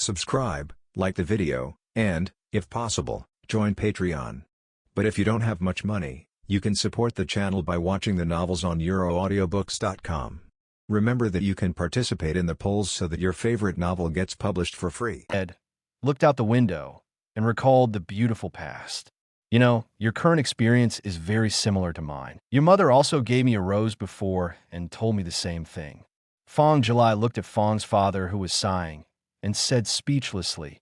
subscribe, like the video, and, if possible, join Patreon. But if you don't have much money, you can support the channel by watching the novels on euroaudiobooks.com. Remember that you can participate in the polls so that your favorite novel gets published for free. Ed looked out the window and recalled the beautiful past. You know, your current experience is very similar to mine. Your mother also gave me a rose before and told me the same thing. Fang Jilai looked at Fang's father, who was sighing, and said speechlessly,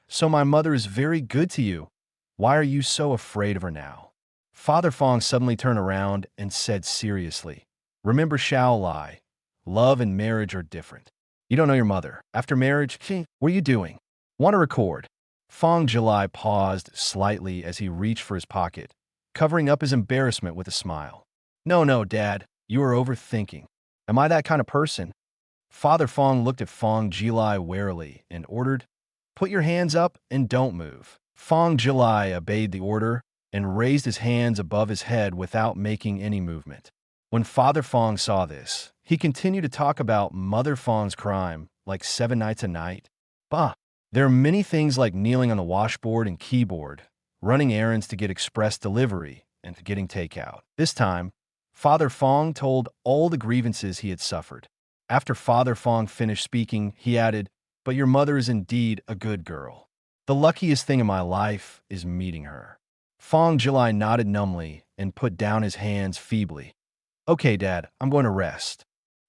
"So my mother is very good to you. Why are you so afraid of her now?" Father Fang suddenly turned around and said seriously, "Remember Xiao Lai, love and marriage are different. You don't know your mother. After marriage, what are you doing? Want to record?" Fang Jilai paused slightly as he reached for his pocket, covering up his embarrassment with a smile. No, Dad, you are overthinking. Am I that kind of person?" Father Fang looked at Fang Jilai warily and ordered, "Put your hands up and don't move." Fang Jilai obeyed the order and raised his hands above his head without making any movement. When Father Fang saw this, he continued to talk about Mother Fang's crime like 7 nights a night. Bah! There are many things like kneeling on the washboard and keyboard, running errands to get express delivery, and getting takeout. This time, Father Fang told all the grievances he had suffered. After Father Fang finished speaking, he added, "But your mother is indeed a good girl. The luckiest thing in my life is meeting her." Fang Jilai nodded numbly and put down his hands feebly. "Okay, Dad, I'm going to rest."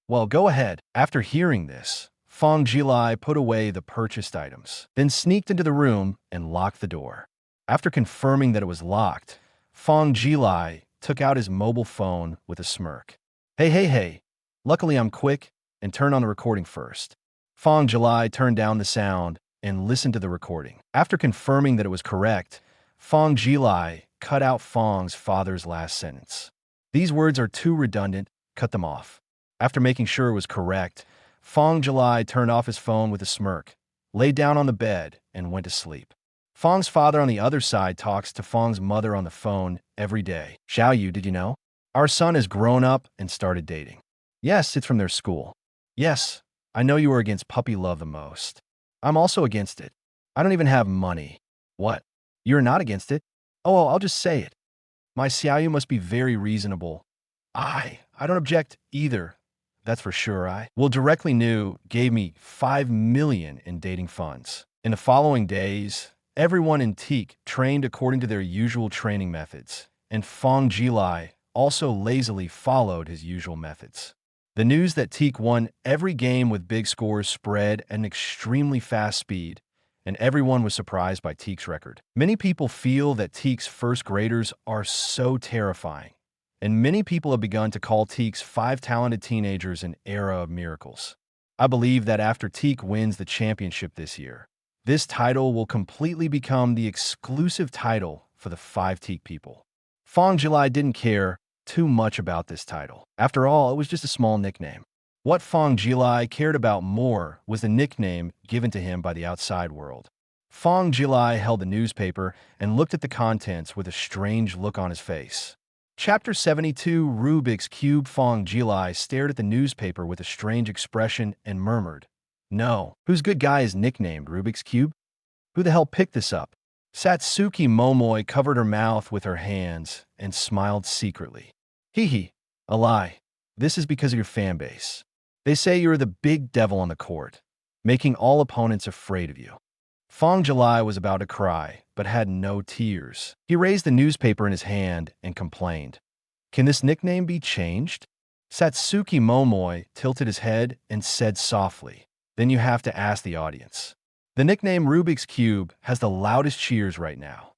"Well, go ahead." After hearing this, Fang Jilai put away the purchased items, then sneaked into the room and locked the door. After confirming that it was locked, Fang Jilai took out his mobile phone with a smirk. Hey. Luckily I'm quick and turned on the recording first." Fang Jilai turned down the sound and listened to the recording. After confirming that it was correct, Fang Jilai cut out Fang's father's last sentence. "These words are too redundant, cut them off." After making sure it was correct, Fang Jilai turned off his phone with a smirk, lay down on the bed, and went to sleep. Fang's father on the other side talks to Fang's mother on the phone every day. "Xiao Yu, did you know? Our son has grown up and started dating." "Yes, it's from their school." "Yes, I know you are against puppy love the most. I'm also against it. I don't even have money." "What? You're not against it?" "Oh, well, I'll just say it. My Xiao Yu must be very reasonable. I don't object either. That's for sure. Directly knew gave me 5 million in dating funds." In the following days, everyone in Teikō trained according to their usual training methods, and Fang Jilai also lazily followed his usual methods. The news that Teikō won every game with big scores spread at an extremely fast speed, and everyone was surprised by Teikō's record. Many people feel that Teikō's first graders are so terrifying, and many people have begun to call Teikō's 5 talented teenagers an era of miracles. I believe that after Teikō wins the championship this year, this title will completely become the exclusive title for the 5 Teikō people. Fang Jilai didn't care too much about this title. After all, it was just a small nickname. What Fang Jilai cared about more was the nickname given to him by the outside world. Fang Jilai held the newspaper and looked at the contents with a strange look on his face. Chapter 72, Rubik's Cube. Fang Jilai stared at the newspaper with a strange expression and murmured, "No, whose good guy is nicknamed Rubik's Cube? Who the hell picked this up?" Satsuki Momoi covered her mouth with her hands and smiled secretly. "Hee, Alai, this is because of your fan base. They say you're the big devil on the court, making all opponents afraid of you." Fang Jilai was about to cry, but had no tears. He raised the newspaper in his hand and complained, "Can this nickname be changed?" Satsuki Momoi tilted his head and said softly, "Then you have to ask the audience." The nickname Rubik's Cube has the loudest cheers right now.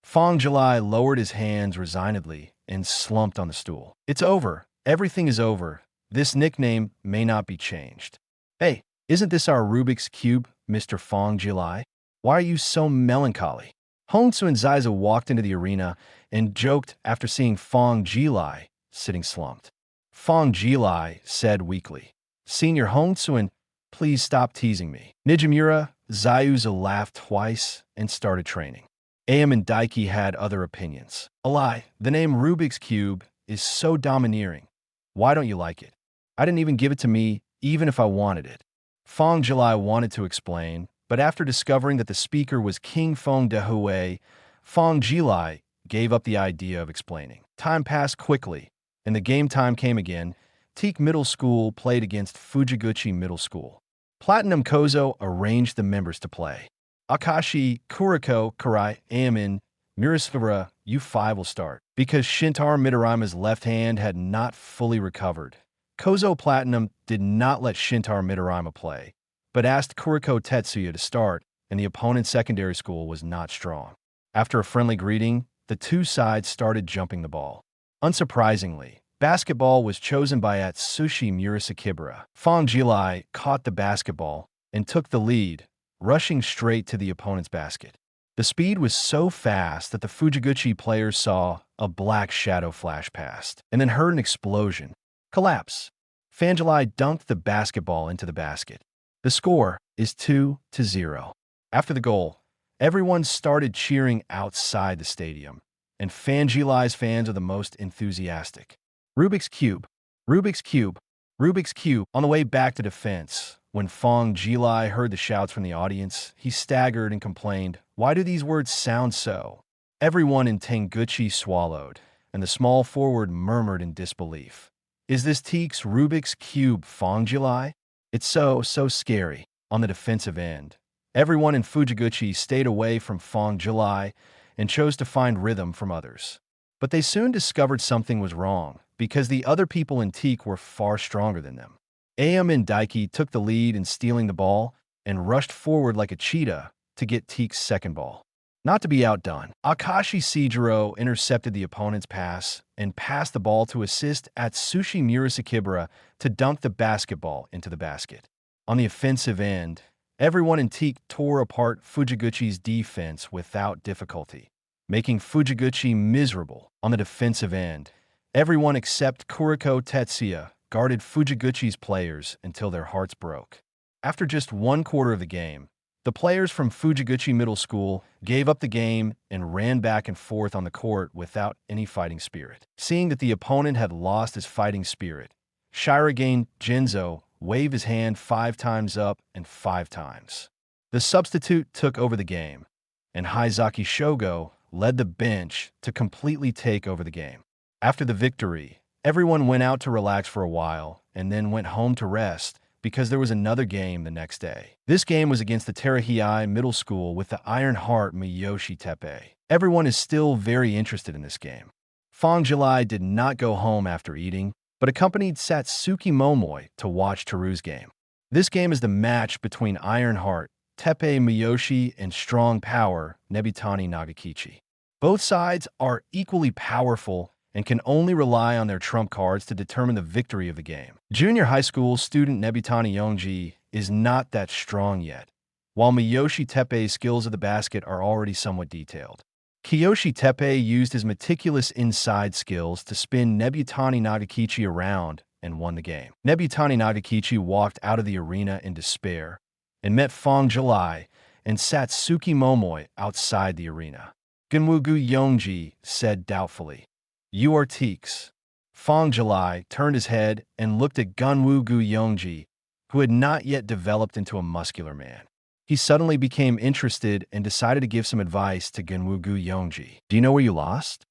Fang Jilai lowered his hands resignedly and slumped on the stool. "It's over. Everything is over. This nickname may not be changed." "Hey, isn't this our Rubik's Cube, Mr. Fang Jilai? Why are you so melancholy?" Hongsu and Zaiza walked into the arena and joked after seeing Fang Jilai sitting slumped. Fang Jilai said weakly, "Senior Hongsu, please stop teasing me." Nijimura, Zaiuza laughed twice and started training. Aomine Daiki had other opinions. "Alai, the name Rubik's Cube is so domineering. Why don't you like it? I didn't even give it to me, even if I wanted it." Fang Jilai wanted to explain, But after discovering that the speaker was King Feng Dehui, Fang Jilai gave up the idea of explaining. Time passed quickly, and the game time came again. Teikō Middle School played against Fujiguchi Middle School. Platinum Kozo arranged the members to play. Akashi, Kuroko, Karai, Aomine, Mirisvara, you 5 will start. Because Shintaro Midorima's left hand had not fully recovered, Kozo Platinum did not let Shintaro Midorima play, but asked Kuroko Tetsuya to start, and the opponent's secondary school was not strong. After a friendly greeting, the two sides started jumping the ball. Unsurprisingly, basketball was chosen by Atsushi Murasakibara. Fang Jilai caught the basketball and took the lead, rushing straight to the opponent's basket. The speed was so fast that the Fujiguchi players saw a black shadow flash past, and then heard an explosion. Collapse. Fang Jilai dunked the basketball into the basket. The score is 2-0. After the goal, everyone started cheering outside the stadium, and Fang Jilai's fans are the most enthusiastic. Rubik's Cube, Rubik's Cube, Rubik's Cube. On the way back to defense, when Fang Jilai heard the shouts from the audience, he staggered and complained, "Why do these words sound so?" Everyone in Tenguchi swallowed, and the small forward murmured in disbelief. "Is this Teik's Rubik's Cube, Fang Jilai? It's so scary." On the defensive end, everyone in Fujiguchi stayed away from Fang Jilai and chose to find rhythm from others. But they soon discovered something was wrong, because the other people in Teikō were far stronger than them. Aomine Daiki took the lead in stealing the ball and rushed forward like a cheetah to get Teik's second ball. Not to be outdone, Akashi Seijiro intercepted the opponent's pass and passed the ball to assist Atsushi Murasakibara to dunk the basketball into the basket. On the offensive end, everyone in Teikō tore apart Fujiguchi's defense without difficulty, making Fujiguchi miserable. On the defensive end, everyone except Kuroko Tetsuya guarded Fujiguchi's players until their hearts broke. After just 1/4 of the game, the players from Fujiguchi Middle School gave up the game and ran back and forth on the court without any fighting spirit. Seeing that the opponent had lost his fighting spirit, Shirogane Genzo waved his hand 5 times up and 5 times. The substitute took over the game, and Haizaki Shogo led the bench to completely take over the game. After the victory, everyone went out to relax for a while and then went home to rest because there was another game the next day. This game was against the Terahei Middle School with the Iron Heart Miyoshi Teppei. Everyone is still very interested in this game. Fang Jilai did not go home after eating, but accompanied Satsuki Momoi to watch Teru's game. This game is the match between Iron Heart, Teppei Miyoshi, and Strong Power, Nebutani Nagakichi. Both sides are equally powerful and can only rely on their trump cards to determine the victory of the game. Junior high school student Nebutani Yongji is not that strong yet, while Miyoshi Teppei's skills of the basket are already somewhat detailed. Kiyoshi Teppei used his meticulous inside skills to spin Nebutani Nagakichi around and won the game. Nebutani Nagakichi walked out of the arena in despair and met Fang Jilai and Satsuki Momoi outside the arena. Gunwugu Yongji said doubtfully, "You are Teik's." Fang Jilai turned his head and looked at Gunwugu Yongji, who had not yet developed into a muscular man. He suddenly became interested and decided to give some advice to Gunwugu Yongji. "Do you know where you lost?"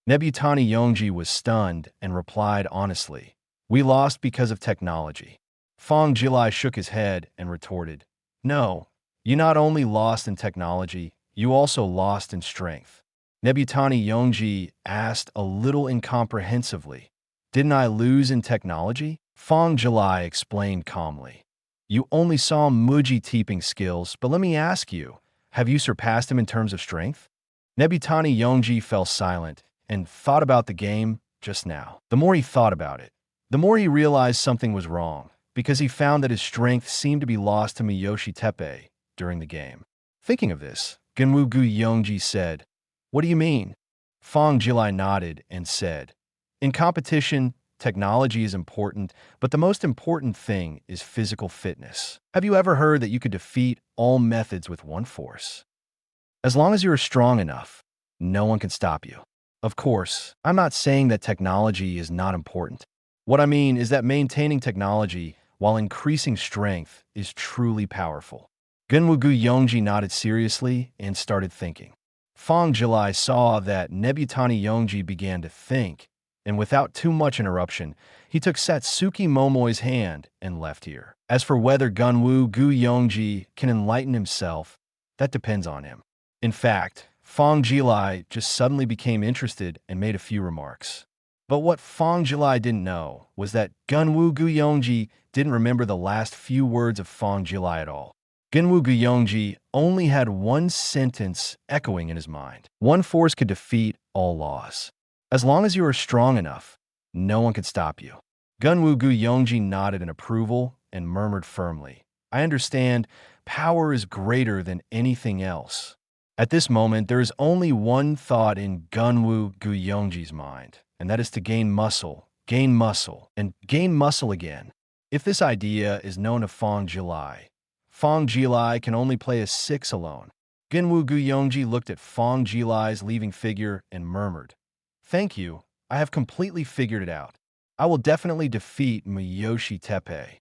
Nebutani Yongji was stunned and replied honestly, "We lost because of technology." Fang Jilai shook his head and retorted, "No, you not only lost in technology, you also lost in strength." Nebutani Yongji asked a little incomprehensively, "Didn't I lose in technology?" Fang Jilai explained calmly, "You only saw Muji teeping skills, but let me ask you, have you surpassed him in terms of strength?" Nebutani Yongji fell silent and thought about the game just now. The more he thought about it, the more he realized something was wrong, because he found that his strength seemed to be lost to Miyoshi Teppei during the game. Thinking of this, Gunwugu Yongji said, "What do you mean?" Fang Jilai nodded and said, "In competition, technology is important, but the most important thing is physical fitness. Have you ever heard that you could defeat all methods with one force? As long as you are strong enough, no one can stop you." Of course, I'm not saying that technology is not important. What I mean is that maintaining technology while increasing strength is truly powerful. Gunwugu Yongji nodded seriously and started thinking. Fang Jilai saw that Nebutani Yongji began to think, and without too much interruption, he took Satsuki Momoi's hand and left here. As for whether Gunwugu Yongji can enlighten himself, that depends on him. In fact, Fang Jilai just suddenly became interested and made a few remarks. But what Fang Jilai didn't know was that Gunwugu Yongji didn't remember the last few words of Fang Jilai at all. Gunwugu Yongji only had one sentence echoing in his mind. One force could defeat all laws. As long as you are strong enough, no one could stop you. Gunwugu Yongji nodded in approval and murmured firmly, I understand, power is greater than anything else. At this moment, there is only one thought in Gunwugu Yongji's mind, and that is to gain muscle, and gain muscle again. If this idea is known to Fang Jilai can only play a 6 alone. Gunwugu Yongji looked at Fang Jilai's leaving figure and murmured, Thank you, I have completely figured it out. I will definitely defeat Miyoshi Teppei.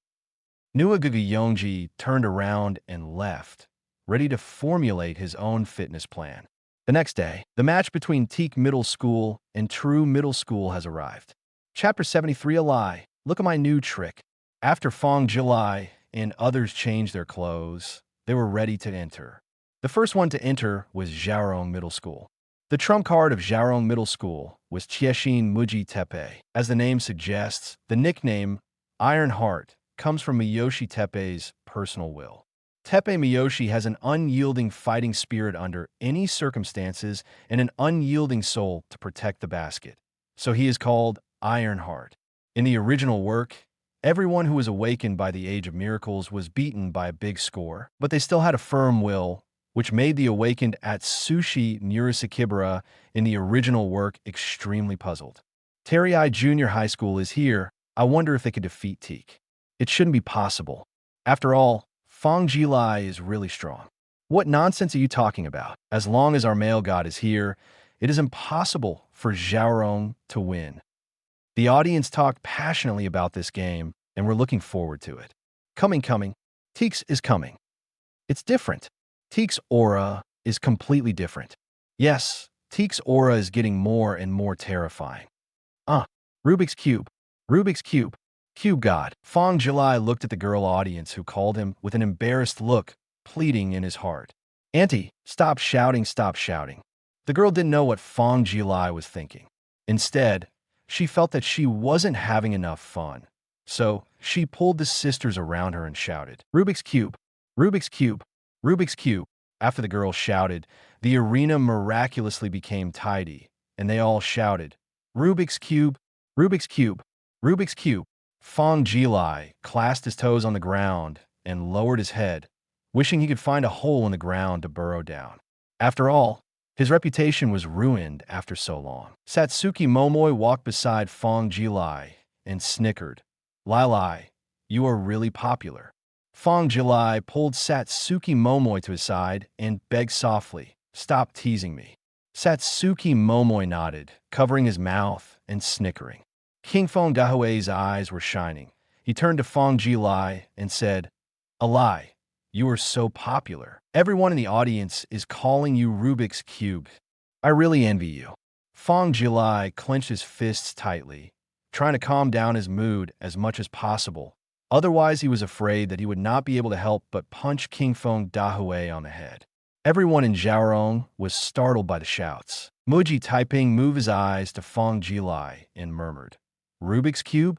Nuagugu Yongji turned around and left, ready to formulate his own fitness plan. The next day, the match between Teikō Middle School and True Middle School has arrived. Chapter 73 Alai, look at my new trick. After Fang Jilai and others changed their clothes, they were ready to enter. The first one to enter was Zhaorong Middle School. The trump card of Zhaorong Middle School was Chieshin Muji Teppei. As the name suggests, the nickname Iron Heart comes from Miyoshi Teppei's personal will. Teppei Miyoshi has an unyielding fighting spirit under any circumstances and an unyielding soul to protect the basket. So he is called Iron Heart. In the original work, everyone who was awakened by the Age of Miracles was beaten by a big score, but they still had a firm will, which made the awakened Atsushi Nurasakibara in the original work extremely puzzled. Terii Junior High School is here. I wonder if they could defeat Teikō. It shouldn't be possible. After all, Fang Jilai is really strong. What nonsense are you talking about? As long as our male god is here, it is impossible for Zhaorong to win. The audience talked passionately about this game, and we're looking forward to it. Coming. Teikō is coming. It's different. Teikō's aura is completely different. Yes, Teikō's aura is getting more and more terrifying. Rubik's Cube. Cube God. Fang Jilai looked at the girl audience who called him with an embarrassed look, pleading in his heart. Auntie, stop shouting. The girl didn't know what Fang Jilai was thinking. Instead, she felt that she wasn't having enough fun. So, she pulled the sisters around her and shouted, Rubik's Cube. After the girl shouted, the arena miraculously became tidy, and they all shouted, Rubik's Cube. Fang Jilai clasped his toes on the ground and lowered his head, wishing he could find a hole in the ground to burrow down. After all, his reputation was ruined after so long. Satsuki Momoi walked beside Fang Jilai and snickered, Lai, you are really popular. Fang Jilai pulled Satsuki Momoi to his side and begged softly, stop teasing me. Satsuki Momoi nodded, covering his mouth and snickering. King Feng Dahue's eyes were shining. He turned to Fang Jilai and said, Alai, you are so popular. Everyone in the audience is calling you Rubik's Cube. I really envy you. Fang Jilai clenched his fists tightly, trying to calm down his mood as much as possible. Otherwise, he was afraid that he would not be able to help but punch King Feng Dahue on the head. Everyone in Zhaorong was startled by the shouts. Muji Taiping moved his eyes to Fang Jilai and murmured, Rubik's Cube?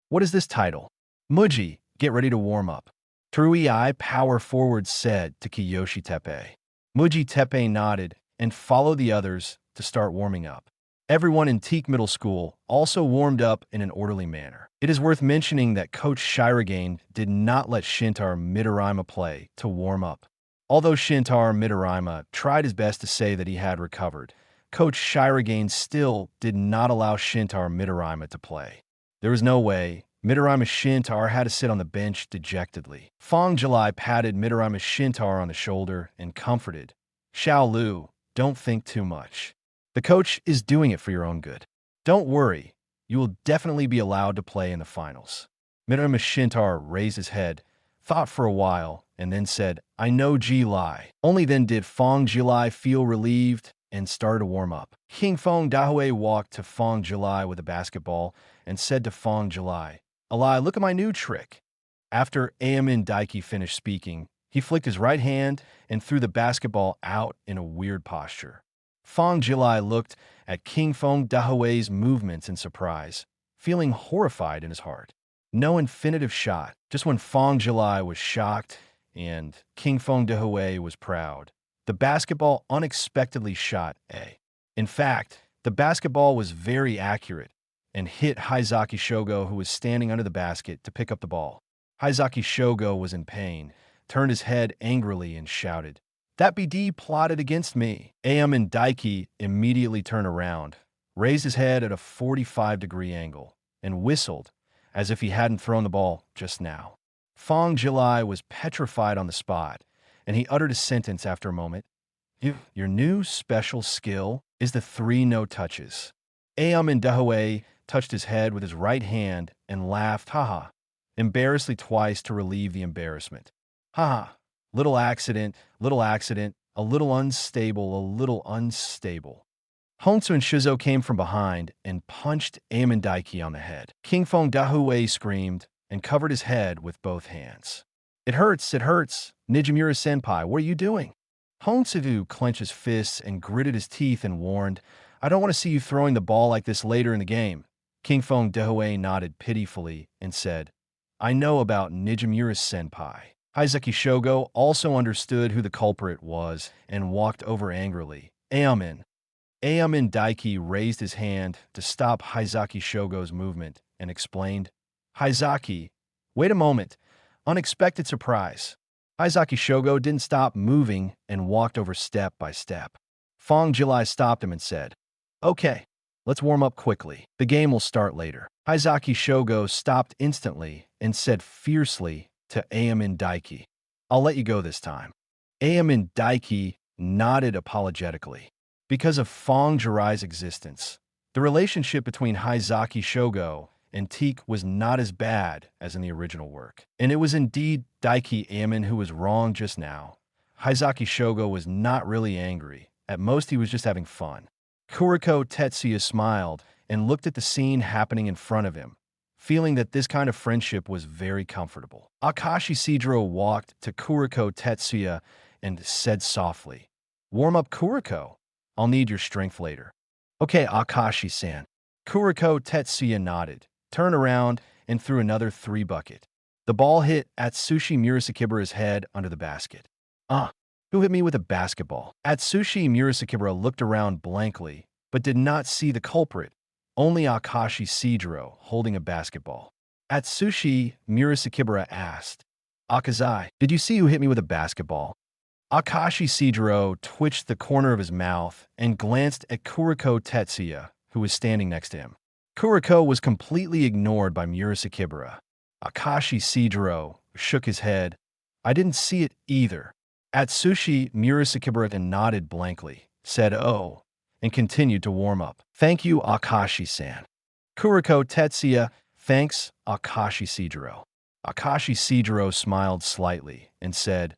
What is this title? Muji, get ready to warm up. Truei Power Forward said to Kiyoshi Teppei. Muji Teppei nodded and followed the others to start warming up. Everyone in Teikō Middle School also warmed up in an orderly manner. It is worth mentioning that Coach Shirogane did not let Shintaro Midorima play to warm up. Although Shintaro Midorima tried his best to say that he had recovered, Coach Shirogane still did not allow Shintaro Midorima to play. There was no way. Midorima Shintaro had to sit on the bench dejectedly. Fang Jilai patted Midorima Shintaro on the shoulder and comforted, Xiao Lu, don't think too much. The coach is doing it for your own good. Don't worry, you will definitely be allowed to play in the finals. Midorima Shintaro raised his head, thought for a while, and then said, "I know Jilai." Only then did Fang Jilai feel relieved and started to warm up. King Fang Dahue walked to Fang Jilai with a basketball and said to Fang Jilai, "Alai, look at my new trick." After Aomine Daiki finished speaking, he flicked his right hand and threw the basketball out in a weird posture. Fang Jilai looked at King Fang Dahue's movements in surprise, feeling horrified in his heart. No infinitive shot, just when Fang Jilai was shocked and King Fang Dahue was proud. The basketball unexpectedly shot A. In fact, the basketball was very accurate and hit Haizaki Shogo, who was standing under the basket, to pick up the ball. Haizaki Shogo was in pain, turned his head angrily, and shouted, "That BD plotted against me." Aomine Daiki immediately turned around, raised his head at a 45-degree angle, and whistled as if he hadn't thrown the ball just now. Fang Jilai was petrified on the spot, and he uttered a sentence after a moment. "Your new special skill is the 3 no-touches." Aomine Daiki touched his head with his right hand and laughed, "Haha," embarrassedly twice to relieve the embarrassment. "Haha, little accident, a little unstable. Honsu and Shizo came from behind and punched Aomine Daiki on the head. King Fang Dahue screamed and covered his head with both hands. It hurts. Nijimura-senpai, what are you doing?" Honsu clenched his fists and gritted his teeth and warned, "I don't want to see you throwing the ball like this later in the game." King Fang Dahue nodded pitifully and said, "I know about Nijimura-senpai." Haizaki Shogo also understood who the culprit was and walked over angrily. Aomine Daiki raised his hand to stop Haizaki Shogo's movement and explained, "Haizaki, wait a moment. Unexpected surprise." Haizaki Shogo didn't stop moving and walked over step by step. Fang Jilai stopped him and said, "Okay, let's warm up quickly. The game will start later." Haizaki Shogo stopped instantly and said fiercely to Aomine Daiki, "I'll let you go this time." Aomine Daiki nodded apologetically. Because of Fang Jilai's existence, the relationship between Haizaki Shogo and Teikō was not as bad as in the original work. And it was indeed Daiki Aomine who was wrong just now. Haizaki Shogo was not really angry. At most, he was just having fun. Kuroko Tetsuya smiled and looked at the scene happening in front of him, feeling that this kind of friendship was very comfortable. Akashi Sidro walked to Kuroko Tetsuya and said softly, "Warm up, Kuroko. I'll need your strength later." "Okay, Akashi-san." Kuroko Tetsuya nodded, turned around, and threw another 3-bucket. The ball hit Atsushi Murasakibara's head under the basket. Who hit me with a basketball?" Atsushi Murasakibara looked around blankly, but did not see the culprit, only Akashi Sidro holding a basketball. Atsushi Murasakibara asked, "Akazai, did you see who hit me with a basketball?" Akashi Sidro twitched the corner of his mouth and glanced at Kuroko Tetsuya, who was standing next to him. Kuroko was completely ignored by Murasakibara. Akashi Sidro shook his head. "I didn't see it either." Atsushi Murasakibara nodded blankly, said "Oh," and continued to warm up. "Thank you, Akashi-san." Kuroko Tetsuya, "Thanks, Akashi Sidro." Akashi Sidro smiled slightly and said,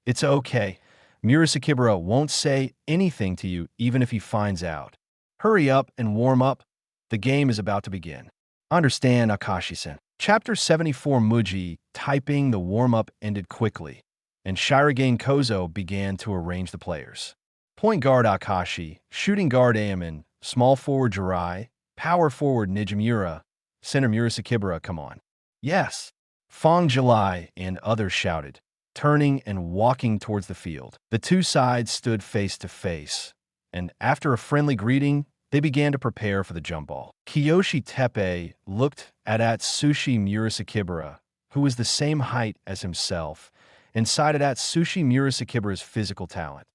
"It's okay. Murasakibara won't say anything to you even if he finds out. Hurry up and warm up. The game is about to begin." "Understand, Akashi-san." Chapter 74 Muji, typing the warm-up ended quickly, and Shirogane Kozo began to arrange the players. Point guard Akashi, shooting guard Aomine, small forward Jirai, power forward Nijimura, center Murasakibara, come on. "Yes." Fang Jilai and others shouted, turning and walking towards the field. The two sides stood face to face, and after a friendly greeting, they began to prepare for the jump ball. Kiyoshi Teppei looked at Atsushi Murasakibara, who was the same height as himself, and cited Atsushi Murasakibara's physical talent.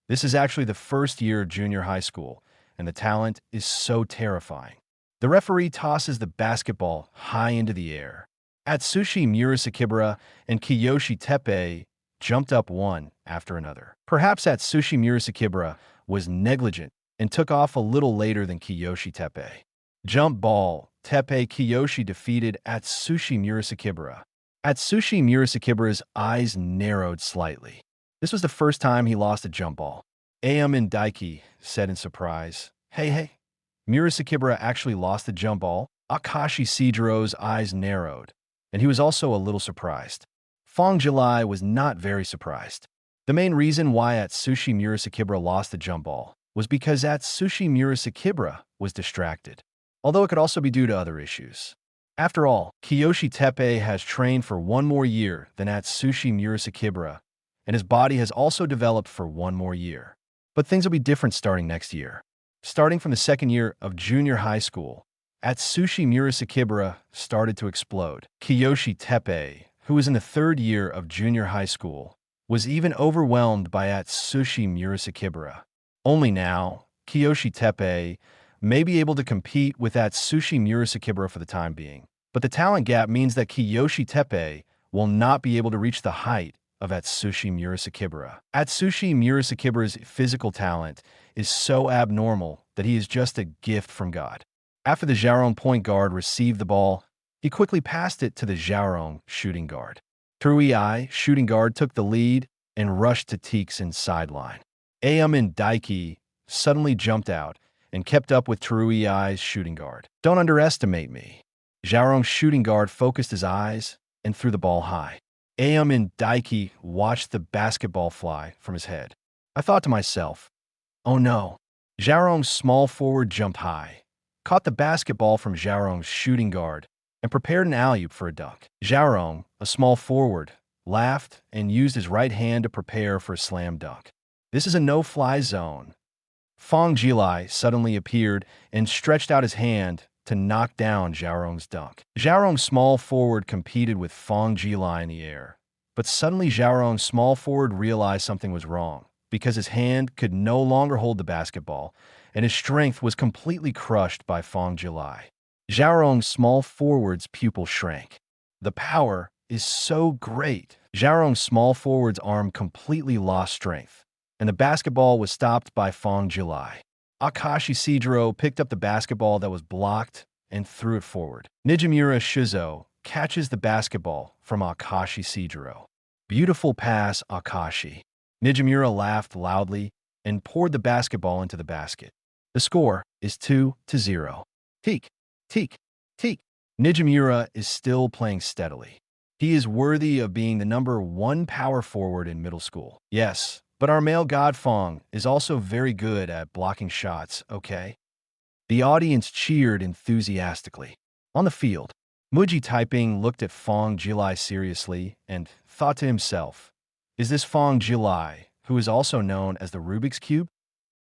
This is actually the first year of junior high school, and the talent is so terrifying. The referee tosses the basketball high into the air. Atsushi Murasakibara and Kiyoshi Teppei jumped up one after another. Perhaps Atsushi Murasakibara was negligent and took off a little later than Kiyoshi Teppei. Jump ball, Teppei Kiyoshi defeated Atsushi Murasakibara. Atsushi Murasakibara's eyes narrowed slightly. This was the first time he lost a jump ball. Aomine Daiki said in surprise, Hey. Murasakibara actually lost the jump ball? Akashi Shijiro's eyes narrowed, and he was also a little surprised. Fang Jilai was not very surprised. The main reason why Atsushi Murasakibara lost the jump ball was because Atsushi Murasakibara was distracted, although it could also be due to other issues. After all, Kiyoshi Teppei has trained for one more year than Atsushi Murasakibara, and his body has also developed for one more year. But things will be different starting next year. Starting from the second year of junior high school, Atsushi Murasakibara started to explode. Kiyoshi Teppei, who was in the third year of junior high school, was even overwhelmed by Atsushi Murasakibara. Only now, Kiyoshi Teppei may be able to compete with Atsushi Murasakibara for the time being. But the talent gap means that Kiyoshi Teppei will not be able to reach the height of Atsushi Murasakibara. Atsushi Murasakibara's physical talent is so abnormal that he is just a gift from God. After the Xiaorong point guard received the ball, he quickly passed it to the Xiaorong shooting guard. Teikō, shooting guard, took the lead and rushed to Teikō's sideline. Aomine Daiki suddenly jumped out and kept up with Teikō's shooting guard. Don't underestimate me. Xiaorong's shooting guard focused his eyes and threw the ball high. Aomine Daiki watched the basketball fly from his head. I thought to myself, oh no. Xiaorong's small forward jumped high, caught the basketball from Xiaorong's shooting guard, and prepared an alley-oop for a dunk. Xiaorong, a small forward, laughed and used his right hand to prepare for a slam dunk. This is a no-fly zone. Fang Jilai suddenly appeared and stretched out his hand to knock down Xiaorong's dunk. Xiaorong's small forward competed with Fang Jilai in the air, but suddenly Xiaorong's small forward realized something was wrong because his hand could no longer hold the basketball, and his strength was completely crushed by Fang Jilai. Xiaorong's small forward's pupil shrank. The power is so great. Xiaorong's small forward's arm completely lost strength, and the basketball was stopped by Fang Jilai. Akashi Shijiro picked up the basketball that was blocked and threw it forward. Nijimura Shizo catches the basketball from Akashi Shijiro. Beautiful pass, Akashi. Nijimura laughed loudly and poured the basketball into the basket. The score is 2-0. Teik. Nijimura is still playing steadily. He is worthy of being the #1 power forward in middle school. Yes, but our male god Fang is also very good at blocking shots, okay? The audience cheered enthusiastically. On the field, Muji Taiping looked at Fang Jilai seriously and thought to himself, is this Fang Jilai, who is also known as the Rubik's Cube?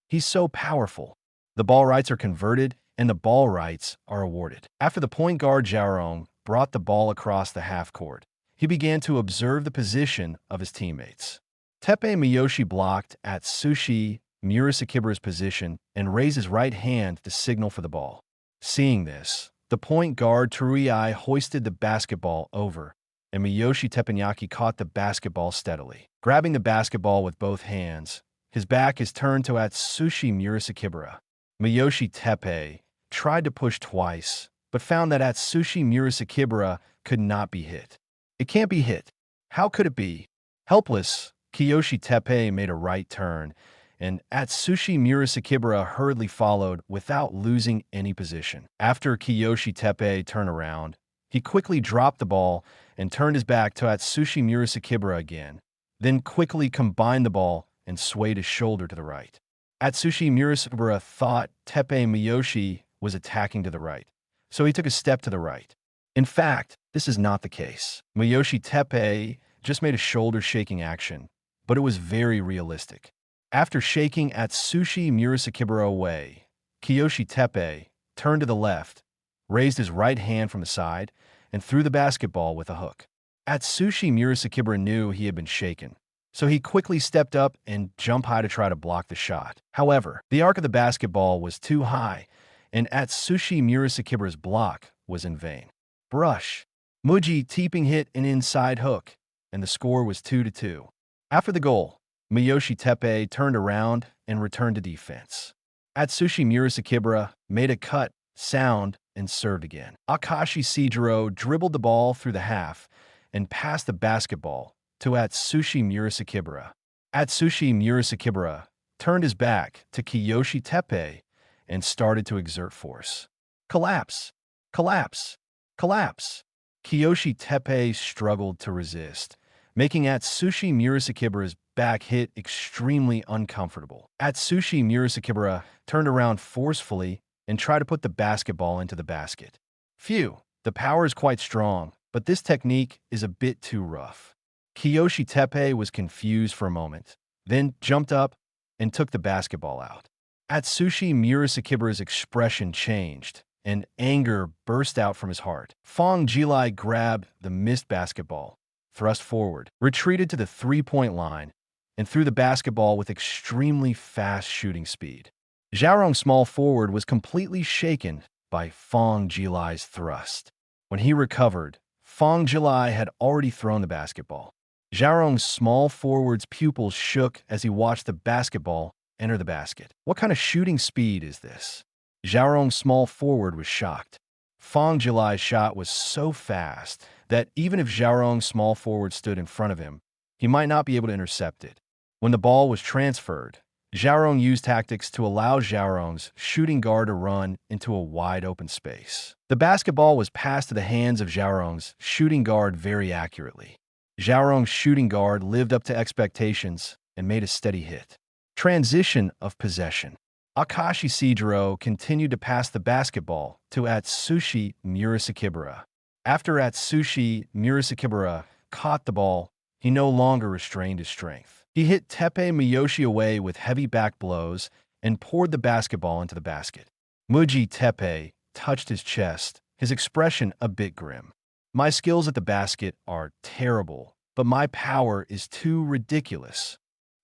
He's so powerful. The ball rights are converted and the ball rights are awarded. After the point guard Xiaorong brought the ball across the half court, he began to observe the position of his teammates. Teppei Miyoshi blocked Atsushi Murasakibara's position and raised his right hand to signal for the ball. Seeing this, the point guard Teikō hoisted the basketball over, and Miyoshi Teppanyaki caught the basketball steadily. Grabbing the basketball with both hands, his back is turned to Atsushi Murasakibara. Miyoshi Teppei tried to push twice, but found that Atsushi Murasakibara could not be hit. It can't be hit. How could it be? Helpless, Kiyoshi Teppei made a right turn, and Atsushi Murasakibara hurriedly followed without losing any position. After Kiyoshi Teppei turned around, he quickly dropped the ball and turned his back to Atsushi Murasakibara again, then quickly combined the ball and swayed his shoulder to the right. Atsushi Murasakibara thought Teppei Miyoshi was attacking to the right, so he took a step to the right. In fact, this is not the case. Miyoshi Teppei just made a shoulder-shaking action, but it was very realistic. After shaking Atsushi Murasakibara away, Kiyoshi Teppei turned to the left, raised his right hand from the side, and threw the basketball with a hook. Atsushi Murasakibara knew he had been shaken, so he quickly stepped up and jumped high to try to block the shot. However, the arc of the basketball was too high, and Atsushi Murasakibara's block was in vain. Brush. Muji Taiping hit an inside hook, and the score was 2-2. After the goal, Miyoshi Teppei turned around and returned to defense. Atsushi Murasakibara made a cut, sound, and served again. Akashi Shijiro dribbled the ball through the half and passed the basketball to Atsushi Murasakibara. Atsushi Murasakibara turned his back to Kiyoshi Teppei and started to exert force. Collapse! Collapse! Collapse! Kiyoshi Teppei struggled to resist, making Atsushi Murasakibara's back hit extremely uncomfortable. Atsushi Murasakibara turned around forcefully and tried to put the basketball into the basket. Phew, the power is quite strong, but this technique is a bit too rough. Kiyoshi Teppei was confused for a moment, then jumped up and took the basketball out. Atsushi Murasakibara's expression changed, and anger burst out from his heart. Fang Jilai grabbed the missed basketball, thrust forward, retreated to the three-point line, and threw the basketball with extremely fast shooting speed. Xiaorong's small forward was completely shaken by Fang Jilai's thrust. When he recovered, Fang Jilai had already thrown the basketball. Xiaorong's small forward's pupils shook as he watched the basketball enter the basket. What kind of shooting speed is this? Xiaorong's small forward was shocked. Fang Jilai's shot was so fast that even if Xiaorong's small forward stood in front of him, he might not be able to intercept it. When the ball was transferred, Xiaorong used tactics to allow Xiaorong's shooting guard to run into a wide open space. The basketball was passed to the hands of Xiaorong's shooting guard very accurately. Xiaorong's shooting guard lived up to expectations and made a steady hit. Transition of possession. Akashi Shijiro continued to pass the basketball to Atsushi Murasakibara. After Atsushi Murasakibara caught the ball, he no longer restrained his strength. He hit Teppei Miyoshi away with heavy back blows and poured the basketball into the basket. Muji Teppei touched his chest, his expression a bit grim. My skills at the basket are terrible, but my power is too ridiculous.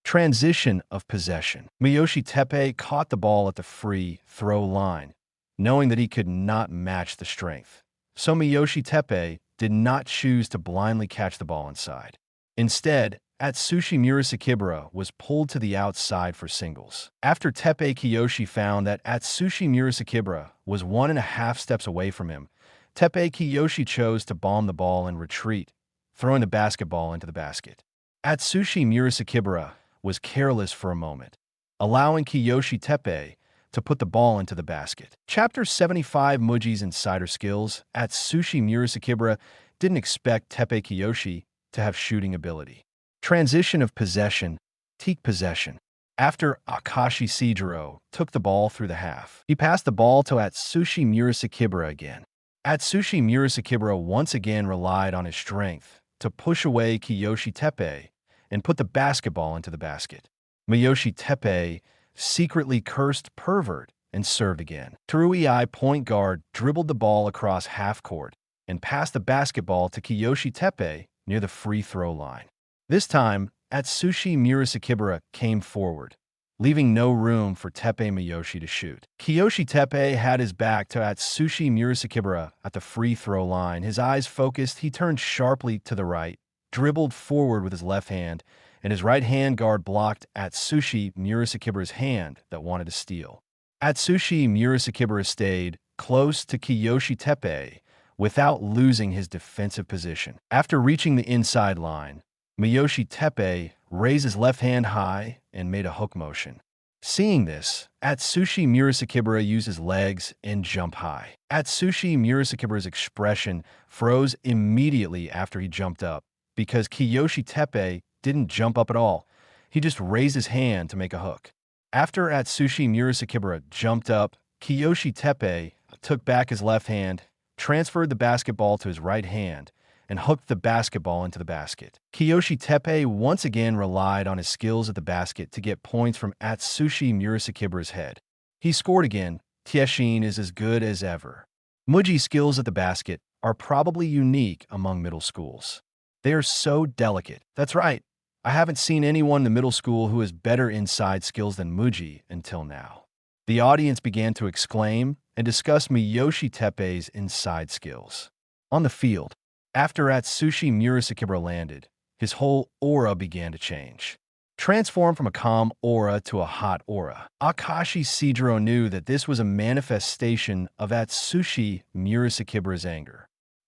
Transition of possession. Miyoshi Teppei caught the ball at the free throw line, knowing that he could not match the strength. So Miyoshi Teppei did not choose to blindly catch the ball inside. Instead, Atsushi Murasakibara was pulled to the outside for singles. After Teppei Kiyoshi found that Atsushi Murasakibara was 1.5 steps away from him, Teppei Kiyoshi chose to bomb the ball and retreat, throwing the basketball into the basket. Atsushi Murasakibara was careless for a moment, allowing Kiyoshi Teppei to put the ball into the basket. Chapter 75 Muji's Insider Skills. Atsushi Murasakibara didn't expect Teppei Kiyoshi to have shooting ability. Transition of possession. Teikō possession. After Akashi Shijiro took the ball through the half, he passed the ball to Atsushi Murasakibara again. Atsushi Murasakibara once again relied on his strength to push away Kiyoshi Teppei and put the basketball into the basket. Miyoshi Teppei secretly cursed pervert and served again. Teruei point guard dribbled the ball across half court and passed the basketball to Kiyoshi Teppei near the free throw line. This time, Atsushi Murasakibara came forward, leaving no room for Teppei Miyoshi to shoot. Kiyoshi Teppei had his back to Atsushi Murasakibara at the free throw line. His eyes focused, he turned sharply to the right, dribbled forward with his left hand, and his right hand guard blocked Atsushi Murasakibara's hand that wanted to steal. Atsushi Murasakibara stayed close to Kiyoshi Teppei without losing his defensive position. After reaching the inside line, Miyoshi Teppei raised his left hand high and made a hook motion. Seeing this, Atsushi Murasakibara used his legs and jumped high. Atsushi Murasakibara's expression froze immediately after he jumped up, because Kiyoshi Teppei didn't jump up at all. He just raised his hand to make a hook. After Atsushi Murasakibara jumped up, Kiyoshi Teppei took back his left hand, transferred the basketball to his right hand, and hooked the basketball into the basket. Kiyoshi Teppei once again relied on his skills at the basket to get points from Atsushi Murasakibara's head. He scored again. Tieshin is as good as ever. Muji's skills at the basket are probably unique among middle schools. They are so delicate. That's right. I haven't seen anyone in the middle school who has better inside skills than Muji until now. The audience began to exclaim and discuss Miyoshi Teppei's inside skills. On the field, after Atsushi Murasakibara landed, his whole aura began to change. Transformed from a calm aura to a hot aura. Akashi Shijiro knew that this was a manifestation of Atsushi Murasakibara's anger.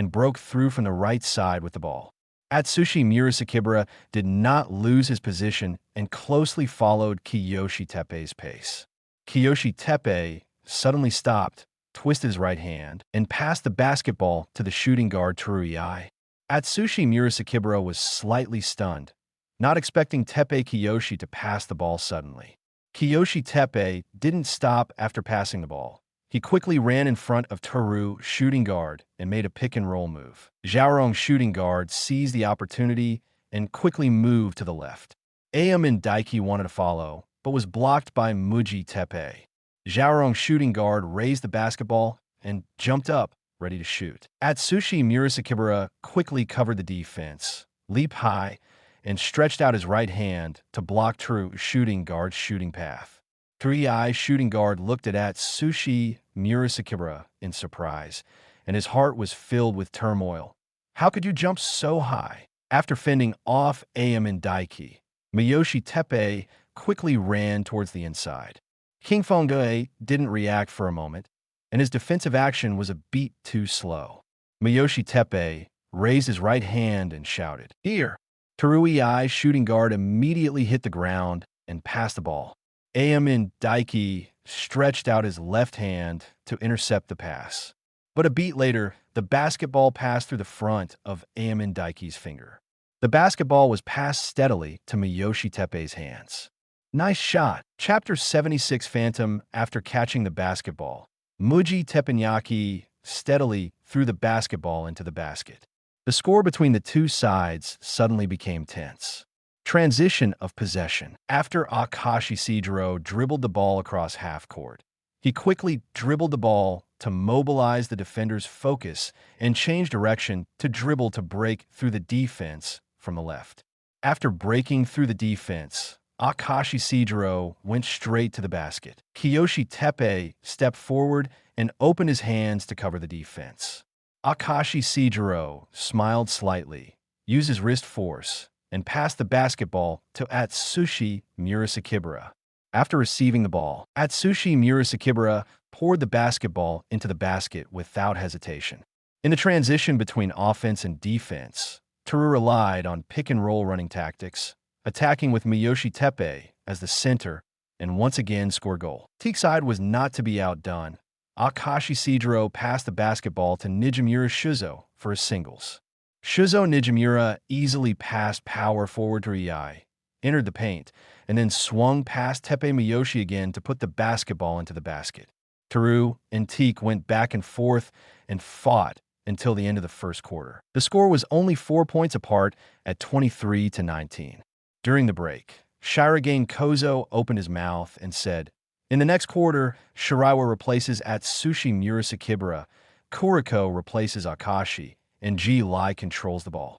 and broke through from the right side with the ball. Atsushi Murasakibara did not lose his position and closely followed Kiyoshi Teppei's pace. Kiyoshi Teppei suddenly stopped, twisted his right hand, and passed the basketball to the shooting guard Teruiai. Atsushi Murasakibara was slightly stunned, not expecting Teppei Kiyoshi to pass the ball suddenly. Kiyoshi Teppei didn't stop after passing the ball. He quickly ran in front of Teru shooting guard and made a pick-and-roll move. Xiaorong shooting guard seized the opportunity and quickly moved to the left. Aomine Daiki wanted to follow, but was blocked by Muji Teppei. Xiaorong shooting guard raised the basketball and jumped up, ready to shoot. Atsushi Murasakibara quickly covered the defense, leaped high, and stretched out his right hand to block Teru shooting guard's shooting path. Teruiai shooting guard looked at Atsushi Murasakibara in surprise, and his heart was filled with turmoil. How could you jump so high? After fending off Aomine Daiki, Miyoshi Teppei quickly ran towards the inside. King Fang Lai didn't react for a moment, and his defensive action was a beat too slow. Miyoshi Teppei raised his right hand and shouted, "Here!" Teruiai shooting guard immediately hit the ground and passed the ball. Aomine Daiki stretched out his left hand to intercept the pass. But a beat later, the basketball passed through the front of Aomine Daiki's finger. The basketball was passed steadily to Miyoshi Teppei's hands. Nice shot. Chapter 76 Phantom. After catching the basketball, Muji Teppanyaki steadily threw the basketball into the basket. The score between the two sides suddenly became tense. Transition of possession. After Akashi Sejiro dribbled the ball across half court, he quickly dribbled the ball to mobilize the defender's focus and change direction to dribble to break through the defense from the left. After breaking through the defense, Akashi Sejiro went straight to the basket. Kiyoshi Teppei stepped forward and opened his hands to cover the defense. Akashi Sejiro smiled slightly, used his wrist force, and passed the basketball to Atsushi Murasakibara. After receiving the ball, Atsushi Murasakibara poured the basketball into the basket without hesitation. In the transition between offense and defense, Teru relied on pick-and-roll running tactics, attacking with Miyoshi Teppei as the center, and once again scored goal. Teik's side was not to be outdone. Akashi Sejiro passed the basketball to Nijimura Shuzo for his singles. Shuzo Nijimura easily passed power forward to Teruiai, entered the paint, and then swung past Teppei Miyoshi again to put the basketball into the basket. Teru and Teik went back and forth and fought until the end of the first quarter. The score was only 4 points apart at 23-19. During the break, Shirogane Kozo opened his mouth and said, "In the next quarter, Shiraiwa replaces Atsushi Murasakibara, Kuroko replaces Akashi, and Jilai controls the ball."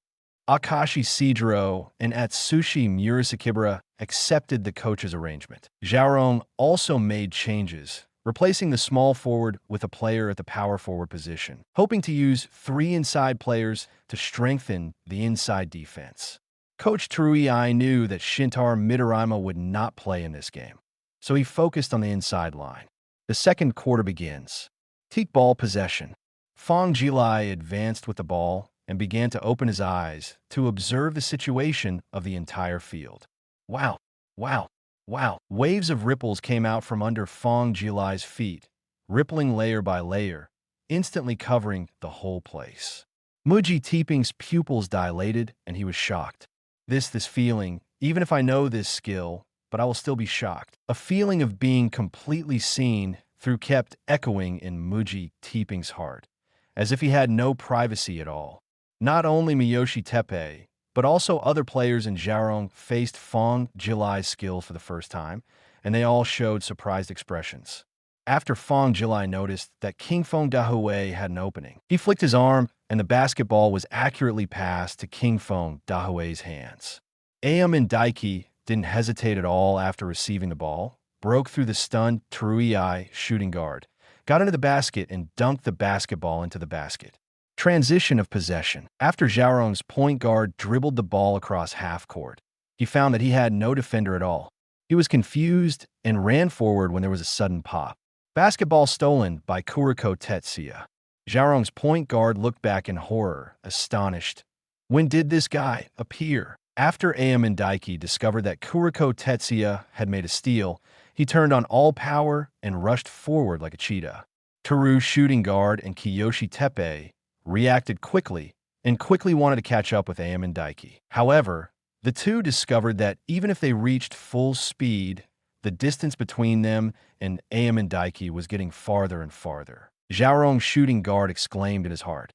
Akashi Sejiro and Atsushi Murasakibara accepted the coach's arrangement. Xiaorong also made changes, replacing the small forward with a player at the power forward position, hoping to use 3 inside players to strengthen the inside defense. Coach Teruiai knew that Shintaro Midorima would not play in this game, so he focused on the inside line. The second quarter begins. Teik ball possession. Fang Jilai advanced with the ball and began to open his eyes to observe the situation of the entire field. Wow, wow, wow. Waves of ripples came out from under Fang Jilai's feet, rippling layer by layer, instantly covering the whole place. Muji Teppei's pupils dilated, and he was shocked. This feeling, even if I know this skill, but I will still be shocked. A feeling of being completely seen through kept echoing in Muji Teppei's heart, as if he had no privacy at all. Not only Miyoshi Teppei, but also other players in Xiaorong faced Fang Jilai's skills for the first time, and they all showed surprised expressions. After Fang Jilai noticed that King Feng Dahui had an opening, he flicked his arm, and the basketball was accurately passed to King Feng Dahui's hands. Aomine Daiki didn't hesitate at all after receiving the ball, broke through the stunned Teruiai shooting guard, got into the basket, and dunked the basketball into the basket. Transition of possession. After Xiaorong's point guard dribbled the ball across half court, he found that he had no defender at all. He was confused and ran forward when there was a sudden pop. Basketball stolen by Kuroko Tetsuya. Xiaorong's point guard looked back in horror, astonished. When did this guy appear? After Aomine Daiki discovered that Kuroko Tetsuya had made a steal, he turned on all power and rushed forward like a cheetah. Teru's shooting guard and Kiyoshi Teppei reacted quickly and quickly wanted to catch up with Aomine Daiki. However, the two discovered that even if they reached full speed, the distance between them and Aomine Daiki was getting farther and farther. Xiaorong's shooting guard exclaimed in his heart,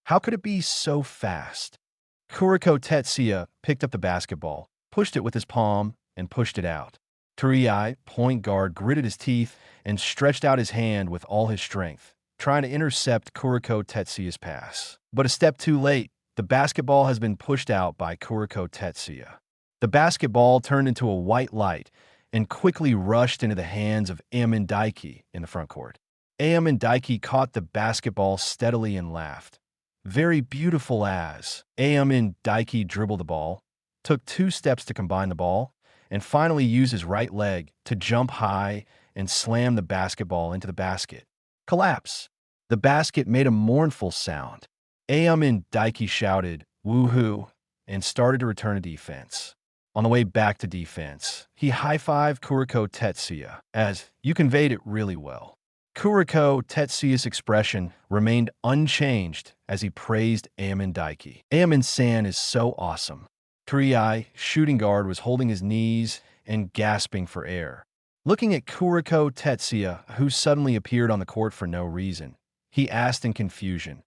"How could it be so fast?" Kuroko Tetsuya picked up the basketball, pushed it with his palm, and pushed it out. Teru's point guard gritted his teeth and stretched out his hand with all his strength, trying to intercept Kuroko Tetsuya's pass. But a step too late, the basketball has been pushed out by Kuroko Tetsuya. The basketball turned into a white light and quickly rushed into the hands of Aomine Daiki in the front court. Aomine Daiki caught the basketball steadily and laughed. Very beautiful as Aomine Daiki dribbled the ball, took 2 steps to combine the ball, and finally used his right leg to jump high and slam the basketball into the basket. Collapse. The basket made a mournful sound. Aomine Daiki shouted, "Woohoo," and started to return to defense. On the way back to defense, he high-fived Kuroko Tetsuya, as "You conveyed it really well." Kuroko Tetsuya's expression remained unchanged as he praised Aomine Daiki. "Aomine-san is so awesome." Teru's shooting guard was holding his knees and gasping for air. Looking at Kuroko Tetsuya, who suddenly appeared on the court for no reason, he asked in confusion,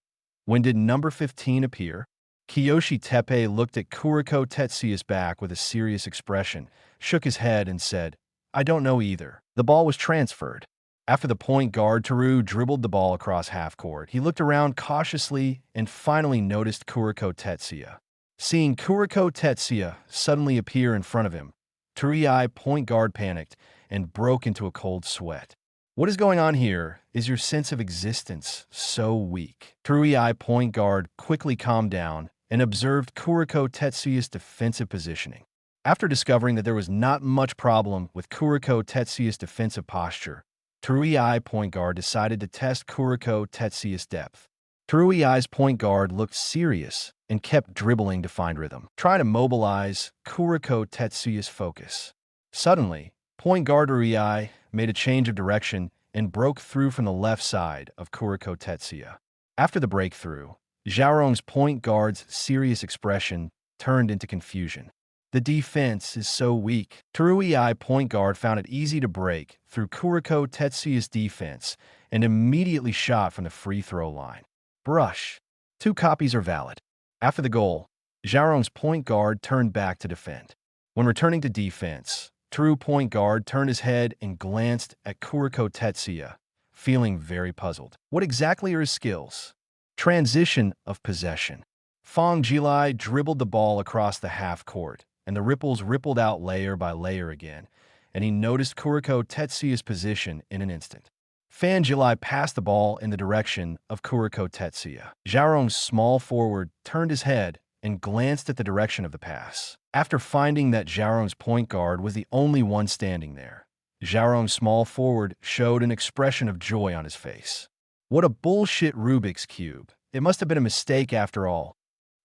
"When did number 15 appear?" Kiyoshi Teppei looked at Kuroko Tetsuya's back with a serious expression, shook his head, and said, "I don't know either. The ball was transferred." After the point guard Teru dribbled the ball across half-court, he looked around cautiously and finally noticed Kuroko Tetsuya. Seeing Kuroko Tetsuya suddenly appear in front of him, Teru's point guard panicked and broke into a cold sweat. "What is going on here? Is your sense of existence so weak?" Teru's point guard quickly calmed down and observed Kuroko Tetsuya's defensive positioning. After discovering that there was not much problem with Kuroko Tetsuya's defensive posture, Teru's point guard decided to test Kuroko Tetsuya's depth. Teru's point guard looked serious and kept dribbling to find rhythm, trying to mobilize Kuroko Tetsuya's focus. Suddenly, point guard Teru made a change of direction and broke through from the left side of Kuroko Tetsuya. After the breakthrough, Xiaorong's point guard's serious expression turned into confusion. "The defense is so weak." Teru's point guard found it easy to break through Kuroko Tetsuya's defense and immediately shot from the free throw line. Brush. 2 copies are valid. After the goal, Xiaorong's point guard turned back to defend. When returning to defense, Teru point guard turned his head and glanced at Kuroko Tetsuya, feeling very puzzled. What exactly are his skills? Transition of possession. Fang Jilai dribbled the ball across the half-court, and the ripples rippled out layer by layer again, and he noticed Kuroko Tetsuya's position in an instant. Fang Jilai passed the ball in the direction of Kuroko Tetsuya. Xiaorong's small forward turned his head and glanced at the direction of the pass. After finding that Xiaorong's point guard was the only one standing there, Xiaorong's small forward showed an expression of joy on his face. "What a bullshit Rubik's Cube. It must have been a mistake after all."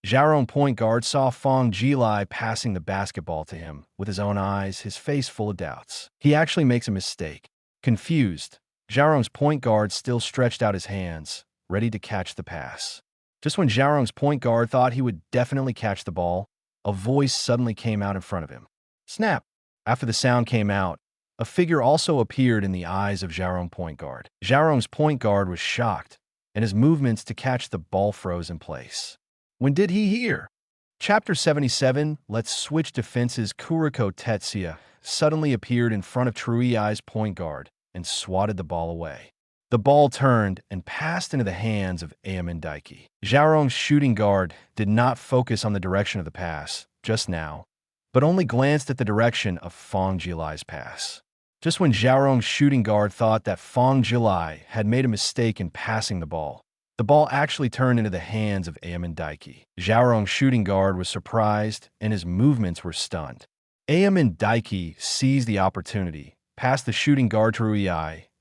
Xiaorong point guard saw Fang Jilai passing the basketball to him with his own eyes, his face full of doubts. He actually makes a mistake. Confused, Xiaorong's point guard still stretched out his hands, ready to catch the pass. Just when Xiaorong's point guard thought he would definitely catch the ball, a voice suddenly came out in front of him. Snap! After the sound came out, a figure also appeared in the eyes of Xiaorong point guard. Xiaorong's point guard was shocked, and his movements to catch the ball froze in place. When did he hear? Chapter 77, Let's Switch Defenses. Kuroko Tetsuya suddenly appeared in front of Teru's point guard and swatted the ball away. The ball turned and passed into the hands of Aomine Daiki. Xiaorong's shooting guard did not focus on the direction of the pass just now, but only glanced at the direction of Fang Jilai's pass. Just when Xiaorong's shooting guard thought that Fang Jilai had made a mistake in passing the ball actually turned into the hands of Aomine Daiki. Xiaorong's shooting guard was surprised and his movements were stunned. Aomine Daiki seized the opportunity, passed the shooting guard Teru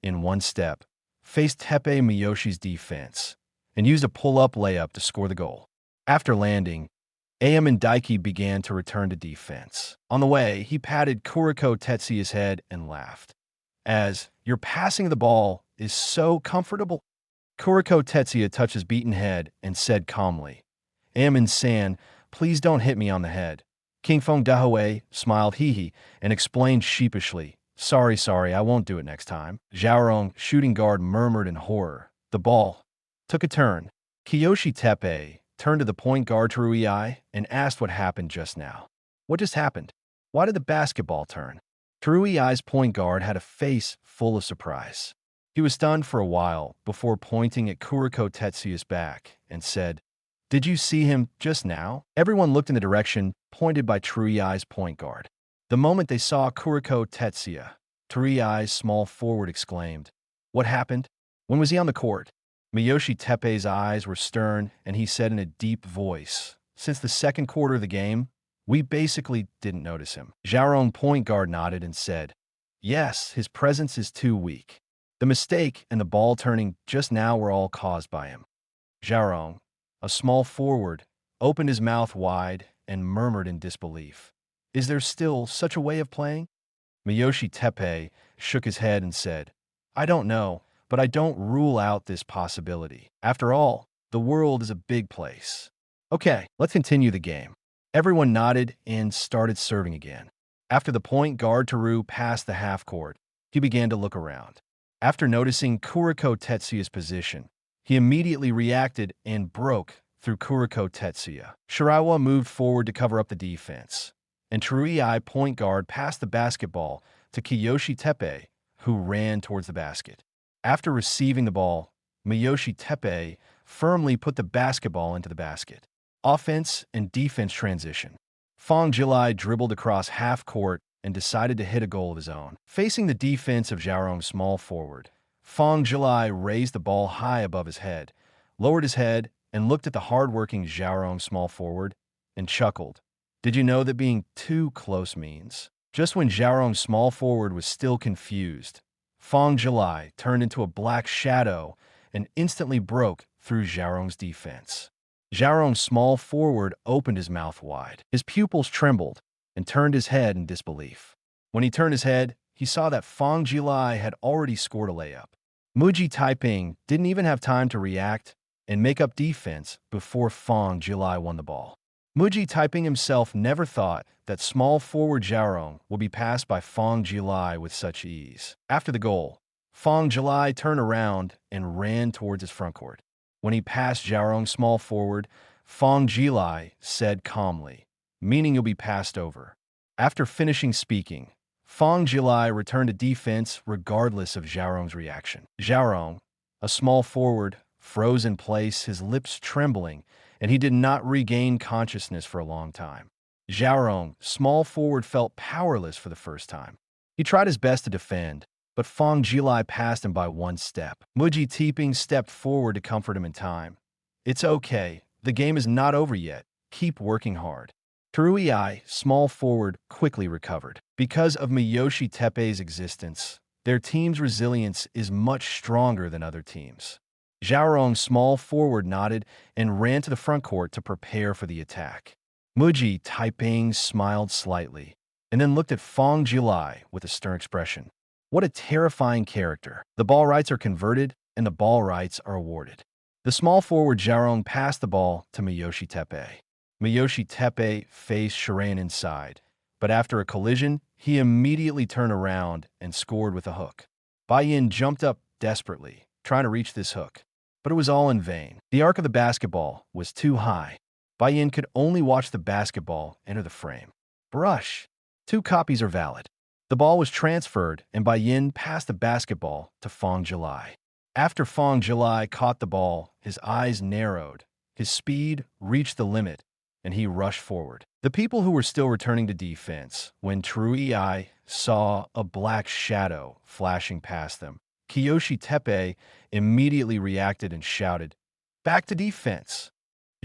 in one step, faced Teppei Miyoshi's defense, and used a pull-up layup to score the goal. After landing, Aomine Daiki began to return to defense. On the way, he patted Kuroko Tetsuya's head and laughed. As, "Your passing of the ball is so comfortable." Kuroko Tetsuya touched his beaten head and said calmly, "Aomine-san, please don't hit me on the head." King Feng Dahoe smiled hee and explained sheepishly, Sorry, I won't do it next time." Zhaorong, shooting guard, murmured in horror. The ball took a turn. Kiyoshi Teppei turned to the point guard Teruiai and asked what happened just now. What just happened? Why did the basketball turn? Teruiai's point guard had a face full of surprise. He was stunned for a while before pointing at Kuroko Tetsuya's back and said, "Did you see him just now?" Everyone looked in the direction pointed by Teruiai's point guard. The moment they saw Kuroko Tetsuya, Teruiai's small forward exclaimed, "What happened? When was he on the court?" Miyoshi Teppei's eyes were stern, and he said in a deep voice, "Since the second quarter of the game, we basically didn't notice him." Zhaorong point guard nodded and said, "Yes, his presence is too weak. The mistake and the ball turning just now were all caused by him." Zhaorong, a small forward, opened his mouth wide and murmured in disbelief, "Is there still such a way of playing?" Miyoshi Teppei shook his head and said, "I don't know, but I don't rule out this possibility. After all, the world is a big place." "Okay, let's continue the game." Everyone nodded and started serving again. After the point guard Teru passed the half court, he began to look around. After noticing Kuroko Tetsuya's position, he immediately reacted and broke through Kuroko Tetsuya. Shirawa moved forward to cover up the defense, and Teruiai point guard passed the basketball to Kiyoshi Teppei, who ran towards the basket. After receiving the ball, Miyoshi Teppei firmly put the basketball into the basket. Offense and defense transition. Fang Jilai dribbled across half court and decided to hit a goal of his own. Facing the defense of Zhaorong's small forward, Fang Jilai raised the ball high above his head, lowered his head, and looked at the hard-working Zhaorong small forward and chuckled. Did you know that being too close means? Just when Zhaorong's small forward was still confused, Fang Jilai turned into a black shadow and instantly broke through Zhaorong's defense. Zhaorong's small forward opened his mouth wide. His pupils trembled and turned his head in disbelief. When he turned his head, he saw that Fang Jilai had already scored a layup. Muji Taiping didn't even have time to react and make up defense before Fang Jilai won the ball. Muji Taiping himself never thought that small forward Zhaorong would be passed by Fang Jilai with such ease. After the goal, Fang Jilai turned around and ran towards his front court. When he passed Zhaorong's small forward, Fang Jilai said calmly, "Meaning you'll be passed over." After finishing speaking, Fang Jilai returned to defense regardless of Zhaorong's reaction. Zhaorong, a small forward, froze in place, his lips trembling, and he did not regain consciousness for a long time. Zhaorong, small forward, felt powerless for the first time. He tried his best to defend, but Fang Jilai passed him by one step. Muji Taiping stepped forward to comfort him in time. "It's okay. The game is not over yet. Keep working hard." Teruiai, small forward, quickly recovered. Because of Miyoshi Teppei's existence, their team's resilience is much stronger than other teams. Zhaorong, small forward, nodded and ran to the front court to prepare for the attack. Muji Taiping smiled slightly and then looked at Fang Jilai with a stern expression. What a terrifying character. The ball rights are converted and the ball rights are awarded. The small forward Zhaorong passed the ball to Miyoshi Teppei. Miyoshi Teppei faced Shirayan inside, but after a collision, he immediately turned around and scored with a hook. Bai-yin jumped up desperately, trying to reach this hook, but it was all in vain. The arc of the basketball was too high. Bai-yin could only watch the basketball enter the frame. Brush. 2 copies are valid. The ball was transferred, and Bai-yin passed the basketball to Fang Jilai. After Fang Jilai caught the ball, his eyes narrowed, his speed reached the limit, and he rushed forward. The people who were still returning to defense, when Teruiai saw a black shadow flashing past them, Kiyoshi Teppei immediately reacted and shouted, "Back to defense!"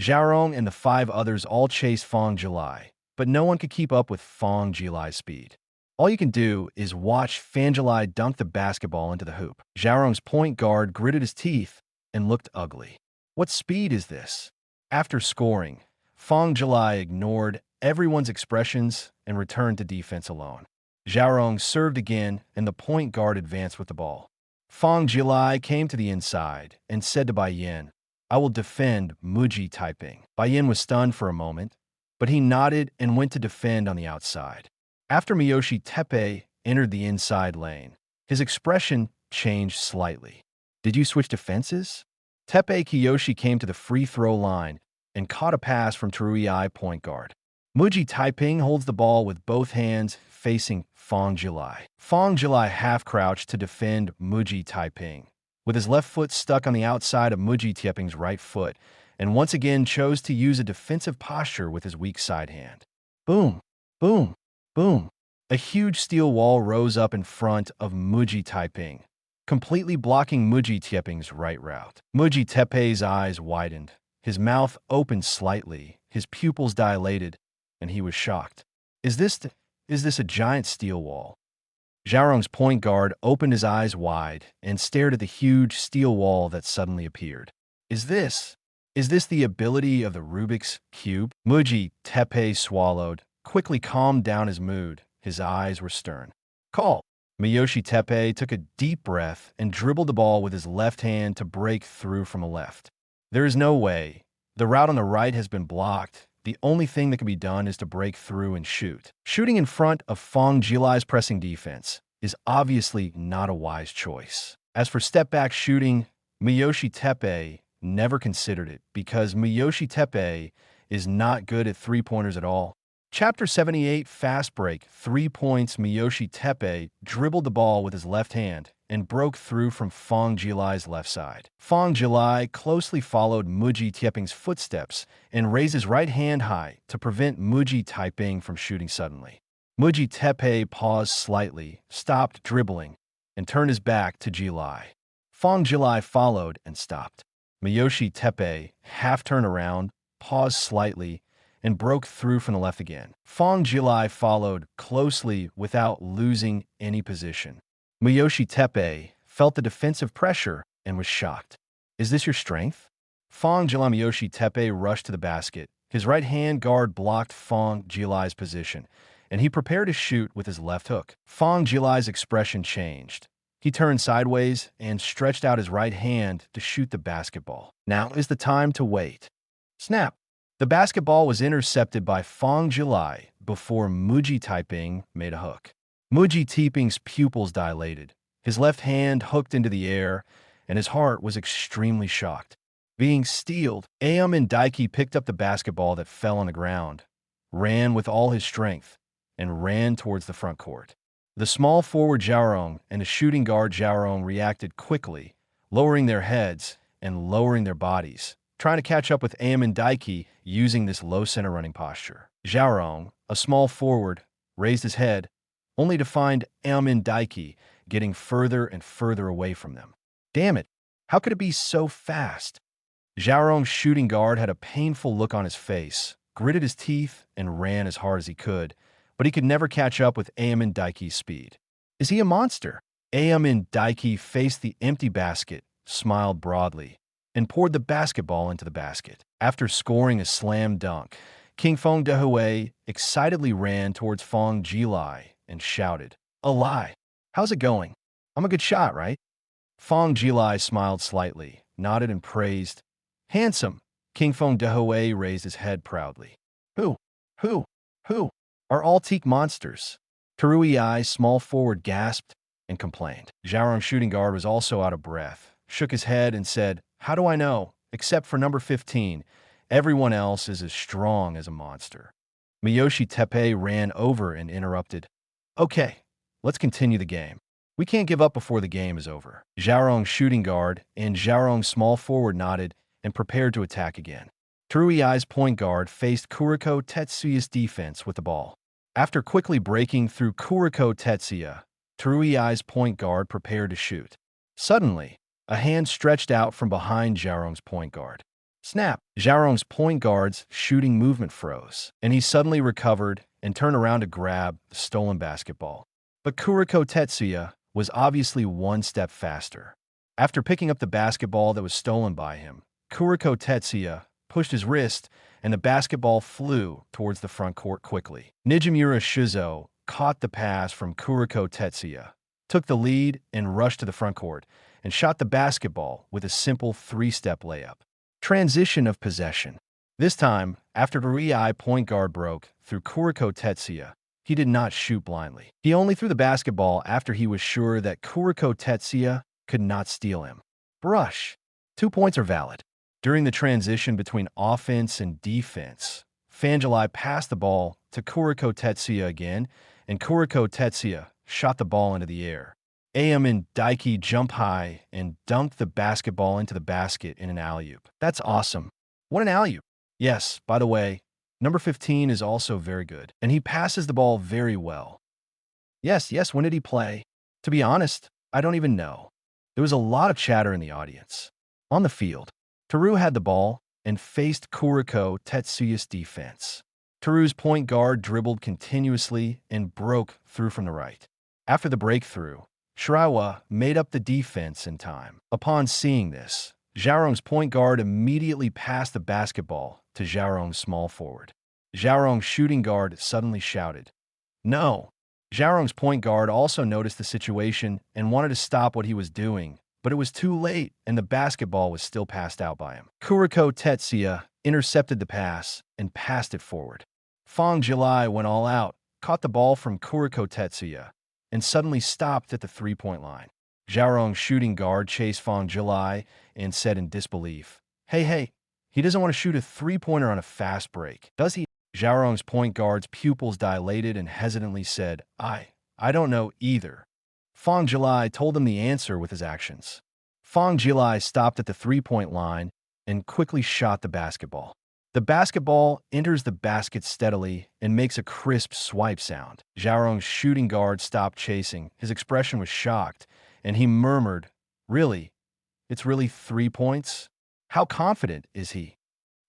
Zhaorong and the 5 others all chased Fang Jilai, but no one could keep up with Fang Jilai's speed. All you can do is watch Fang Jilai dunk the basketball into the hoop. Zhaorong's point guard gritted his teeth and looked ugly. What speed is this? After scoring, Fang Jilai ignored everyone's expressions and returned to defense alone. Zhaorong served again, and the point guard advanced with the ball. Fang Jilai came to the inside and said to Bai Yin, "I will defend Muji Taiping." Bai Yin was stunned for a moment, but he nodded and went to defend on the outside. After Miyoshi Teppei entered the inside lane, his expression changed slightly. "Did you switch defenses?" Teppei Kiyoshi came to the free throw line and caught a pass from Teruiai point guard. Muji Taiping holds the ball with both hands facing Fang Jilai. Fang Jilai half-crouched to defend Muji Taiping, with his left foot stuck on the outside of Muji Taiping's right foot, and once again chose to use a defensive posture with his weak side hand. Boom, boom, boom. A huge steel wall rose up in front of Muji Taiping, completely blocking Muji Taiping's right route. Muji Teppei's eyes widened, his mouth opened slightly, his pupils dilated, and he was shocked. Is this a giant steel wall? Zhaorong's point guard opened his eyes wide and stared at the huge steel wall that suddenly appeared. Is this the ability of the Rubik's Cube? Muji Teppei swallowed, quickly calmed down his mood. His eyes were stern. Call! Miyoshi Teppei took a deep breath and dribbled the ball with his left hand to break through from the left. There is no way. The route on the right has been blocked. The only thing that can be done is to break through and shoot. Shooting in front of Fang Jilai's pressing defense is obviously not a wise choice. As for step-back shooting, Miyoshi Teppei never considered it because Miyoshi Teppei is not good at three-pointers at all. Chapter 78 Fast Break 3 points. Miyoshi Teppei dribbled the ball with his left hand and broke through from Fang Jilai's left side. Fang Jilai closely followed Muji Taiping's footsteps and raised his right hand high to prevent Muji Taiping from shooting suddenly. Muji Teppei paused slightly, stopped dribbling, and turned his back to Jilai. Fang Jilai followed and stopped. Miyoshi Teppei half turned around, paused slightly, and broke through from the left again. Fang Jilai followed closely without losing any position. Miyoshi Teppei felt the defensive pressure and was shocked. Is this your strength? Fang Jilai. Miyoshi Teppei rushed to the basket. His right-hand guard blocked Fang Jilai's position, and he prepared to shoot with his left hook. Fang Jilai's expression changed. He turned sideways and stretched out his right hand to shoot the basketball. Now is the time to wait. Snap! The basketball was intercepted by Fang Jilai before Muji Taiping made a hook. Muji Taiping's pupils dilated. His left hand hooked into the air, and his heart was extremely shocked. Being steeled, Aomine Daiki picked up the basketball that fell on the ground, ran with all his strength, and ran towards the front court. The small forward Zhaorong and the shooting guard Zhaorong reacted quickly, lowering their heads and lowering their bodies, trying to catch up with Aomine Daiki using this low center running posture. Zhaorong, a small forward, raised his head, only to find Aomine Daiki getting further and further away from them. Damn it, how could it be so fast? Zhaorong's shooting guard had a painful look on his face, gritted his teeth, and ran as hard as he could, but he could never catch up with Aomine Daiki's speed. Is he a monster? Aomine Daiki faced the empty basket, smiled broadly, and poured the basketball into the basket. After scoring a slam dunk, King Feng Dehui excitedly ran towards Fang Jilai and shouted, "Alai, how's it going? I'm a good shot, right?" Fang Jilai smiled slightly, nodded and praised. "Handsome." King Feng Dehui raised his head proudly. Who are all teak monsters?" Teruiai, small forward, gasped and complained. Zhaorong's shooting guard was also out of breath, shook his head and said, "How do I know? Except for number 15. Everyone else is as strong as a monster." Miyoshi Teppei ran over and interrupted. "Okay, let's continue the game. We can't give up before the game is over." Zhaorong's shooting guard and Zhaorong's small forward nodded and prepared to attack again. Teruiai's point guard faced Kuroko Tetsuya's defense with the ball. After quickly breaking through Kuroko Tetsuya, Teruiai's point guard prepared to shoot. Suddenly, a hand stretched out from behind Zhaorong's point guard. Snap! Zhaorong's point guard's shooting movement froze, and he suddenly recovered and turned around to grab the stolen basketball. But Kuroko Tetsuya was obviously one step faster. After picking up the basketball that was stolen by him, Kuroko Tetsuya pushed his wrist, and the basketball flew towards the front court quickly. Nijimura Shizo caught the pass from Kuroko Tetsuya, took the lead, and rushed to the front court, and shot the basketball with a simple three-step layup. Transition of possession. This time, after Rii point guard broke through Kuroko Tetsuya, he did not shoot blindly. He only threw the basketball after he was sure that Kuroko Tetsuya could not steal him. Brush. 2 points are valid. During the transition between offense and defense, Fang Jilai passed the ball to Kuroko Tetsuya again, and Kuroko Tetsuya shot the ball into the air. Aomine Daiki jumped high and dunked the basketball into the basket in an alley-oop. That's awesome. What an alley-oop. Yes, by the way, number 15 is also very good, and he passes the ball very well. Yes, when did he play? To be honest, I don't even know. There was a lot of chatter in the audience. On the field, Teru had the ball and faced Kuroko Tetsuya's defense. Teru's point guard dribbled continuously and broke through from the right. After the breakthrough, Shiraiwa made up the defense in time. Upon seeing this, Xiaorong's point guard immediately passed the basketball to Xiaorong's small forward. Xiaorong's shooting guard suddenly shouted, "No!" Xiaorong's point guard also noticed the situation and wanted to stop what he was doing, but it was too late and the basketball was still passed out by him. Kuroko Tetsuya intercepted the pass and passed it forward. Fang Jilai went all out, caught the ball from Kuroko Tetsuya, and suddenly stopped at the three-point line. Xiaorong's shooting guard chased Fang Jilai and said in disbelief, Hey, he doesn't want to shoot a three-pointer on a fast break, does he?" Xiaorong's point guard's pupils dilated and hesitantly said, I don't know either. Fang Jilai told him the answer with his actions. Fang Jilai stopped at the three-point line and quickly shot the basketball. The basketball enters the basket steadily and makes a crisp swipe sound. Xiaorong's shooting guard stopped chasing. His expression was shocked, and he murmured, "Really? It's really 3 points? How confident is he?"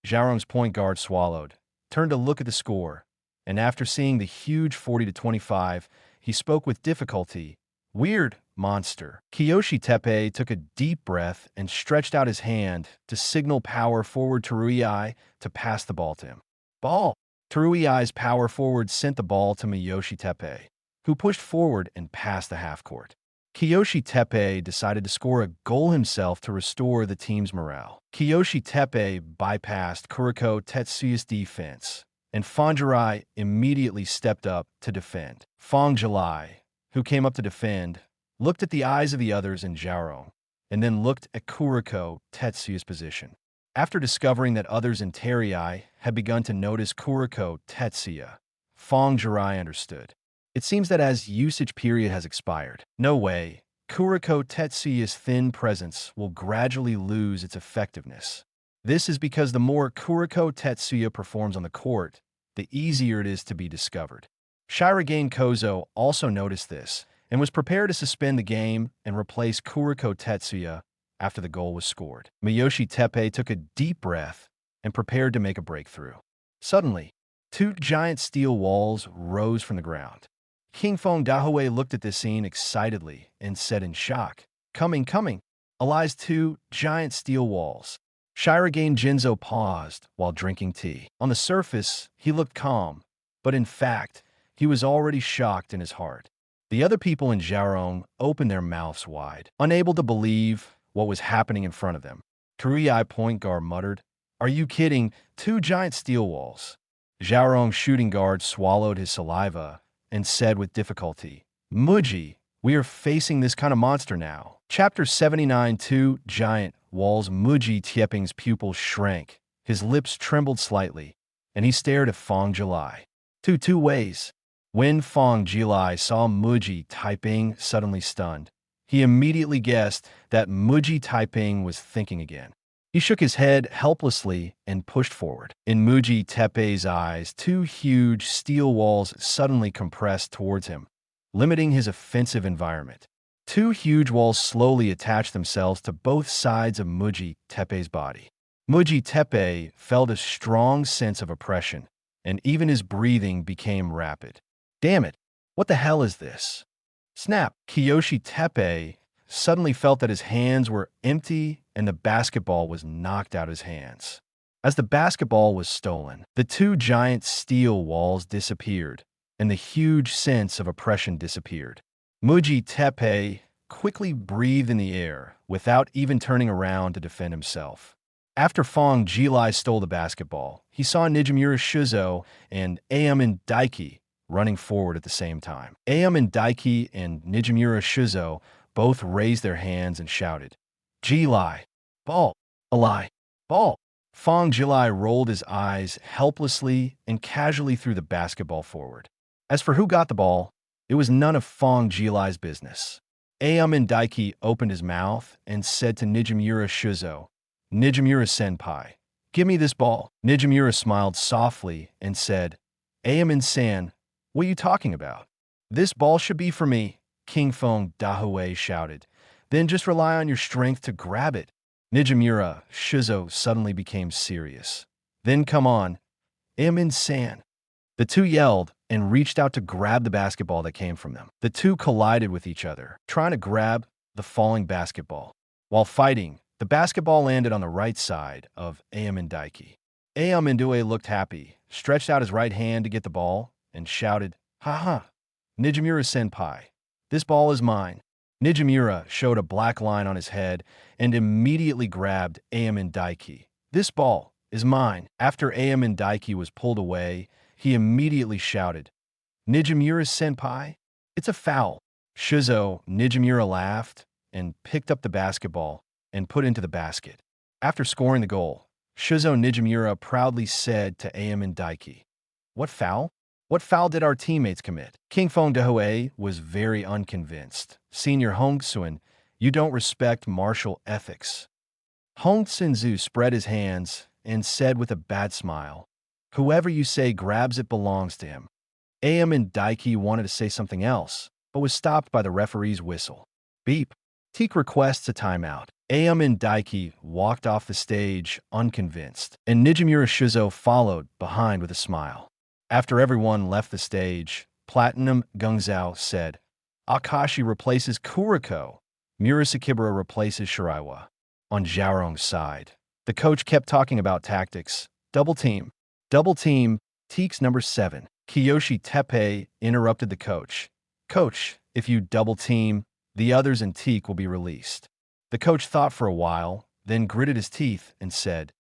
Xiaorong's point guard swallowed, turned to look at the score, and after seeing the huge 40-25, he spoke with difficulty. "Weird, monster." Kiyoshi Teppei took a deep breath and stretched out his hand to signal power forward Teruiai to pass the ball to him. Ball! Teruiai's power forward sent the ball to Miyoshi Teppei, who pushed forward and passed the half-court. Kiyoshi Teppei decided to score a goal himself to restore the team's morale. Kiyoshi Teppei bypassed Kuroko Tetsuya's defense, and Fang Jilai immediately stepped up to defend. Fang Jilai, who came up to defend, looked at the eyes of the others in Xiaorong, and then looked at Kuroko Tetsuya's position. After discovering that others in Teruiai had begun to notice Kuroko Tetsuya, Fang Jilai understood. It seems that as usage period has expired, no way, Kuroko Tetsuya's thin presence will gradually lose its effectiveness. This is because the more Kuroko Tetsuya performs on the court, the easier it is to be discovered. Shirogane Kozo also noticed this and was prepared to suspend the game and replace Kuroko Tetsuya after the goal was scored. Miyoshi Teppei took a deep breath and prepared to make a breakthrough. Suddenly, 2 giant steel walls rose from the ground. King Feng Dahue looked at this scene excitedly and said in shock, Coming. Alai's 2 giant steel walls." Shirogane Jinzo paused while drinking tea. On the surface, he looked calm, but in fact, he was already shocked in his heart. The other people in Xiaorong opened their mouths wide, unable to believe what was happening in front of them. Teruiai point guard muttered, "Are you kidding? 2 giant steel walls." Xiaorong's shooting guard swallowed his saliva and said with difficulty, "Muji, we are facing this kind of monster now." Chapter 79. 2 giant walls. Muji Tieping's pupils shrank, his lips trembled slightly, and he stared at Fang Jilai. Two ways. When Fang Jilai saw Muji Taiping suddenly stunned, he immediately guessed that Muji Taiping was thinking again. He shook his head helplessly and pushed forward. In Muji Teppei's eyes, 2 huge steel walls suddenly compressed towards him, limiting his offensive environment. 2 huge walls slowly attached themselves to both sides of Muji Teppei's body. Muji Teppei felt a strong sense of oppression, and even his breathing became rapid. Damn it, what the hell is this? Snap! Kiyoshi Teppei suddenly felt that his hands were empty and the basketball was knocked out of his hands. As the basketball was stolen, the two giant steel walls disappeared, and the huge sense of oppression disappeared. Muji Teppei quickly breathed in the air without even turning around to defend himself. After Fang Jilai stole the basketball, he saw Nijimura Shuzo and Aomine Daiki running forward at the same time. Aomine Daiki and Nijimura Shuzo both raised their hands and shouted, "Jilai! Ball! Alai! Ball!" Fang Jilai rolled his eyes helplessly and casually threw the basketball forward. As for who got the ball, it was none of Fang Jilai's business. Aomine Daiki opened his mouth and said to Nijimura Shuzo, "Nijimura-senpai, give me this ball." Nijimura smiled softly and said, "Aomine-san, what are you talking about? This ball should be for me." King Feng Dahue shouted, "Then just rely on your strength to grab it." Nijimura Shuzo suddenly became serious. "Then come on, Aomine-san." The two yelled and reached out to grab the basketball that came from them. The two collided with each other, trying to grab the falling basketball. While fighting, the basketball landed on the right side of Aomine Daiki. Aomine Daiki looked happy, stretched out his right hand to get the ball, and shouted, "Ha ha! Nijimura-senpai, this ball is mine." Nijimura showed a black line on his head and immediately grabbed Aomine Daiki. "This ball is mine." After Aomine Daiki was pulled away, he immediately shouted, "Nijimura-senpai, it's a foul." Shuzo Nijimura laughed and picked up the basketball and put into the basket. After scoring the goal, Shuzo Nijimura proudly said to Aomine Daiki, "What foul? What foul did our teammates commit?" King Feng Dahue was very unconvinced. "Senior Hong Xuan, you don't respect martial ethics." Hong Tsinzu spread his hands and said with a bad smile, "Whoever you say grabs it belongs to him." Aomine Daiki wanted to say something else, but was stopped by the referee's whistle. Beep. Teikō requests a timeout. Aomine Daiki walked off the stage unconvinced, and Nijimura Shuzo followed behind with a smile. After everyone left the stage, Platinum Gungzao said, "Akashi replaces Kuroko. Murasakibara replaces Shiraiwa." On Xiaorong's side, the coach kept talking about tactics. Double team. Double team. Teik's number 7. Kiyoshi Teppei interrupted the coach. "Coach, if you double team, the others in Teik will be released." The coach thought for a while, then gritted his teeth and said,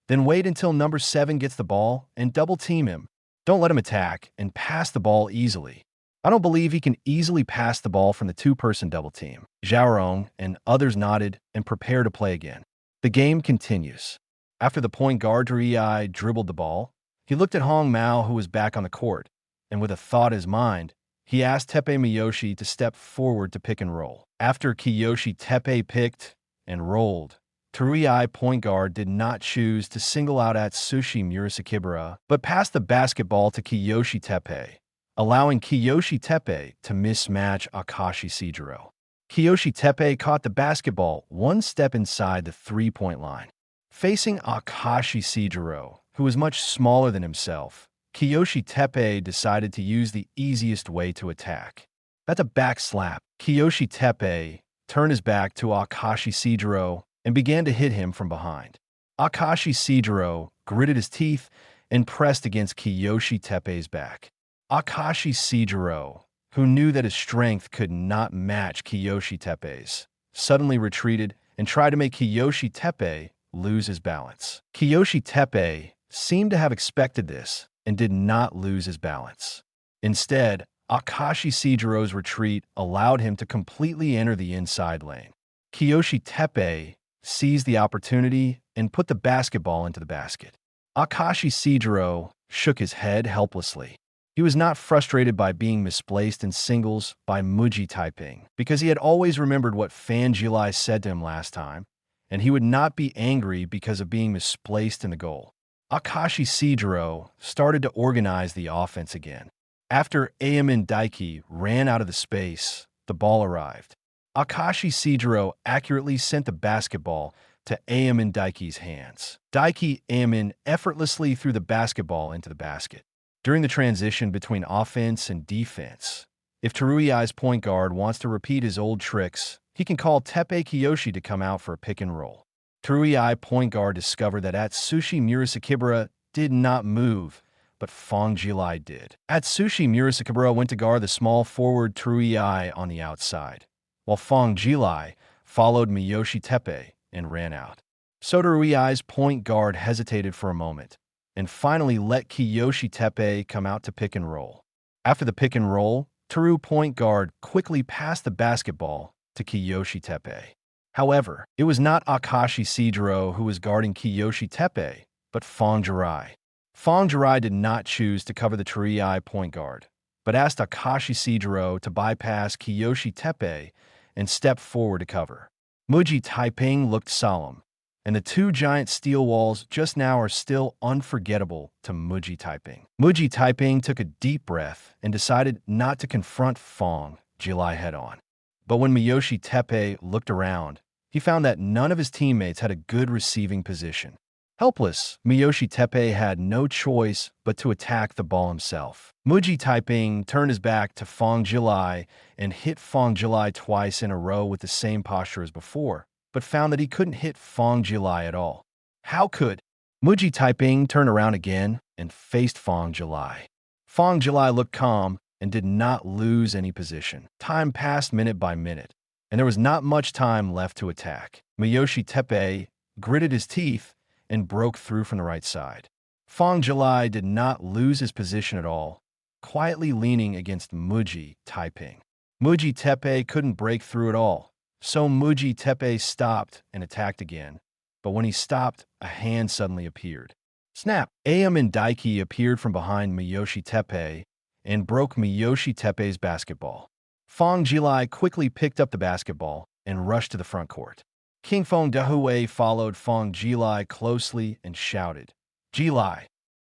"Then wait until number 7 gets the ball and double team him. Don't let him attack and pass the ball easily." "I don't believe he can easily pass the ball from the two-person double team." Xiaorong and others nodded and prepared to play again. The game continues. After the point guard Terui dribbled the ball, he looked at Hong Mao, who was back on the court, and with a thought in his mind, he asked Teppei Miyoshi to step forward to pick and roll. After Kiyoshi Teppei picked and rolled, Terui point guard did not choose to single out Atsushi Murasakibara, but passed the basketball to Kiyoshi Teppei, allowing Kiyoshi Teppei to mismatch Akashi Sejiro. Kiyoshi Teppei caught the basketball one step inside the three-point line. Facing Akashi Sejiro, who was much smaller than himself, Kiyoshi Teppei decided to use the easiest way to attack. That's a back slap. Kiyoshi Teppei turned his back to Akashi Sejiro and began to hit him from behind. Akashi Sejiro gritted his teeth and pressed against Kiyoshi Teppei's back. Akashi Sejiro, who knew that his strength could not match Kiyoshi Teppei's, suddenly retreated and tried to make Kiyoshi Teppei lose his balance. Kiyoshi Teppei seemed to have expected this and did not lose his balance. Instead, Akashi Sejiro's retreat allowed him to completely enter the inside lane. Kiyoshi Teppei seized the opportunity and put the basketball into the basket. Akashi Sejiro shook his head helplessly. He was not frustrated by being misplaced in singles by Muji Taiping, because he had always remembered what Fang Jilai said to him last time, and he would not be angry because of being misplaced in the goal. Akashi Sejiro started to organize the offense again. After Aomine Daiki ran out of the space, the ball arrived. Akashi Sejiro accurately sent the basketball to Aomine Daiki's hands. Daiki Aomine effortlessly threw the basketball into the basket. During the transition between offense and defense, if Terui's point guard wants to repeat his old tricks, He can call Teppei Kiyoshi to come out for a pick and roll. Teruei point guard discovered that Atsushi Murasakibara did not move, but Fang Jilai did. Atsushi Murasakibara went to guard the small forward Teruei on the outside, while Fang Jilai followed Miyoshi Teppei and ran out. So Teruei's point guard hesitated for a moment, and finally let Kiyoshi Teppei come out to pick and roll. After the pick and roll, Teru point guard quickly passed the basketball to Kiyoshi Teppei. However, it was not Akashi Shijiro who was guarding Kiyoshi Teppei, but Fang Jilai. Fang Jilai did not choose to cover the Teruei point guard, but asked Akashi Shijiro to bypass Kiyoshi Teppei and step forward to cover. Muji Taiping looked solemn, and the two giant steel walls just now are still unforgettable to Muji Taiping. Muji Taiping took a deep breath and decided not to confront Fang Jilai head-on. But when Miyoshi Teppei looked around, he found that none of his teammates had a good receiving position. Helpless, Miyoshi Teppei had no choice but to attack the ball himself. Muji Taiping turned his back to Fang Jilai and hit Fang Jilai twice in a row with the same posture as before, but found that he couldn't hit Fang Jilai at all. How could? Muji Taiping turned around again and faced Fang Jilai. Fang Jilai looked calm and did not lose any position. Time passed minute by minute, and there was not much time left to attack. Miyoshi Teppei gritted his teeth and broke through from the right side. Fang Jilai did not lose his position at all, quietly leaning against Muji Taiping. Muji Teppei couldn't break through at all, so Muji Teppei stopped and attacked again. But when he stopped, a hand suddenly appeared. Snap! Aomine Daiki appeared from behind Miyoshi Teppei and broke Miyoshi Teppei's basketball. Fang Jilai quickly picked up the basketball and rushed to the front court. King Feng Dahui followed Fang Jilai closely and shouted, "Jilai!"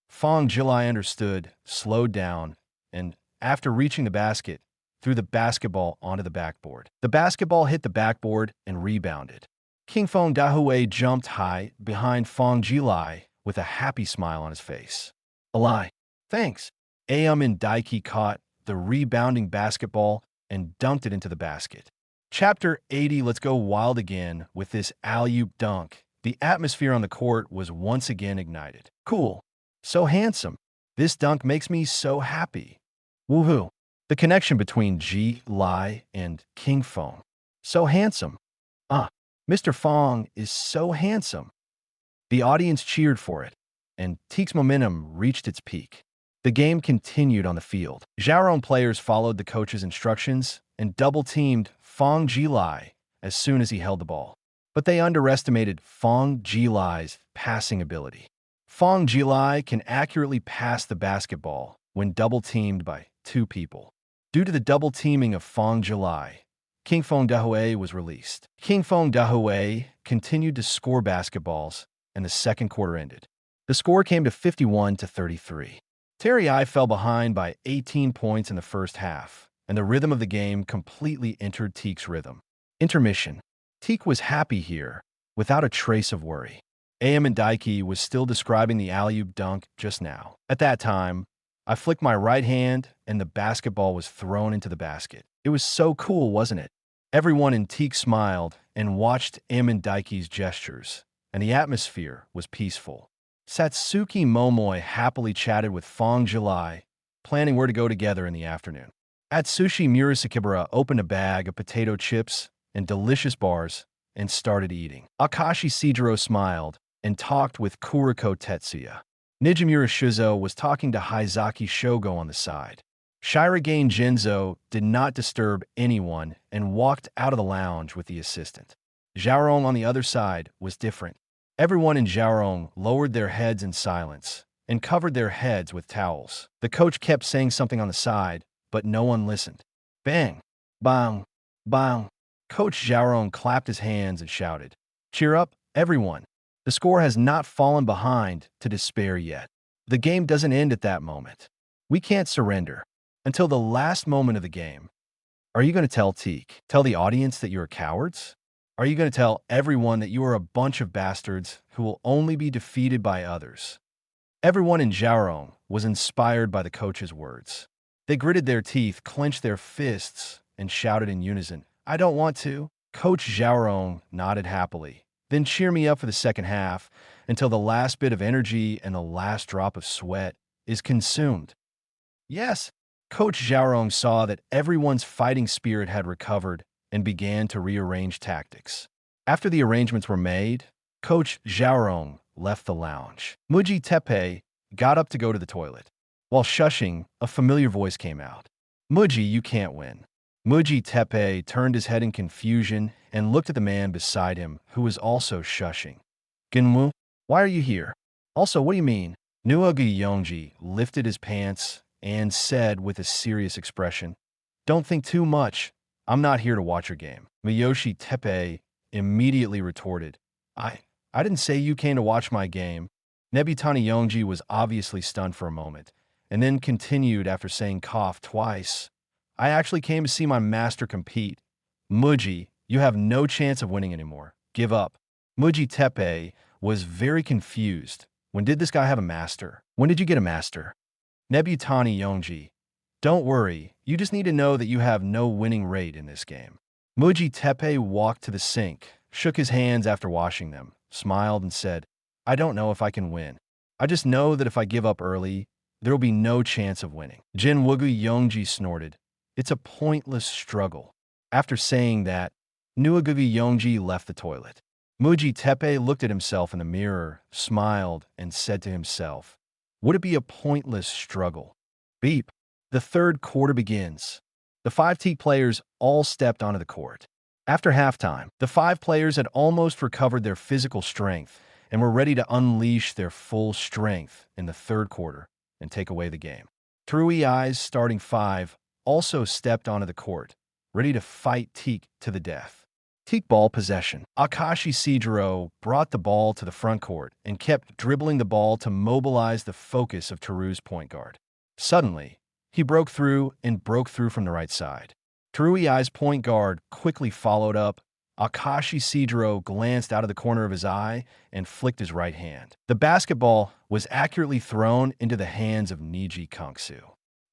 Fang Jilai understood, slowed down, and, after reaching the basket, threw the basketball onto the backboard. The basketball hit the backboard and rebounded. King Feng Dahui jumped high behind Fang Jilai with a happy smile on his face. "Alai, thanks." Aomine Daiki caught the rebounding basketball and dunked it into the basket. Chapter 80, let's go wild again with this alley-oop dunk. The atmosphere on the court was once again ignited. Cool. So handsome. This dunk makes me so happy. Woohoo. The connection between Lai and King Feng. So handsome. Mr. Fang is so handsome. The audience cheered for it, and Teik's momentum reached its peak. The game continued on the field. Xiaorong players followed the coach's instructions and double-teamed Fang Jilai as soon as he held the ball. But they underestimated Fang Jilai's passing ability. Fang Jilai can accurately pass the basketball when double-teamed by two people. Due to the double-teaming of Fang Jilai, King Feng Dahui was released. King Feng Dahui continued to score basketballs, and the second quarter ended. The score came to 51-33. Teruei fell behind by 18 points in the first half, and the rhythm of the game completely entered Teik's rhythm. Intermission. Teik was happy here, without a trace of worry. Aomine Daiki was still describing the alley-oop dunk just now. At that time, I flicked my right hand, and the basketball was thrown into the basket. It was so cool, wasn't it? Everyone in Teik smiled and watched Aomine Daiki's gestures, and the atmosphere was peaceful. Satsuki Momoi happily chatted with Fang Jilai, planning where to go together in the afternoon. Atsushi Murasakibara opened a bag of potato chips and delicious bars and started eating. Akashi Shijiro smiled and talked with Kuroko Tetsuya. Nijimura Shizo was talking to Haizaki Shogo on the side. Shirogane Jinzo did not disturb anyone and walked out of the lounge with the assistant. Xiaorong on the other side was different. Everyone in Xiaorong lowered their heads in silence and covered their heads with towels. The coach kept saying something on the side, but no one listened. Bang! Bang! Bang! Coach Xiaorong clapped his hands and shouted, "Cheer up, everyone! The score has not fallen behind to despair yet. The game doesn't end at that moment. We can't surrender until the last moment of the game. Are you going to tell Teik? Tell the audience that you're cowards? Are you going to tell everyone that you are a bunch of bastards who will only be defeated by others?" Everyone in Xiaorong was inspired by the coach's words. They gritted their teeth, clenched their fists, and shouted in unison, "I don't want to. Coach Xiaorong nodded happily. Then cheer me up for the second half until the last bit of energy and the last drop of sweat is consumed. Yes, Coach Xiaorong saw that everyone's fighting spirit had recovered and began to rearrange tactics. After the arrangements were made, Coach Xiaorong left the lounge. Muji Teppei got up to go to the toilet. While shushing, a familiar voice came out. Muji, you can't win. Muji Teppei turned his head in confusion and looked at the man beside him, who was also shushing. Ginmu, why are you here? Also, what do you mean? Nuogi Yongji lifted his pants and said with a serious expression, Don't think too much. I'm not here to watch your game. Miyoshi Teppei immediately retorted, I didn't say you came to watch my game. Nebutani Yongji was obviously stunned for a moment, and then continued after saying cough twice. I actually came to see my master compete. Muji, you have no chance of winning anymore. Give up. Muji Teppei was very confused. When did this guy have a master? When did you get a master? Nebutani Yongji, don't worry, you just need to know that you have no winning rate in this game. Muji Teppei walked to the sink, shook his hands after washing them, smiled and said, I don't know if I can win. I just know that if I give up early, there will be no chance of winning. Jin Wugu Yongji snorted, It's a pointless struggle. After saying that, Nuogugi Yongji left the toilet. Muji Teppei looked at himself in the mirror, smiled, and said to himself, Would it be a pointless struggle? Beep. The third quarter begins. The 5 Teak players all stepped onto the court. After halftime, the 5 players had almost recovered their physical strength and were ready to unleash their full strength in the third quarter and take away the game. Terui Ai's starting 5 also stepped onto the court, ready to fight Teak to the death. Teak ball possession. Akashi Sejiro brought the ball to the front court and kept dribbling the ball to mobilize the focus of Teru's point guard. Suddenly, he broke through from the right side. Terui Ai's point guard quickly followed up. Akashi Sejiro glanced out of the corner of his eye and flicked his right hand. The basketball was accurately thrown into the hands of Niji Kongsu.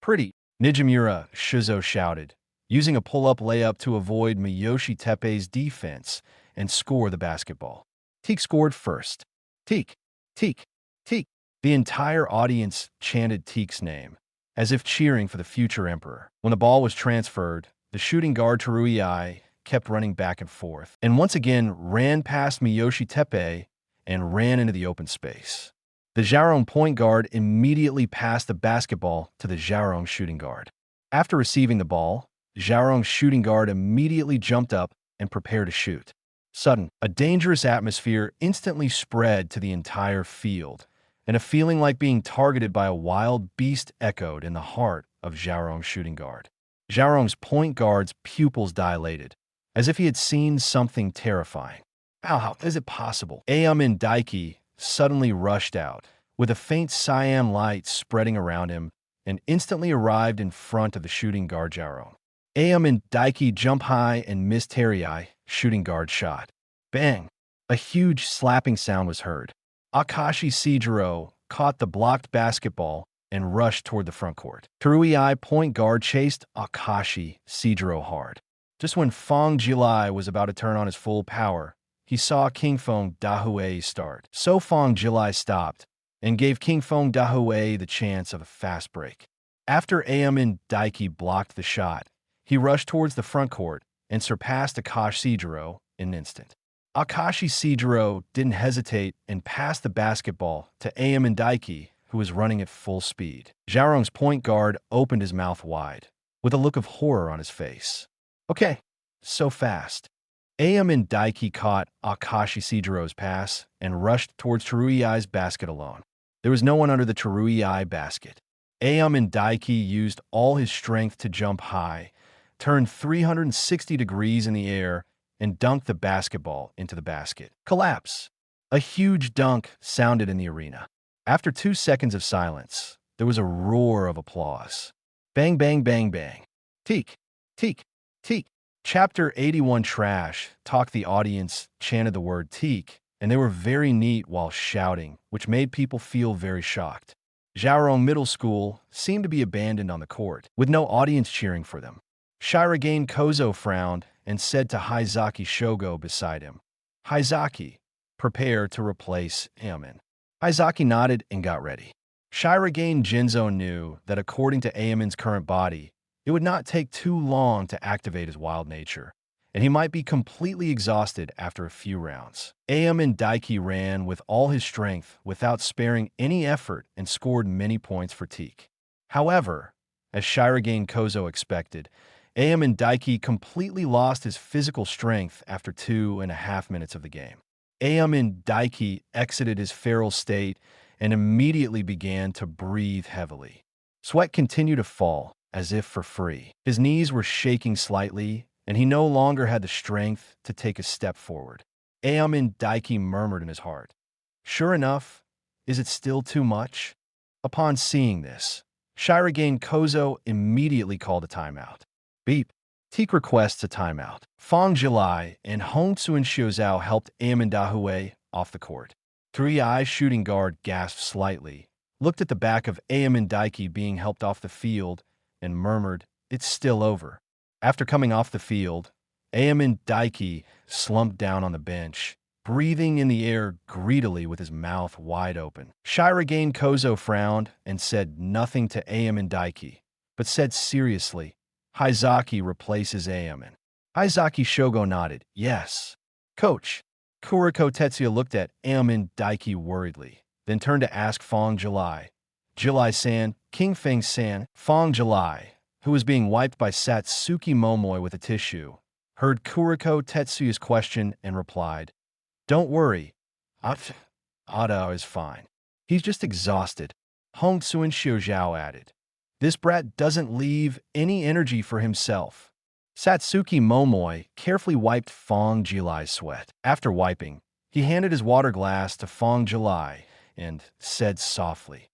Pretty, Nijimura Shizo shouted, using a pull-up layup to avoid Miyoshi Teppei's defense and score the basketball. Teak scored first. Teak, Teak, Teak. The entire audience chanted Teak's name, as if cheering for the future emperor. When the ball was transferred, the shooting guard Terui Ai kept running back and forth, and once again ran past Miyoshi Teppei and ran into the open space. The Xiaorong point guard immediately passed the basketball to the Xiaorong shooting guard. After receiving the ball, Xiaorong's shooting guard immediately jumped up and prepared to shoot. Sudden, a dangerous atmosphere instantly spread to the entire field, and a feeling like being targeted by a wild beast echoed in the heart of Xiaorong's shooting guard. Xiaorong's point guard's pupils dilated, as if he had seen something terrifying. How is it possible? Aomine Daiki suddenly rushed out, with a faint cyan light spreading around him, and instantly arrived in front of the shooting guard Xiaorong. Aomine Daiki jumped high and missed Terui shooting guard shot. Bang! A huge slapping sound was heard. Akashi Sejiro caught the blocked basketball and rushed toward the front court. Terui Ai point guard chased Akashi Sejiro hard. Just when Fang Jilai was about to turn on his full power, he saw King Feng Dahue start. So Fang Jilai stopped and gave King Feng Dahue the chance of a fast break. After Aomine Daiki blocked the shot, he rushed towards the front court and surpassed Akashi Sejiro in an instant. Akashi Sejiro didn't hesitate and passed the basketball to Aomine Daiki, who was running at full speed. Xiaorong's point guard opened his mouth wide, with a look of horror on his face. Okay, so fast. Aomine Daiki caught Akashi Sejiro's pass and rushed towards Terui Ai's basket alone. There was no one under the Terui Ai basket. Aomine Daiki used all his strength to jump high, turned 360 degrees in the air, and dunked the basketball into the basket. Collapse. A huge dunk sounded in the arena. After 2 seconds of silence, there was a roar of applause. Bang, bang, bang, bang. Teak, teak, teak. Chapter 81 Trash Talk. The audience chanted the word teak, and they were very neat while shouting, which made people feel very shocked. Xiaorong Middle School seemed to be abandoned on the court, with no audience cheering for them. Shirogane Kozo frowned and said to Haizaki Shogo beside him, "Haizaki, prepare to replace Aomine." Haizaki nodded and got ready. Shirogane Jinzo knew that according to Aomine's current body, it would not take too long to activate his wild nature, and he might be completely exhausted after a few rounds. Aomine Daiki ran with all his strength without sparing any effort and scored many points for Teikō. However, as Shirogane Kozo expected, Aomine Daiki completely lost his physical strength after 2.5 minutes of the game. Aomine Daiki exited his feral state and immediately began to breathe heavily. Sweat continued to fall, as if for free. His knees were shaking slightly, and he no longer had the strength to take a step forward. Aomine Daiki murmured in his heart, "Sure enough, is it still too much?" Upon seeing this, Shirogane Kozo immediately called a timeout. Beep. Teikō requests a timeout. Fang Jilai and Hong Tsuan Shiozao helped Aomine Dahui off the court. 3i shooting guard gasped slightly, looked at the back of Aomine Daiki being helped off the field, and murmured, "It's still over." After coming off the field, Aomine Daiki slumped down on the bench, breathing in the air greedily with his mouth wide open. Shirogane Kozo frowned and said nothing to Aomine Daiki, but said seriously, "Haizaki replaces Aomine." Haizaki Shogo nodded, "Yes. Coach." Kuroko Tetsuya looked at Aomine Daiki worriedly, then turned to ask Fang Jilai, "Jilai-san, King Fang-san." Fang Jilai, who was being wiped by Satsuki Momoi with a tissue, heard Kuroko Tetsuya's question and replied, "Don't worry. Ada is fine. He's just exhausted." Hong Tsuan Shiozhao added, "This brat doesn't leave any energy for himself." Satsuki Momoi carefully wiped Fang Jilai's sweat. After wiping, he handed his water glass to Fang Jilai and said softly,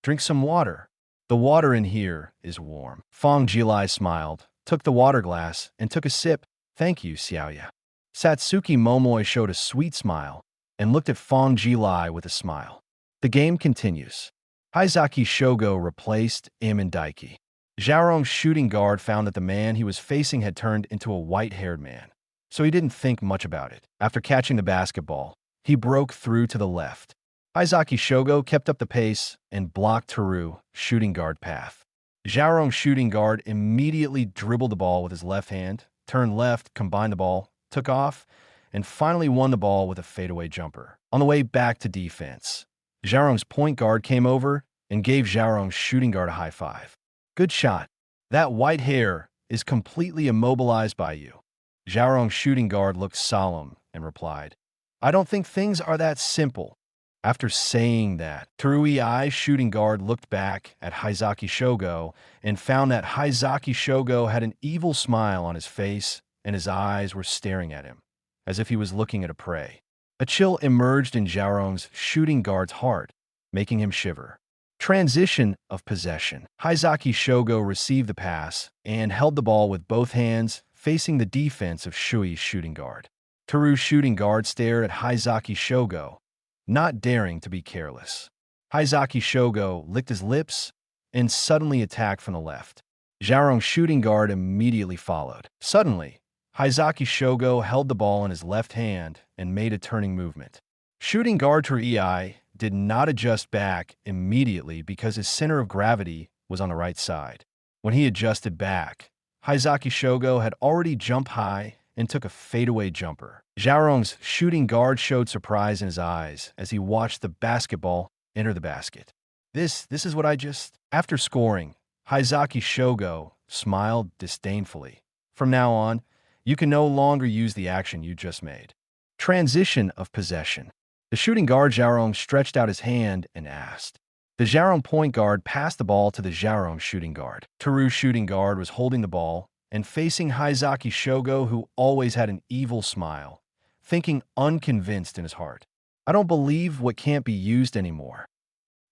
"Drink some water. The water in here is warm." Fang Jilai smiled, took the water glass, and took a sip. "Thank you, Xiaoya." Satsuki Momoi showed a sweet smile and looked at Fang Jilai with a smile. The game continues. Haizaki Shogo replaced Aomine Daiki. Xiaorong's shooting guard found that the man he was facing had turned into a white-haired man, so he didn't think much about it. After catching the basketball, he broke through to the left. Haizaki Shogo kept up the pace and blocked Teru's shooting guard path. Xiaorong's shooting guard immediately dribbled the ball with his left hand, turned left, combined the ball, took off, and finally won the ball with a fadeaway jumper. On the way back to defense, Xiaorong's point guard came over and gave Xiaorong's shooting guard a high five. "Good shot. That white hair is completely immobilized by you." Xiaorong's shooting guard looked solemn and replied, "I don't think things are that simple." After saying that, Terui's shooting guard looked back at Haizaki Shogo and found that Haizaki Shogo had an evil smile on his face and his eyes were staring at him, as if he was looking at a prey. A chill emerged in Xiaorong's shooting guard's heart, making him shiver. Transition of possession. Haizaki Shogo received the pass and held the ball with both hands, facing the defense of Shui's shooting guard. Teru's shooting guard stared at Haizaki Shogo, not daring to be careless. Haizaki Shogo licked his lips and suddenly attacked from the left. Xiaorong's shooting guard immediately followed. Suddenly, Haizaki Shogo held the ball in his left hand and made a turning movement. Shooting guard Terui did not adjust back immediately because his center of gravity was on the right side. When he adjusted back, Haizaki Shogo had already jumped high and took a fadeaway jumper. Xiaorong's shooting guard showed surprise in his eyes as he watched the basketball enter the basket. This is what I just... After scoring, Haizaki Shogo smiled disdainfully. "From now on, you can no longer use the action you just made." Transition of possession. The shooting guard Xiaorong stretched out his hand and asked. The Xiaorong point guard passed the ball to the Xiaorong shooting guard. Teru's shooting guard was holding the ball and facing Haizaki Shogo, who always had an evil smile, thinking unconvinced in his heart, "I don't believe what can't be used anymore."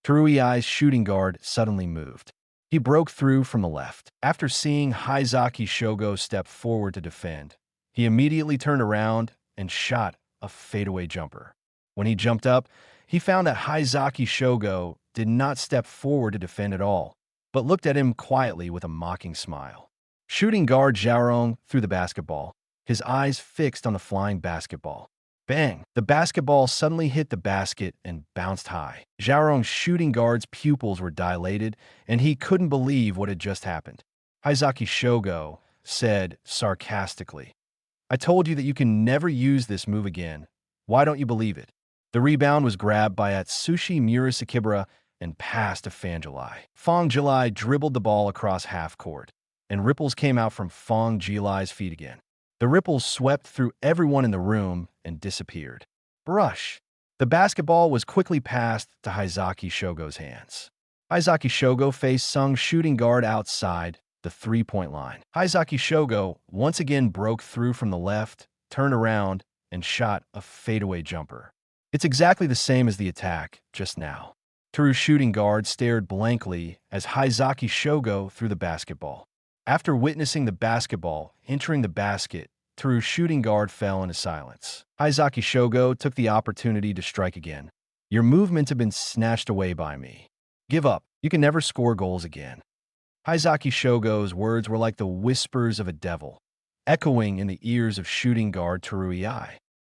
Terui's shooting guard suddenly moved. He broke through from the left. After seeing Haizaki Shogo step forward to defend, he immediately turned around and shot a fadeaway jumper. When he jumped up, he found that Haizaki Shogo did not step forward to defend at all, but looked at him quietly with a mocking smile. Shooting guard Xiaorong threw the basketball, his eyes fixed on the flying basketball. Bang! The basketball suddenly hit the basket and bounced high. Xiaorong's shooting guard's pupils were dilated, and he couldn't believe what had just happened. Haizaki Shogo said sarcastically, "I told you that you can never use this move again. Why don't you believe it?" The rebound was grabbed by Atsushi Murasakibara and passed to Fang Jilai. Fang Jilai dribbled the ball across half court, and ripples came out from Fang Jilai's feet again. The ripples swept through everyone in the room and disappeared. Brush. The basketball was quickly passed to Haizaki Shogo's hands. Haizaki Shogo faced Sung's shooting guard outside the three-point line. Haizaki Shogo once again broke through from the left, turned around, and shot a fadeaway jumper. It's exactly the same as the attack just now. Teru's shooting guard stared blankly as Haizaki Shogo threw the basketball. After witnessing the basketball entering the basket, Teru's shooting guard fell into silence. Haizaki Shogo took the opportunity to strike again. "Your movements have been snatched away by me. Give up. You can never score goals again." Haizaki Shogo's words were like the whispers of a devil, echoing in the ears of shooting guard Teru.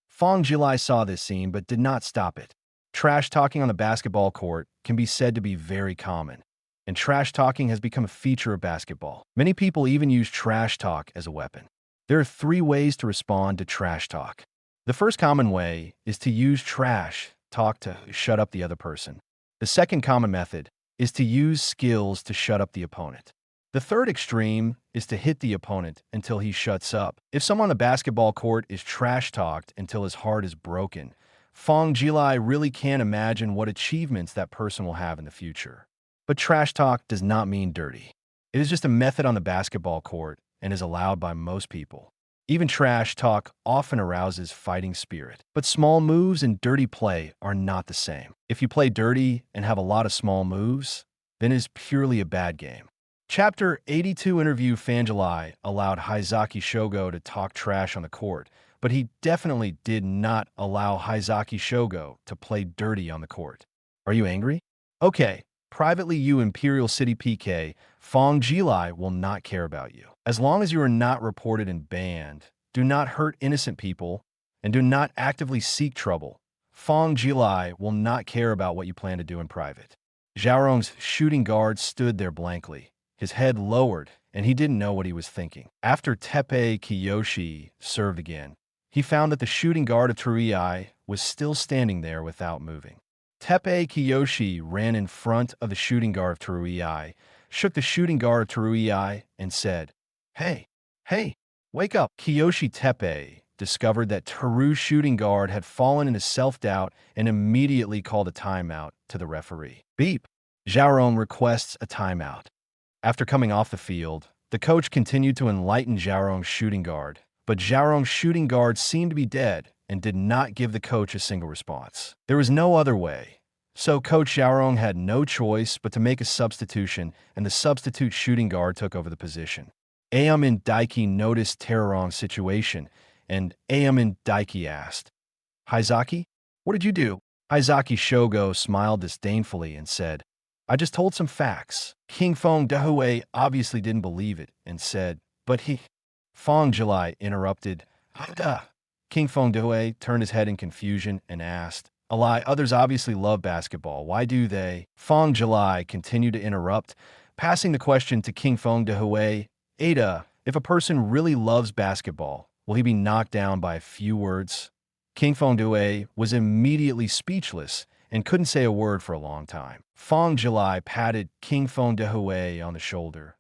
Fang Jilai saw this scene but did not stop it. Trash talking on the basketball court can be said to be very common, and trash talking has become a feature of basketball. Many people even use trash talk as a weapon. There are 3 ways to respond to trash talk. The first common way is to use trash talk to shut up the other person. The second common method is to use skills to shut up the opponent. The third extreme is to hit the opponent until he shuts up. If someone on the basketball court is trash-talked until his heart is broken, Fang Jilai really can't imagine what achievements that person will have in the future. But trash talk does not mean dirty. It is just a method on the basketball court and is allowed by most people. Even trash talk often arouses fighting spirit. But small moves and dirty play are not the same. If you play dirty and have a lot of small moves, then it is purely a bad game. Chapter 82 interview Fang Jilai allowed Haizaki Shogo to talk trash on the court, but he definitely did not allow Haizaki Shogo to play dirty on the court. Are you angry? Okay, privately you Imperial City PK, Fang Jilai will not care about you. As long as you are not reported and banned, do not hurt innocent people, and do not actively seek trouble, Fang Jilai will not care about what you plan to do in private. Xiaorong's shooting guard stood there blankly, his head lowered, and he didn't know what he was thinking. After Teppei Kiyoshi served again, he found that the shooting guard of Teruei was still standing there without moving. Teppei Kiyoshi ran in front of the shooting guard of Teruei, shook the shooting guard of Teruei, and said, Hey, wake up." Kiyoshi Teppei discovered that Teru's shooting guard had fallen into self-doubt and immediately called a timeout to the referee. Beep. Xiaorong requests a timeout. After coming off the field, the coach continued to enlighten Xiaorong's shooting guard, but Xiaorong's shooting guard seemed to be dead and did not give the coach a single response. There was no other way, so Coach Xiaorong had no choice but to make a substitution, and the substitute shooting guard took over the position. Aomine Daiki noticed Terorong's situation, and Aomine Daiki asked, "Haizaki, what did you do?" Haizaki Shogo smiled disdainfully and said, "I just told some facts." King Feng Dehui obviously didn't believe it and said, "But he..." Fang Jilai interrupted. Duh. King Feng Dehui turned his head in confusion and asked, "Alai, others obviously love basketball. Why do they?" Fang Jilai continued to interrupt, passing the question to King Feng Dehui. "Ada, if a person really loves basketball, will he be knocked down by a few words?" King Feng Dehui was immediately speechless and couldn't say a word for a long time. Fang Jilai patted King Feng Dehui on the shoulder.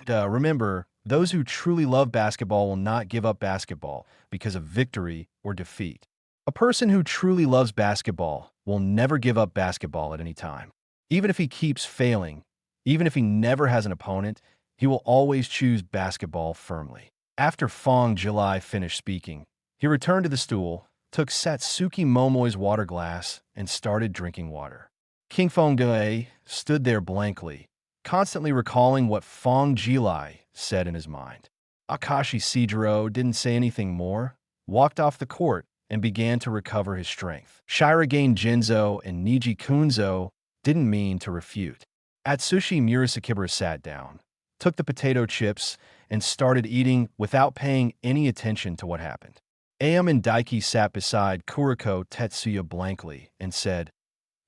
Remember, those who truly love basketball will not give up basketball because of victory or defeat. A person who truly loves basketball will never give up basketball at any time. Even if he keeps failing, even if he never has an opponent, he will always choose basketball firmly. After Fang Jilai finished speaking, he returned to the stool, took Satsuki Momoi's water glass, and started drinking water. King Feng Dehui stood there blankly, constantly recalling what Fang Jilai said in his mind. Akashi Sejiro didn't say anything more, walked off the court, and began to recover his strength. Shirogane Jinzo and Niji Kunzo didn't mean to refute. Atsushi Murasakibara sat down, took the potato chips, and started eating without paying any attention to what happened. Aomine Daiki sat beside Kuroko Tetsuya blankly and said,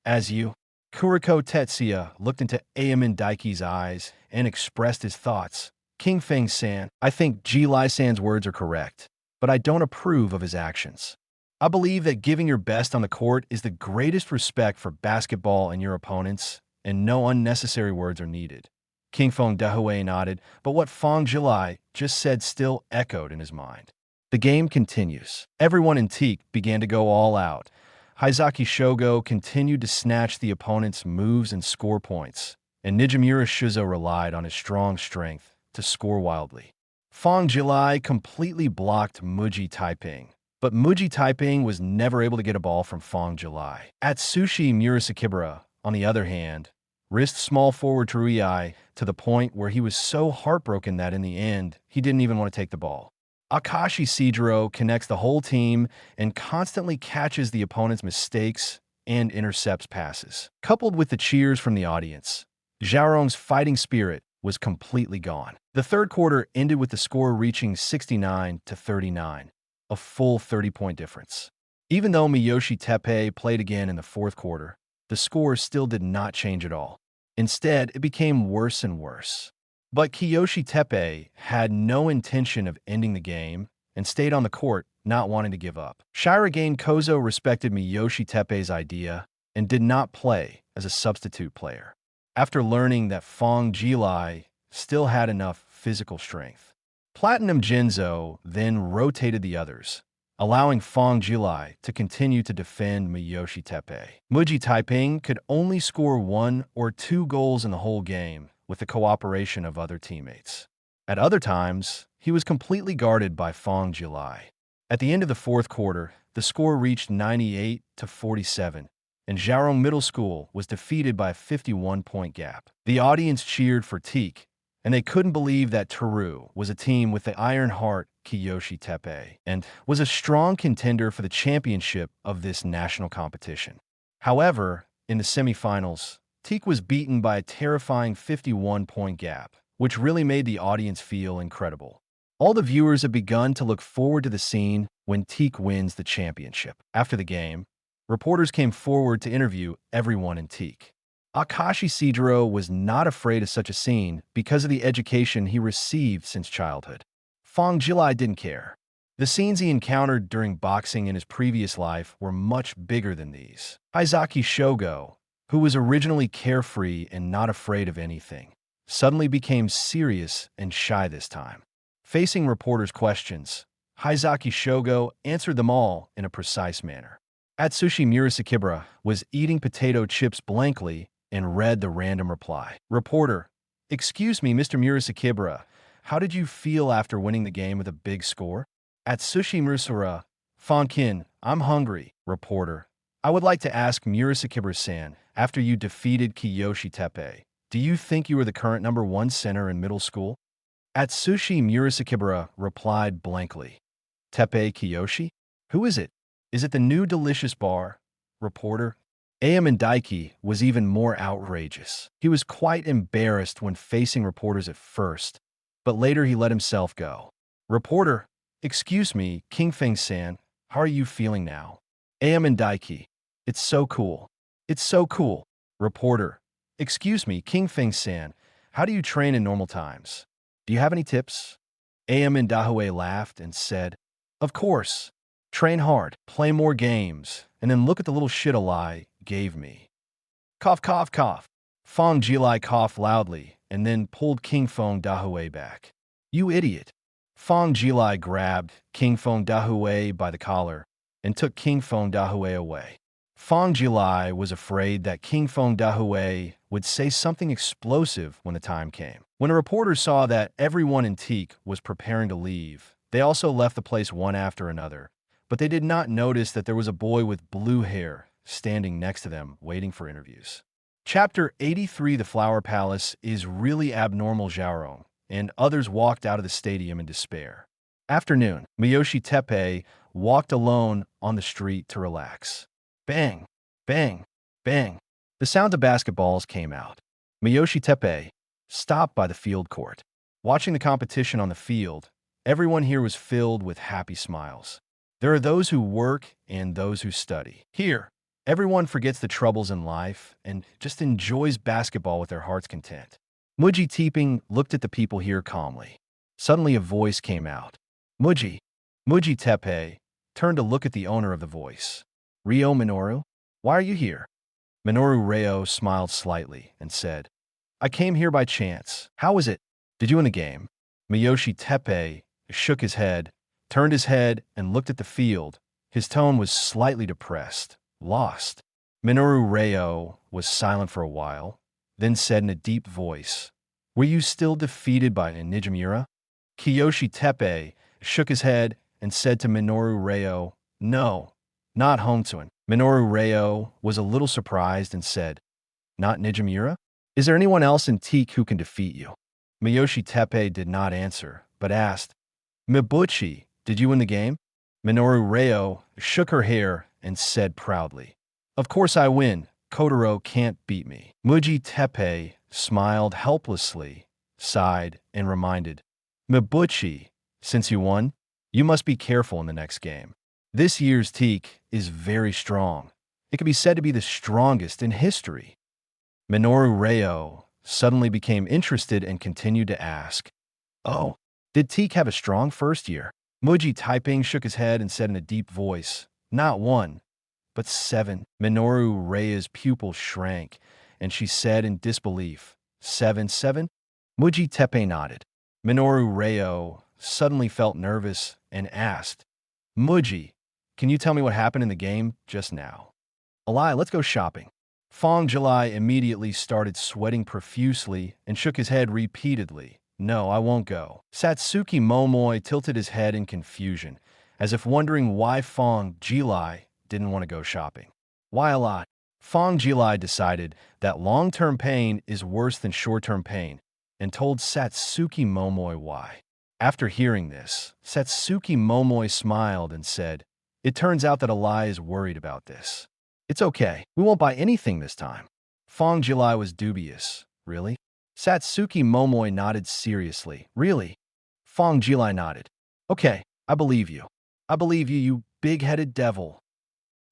"As you?" Kuroko Tetsuya looked into Aomine Daiki's eyes and expressed his thoughts. "King Fang-san, I think Jilai-san's words are correct, but I don't approve of his actions. I believe that giving your best on the court is the greatest respect for basketball and your opponents, and no unnecessary words are needed." King Fang Dahue nodded, but what Fang Jilai just said still echoed in his mind. The game continues. Everyone in Teikō began to go all out. Haizaki Shogo continued to snatch the opponent's moves and score points, and Nijimura Shizo relied on his strong strength to score wildly. Fang Jilai completely blocked Muji Taiping, but Muji Taiping was never able to get a ball from Fang Jilai. Atsushi Murasakibara, on the other hand, risked small forward Teruiai to the point where he was so heartbroken that in the end, he didn't even want to take the ball. Akashi Sejiro connects the whole team and constantly catches the opponent's mistakes and intercepts passes. Coupled with the cheers from the audience, Xiaorong's fighting spirit was completely gone. The third quarter ended with the score reaching 69-39, a full 30-point difference. Even though Miyoshi Teppei played again in the fourth quarter, the score still did not change at all. Instead, it became worse and worse. But Kiyoshi Teppei had no intention of ending the game and stayed on the court, not wanting to give up. Shirogane Kozo respected Miyoshi Teppei's idea and did not play as a substitute player, after learning that Fang Jilai still had enough physical strength. Platinum Jinzo then rotated the others, allowing Fang Jilai to continue to defend Miyoshi Teppei. Muji Taiping could only score 1 or 2 goals in the whole game, with the cooperation of other teammates. At other times, he was completely guarded by Fang Jilai. At the end of the fourth quarter, the score reached 98-47, and Xiaorong Middle School was defeated by a 51-point gap. The audience cheered for Teikō, and they couldn't believe that Teru was a team with the Iron Heart Kiyoshi Teppei and was a strong contender for the championship of this national competition. However, in the semifinals, Teikō was beaten by a terrifying 51-point gap, which really made the audience feel incredible. All the viewers have begun to look forward to the scene when Teikō wins the championship. After the game, reporters came forward to interview everyone in Teikō. Akashi Sejiro was not afraid of such a scene because of the education he received since childhood. Fang Jilai didn't care. The scenes he encountered during boxing in his previous life were much bigger than these. Haizaki Shogo, who was originally carefree and not afraid of anything, suddenly became serious and shy this time. Facing reporters' questions, Haizaki Shogo answered them all in a precise manner. Atsushi Murasakibara was eating potato chips blankly and read the random reply. Reporter: "Excuse me, Mr. Murasakibara, how did you feel after winning the game with a big score?" Atsushi Murasura: "Fankin, I'm hungry." Reporter: "I would like to ask Murasakibara-san, after you defeated Kiyoshi Teppei, do you think you are the current #1 center in middle school?" Atsushi Murasakibara replied blankly. "Teppei Kiyoshi? Who is it? Is it the new delicious bar?" Reporter: Aomine Daiki was even more outrageous. He was quite embarrassed when facing reporters at first, but later he let himself go. Reporter: "Excuse me, King Fang-san, how are you feeling now?" Aomine Daiki: "It's so cool. It's so cool." Reporter: "Excuse me, King Fang-san, how do you train in normal times? Do you have any tips?" Aomine Dahue laughed and said, "Of course. Train hard, play more games, and then look at the little shit Alai gave me." Cough, cough, cough. Fang Jilai coughed loudly and then pulled King Fang Dahue back. "You idiot." Fang Jilai grabbed King Fang Dahue by the collar and took King Fang Dahue away. Fang Jilai was afraid that King Fang Dahue would say something explosive when the time came. When a reporter saw that everyone in Teikō was preparing to leave, they also left the place one after another, but they did not notice that there was a boy with blue hair standing next to them waiting for interviews. Chapter 83: The Flower Palace is really abnormal. Xiaorong and others walked out of the stadium in despair. Afternoon, Miyoshi Teppei walked alone on the street to relax. Bang, bang, bang. The sound of basketballs came out. Miyoshi Teppei stopped by the field court. Watching the competition on the field, everyone here was filled with happy smiles. There are those who work and those who study. Here, everyone forgets the troubles in life and just enjoys basketball with their heart's content. Muji Teeping looked at the people here calmly. Suddenly a voice came out. Muji. Muji Tepe turned to look at the owner of the voice. Ryo Minoru? Why are you here? Minoru Ryo smiled slightly and said, I came here by chance. How was it? Did you win the game? Miyoshi Tepe shook his head, turned his head, and looked at the field. His tone was slightly depressed. Lost. Minoru Ryo was silent for a while, then said in a deep voice, Were you still defeated by Nijimura? Kiyoshi Tepe shook his head and said to Minoru Ryo, No, not Hometsuin. Minoru Ryo was a little surprised and said, Not Nijimura? Is there anyone else in Teik who can defeat you? Miyoshi Tepe did not answer, but asked, Mibuchi, did you win the game? Minoru Ryo shook her hair and said proudly, Of course I win. Kotaro can't beat me. Muji Tepe smiled helplessly, sighed, and reminded, Mibuchi, since you won, you must be careful in the next game. This year's Teik is very strong. It can be said to be the strongest in history. Minoru Ryo suddenly became interested and continued to ask, Oh, did Teik have a strong first year? Muji Taiping shook his head and said in a deep voice, Not 1, but 7. Minoru Ryo's pupil shrank, and she said in disbelief, 7? Muji Tepe nodded. Minoru Ryo suddenly felt nervous and asked, Muji, can you tell me what happened in the game just now? Alai, let's go shopping. Fang Jilai immediately started sweating profusely and shook his head repeatedly. No, I won't go. Satsuki Momoi tilted his head in confusion, as if wondering why Fang Jilai didn't want to go shopping. Why Alai? Fang Jilai decided that long-term pain is worse than short-term pain and told Satsuki Momoi why. After hearing this, Satsuki Momoi smiled and said, It turns out that Alai is worried about this. It's okay. We won't buy anything this time. Fang Jilai was dubious. Really? Satsuki Momoi nodded seriously. Really? Fang Jilai nodded. Okay, I believe you. I believe you, you big-headed devil.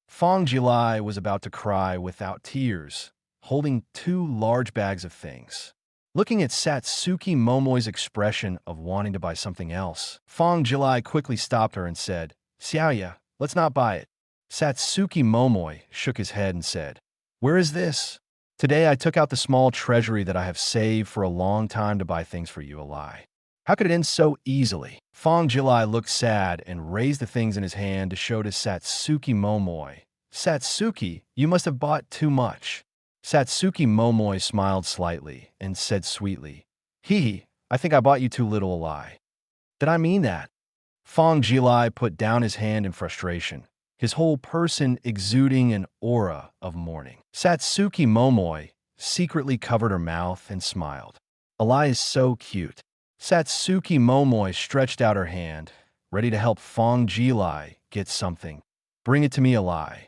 Fang Jilai was about to cry without tears, holding 2 large bags of things. Looking at Satsuki Momoi's expression of wanting to buy something else, Fang Jilai quickly stopped her and said, Xiaoya, let's not buy it. Satsuki Momoi shook his head and said, Where is this? Today I took out the small treasury that I have saved for a long time to buy things for you, Alai. How could it end so easily? Fang Jilai looked sad and raised the things in his hand to show to Satsuki Momoi. Satsuki, you must have bought too much. Satsuki Momoi smiled slightly and said sweetly, I think I bought you too little, Alai. Did I mean that? Fang Jilai put down his hand in frustration, his whole person exuding an aura of mourning. Satsuki Momoi secretly covered her mouth and smiled. Alai is so cute. Satsuki Momoi stretched out her hand, ready to help Fang Jilai get something. Bring it to me, Alai.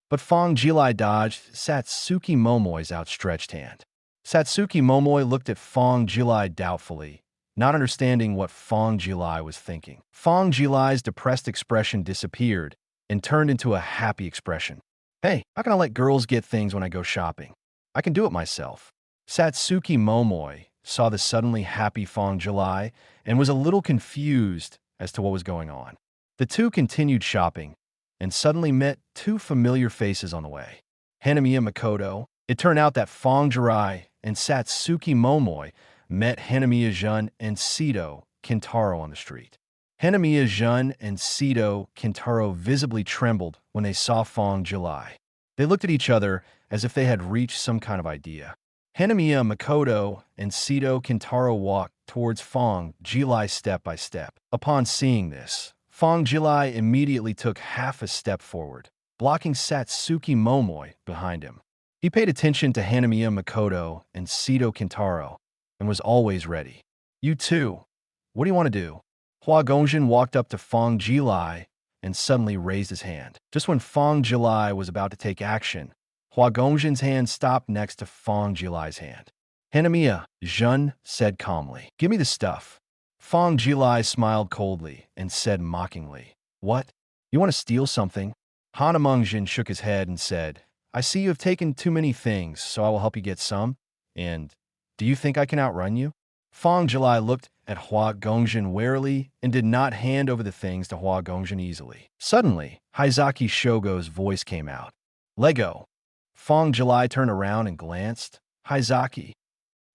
But Fang Jilai dodged Satsuki Momoi's outstretched hand. Satsuki Momoi looked at Fang Jilai doubtfully, not understanding what Fang Jilai was thinking. Fang Jilai's depressed expression disappeared and turned into a happy expression. Hey, how can I let girls get things when I go shopping? I can do it myself. Satsuki Momoi saw the suddenly happy Fang Jilai and was a little confused as to what was going on. The two continued shopping and suddenly met 2 familiar faces on the way. Hanamiya Makoto. It turned out that Fang Jilai and Satsuki Momoi met Hanamiya Jun and Sito Kintaro on the street. Hanamiya Jun and Sito Kintaro visibly trembled when they saw Fang Jilai. They looked at each other as if they had reached some kind of idea. Hanamiya Makoto and Sito Kintaro walked towards Fang Jilai step by step. Upon seeing this, Fang Jilai immediately took half a step forward, blocking Satsuki Momoi behind him. He paid attention to Hanamiya Makoto and Sito Kintaro and was always ready. You too. What do you want to do? Hua Gongjin walked up to Fang Jilai and suddenly raised his hand. Just when Fang Jilai was about to take action, Hua Gongjin's hand stopped next to Fang Jilai's hand. Hanamiya, Jun said calmly. Give me the stuff. Fang Jilai smiled coldly and said mockingly. What? You want to steal something? Hanamya shook his head and said, I see you have taken too many things, so I will help you get some. And do you think I can outrun you? Fang Jilai looked at Hua Gongjin warily and did not hand over the things to Hua Gongjin easily. Suddenly, Haizaki Shogo's voice came out. Lego. Fang Jilai turned around and glanced. Haizaki.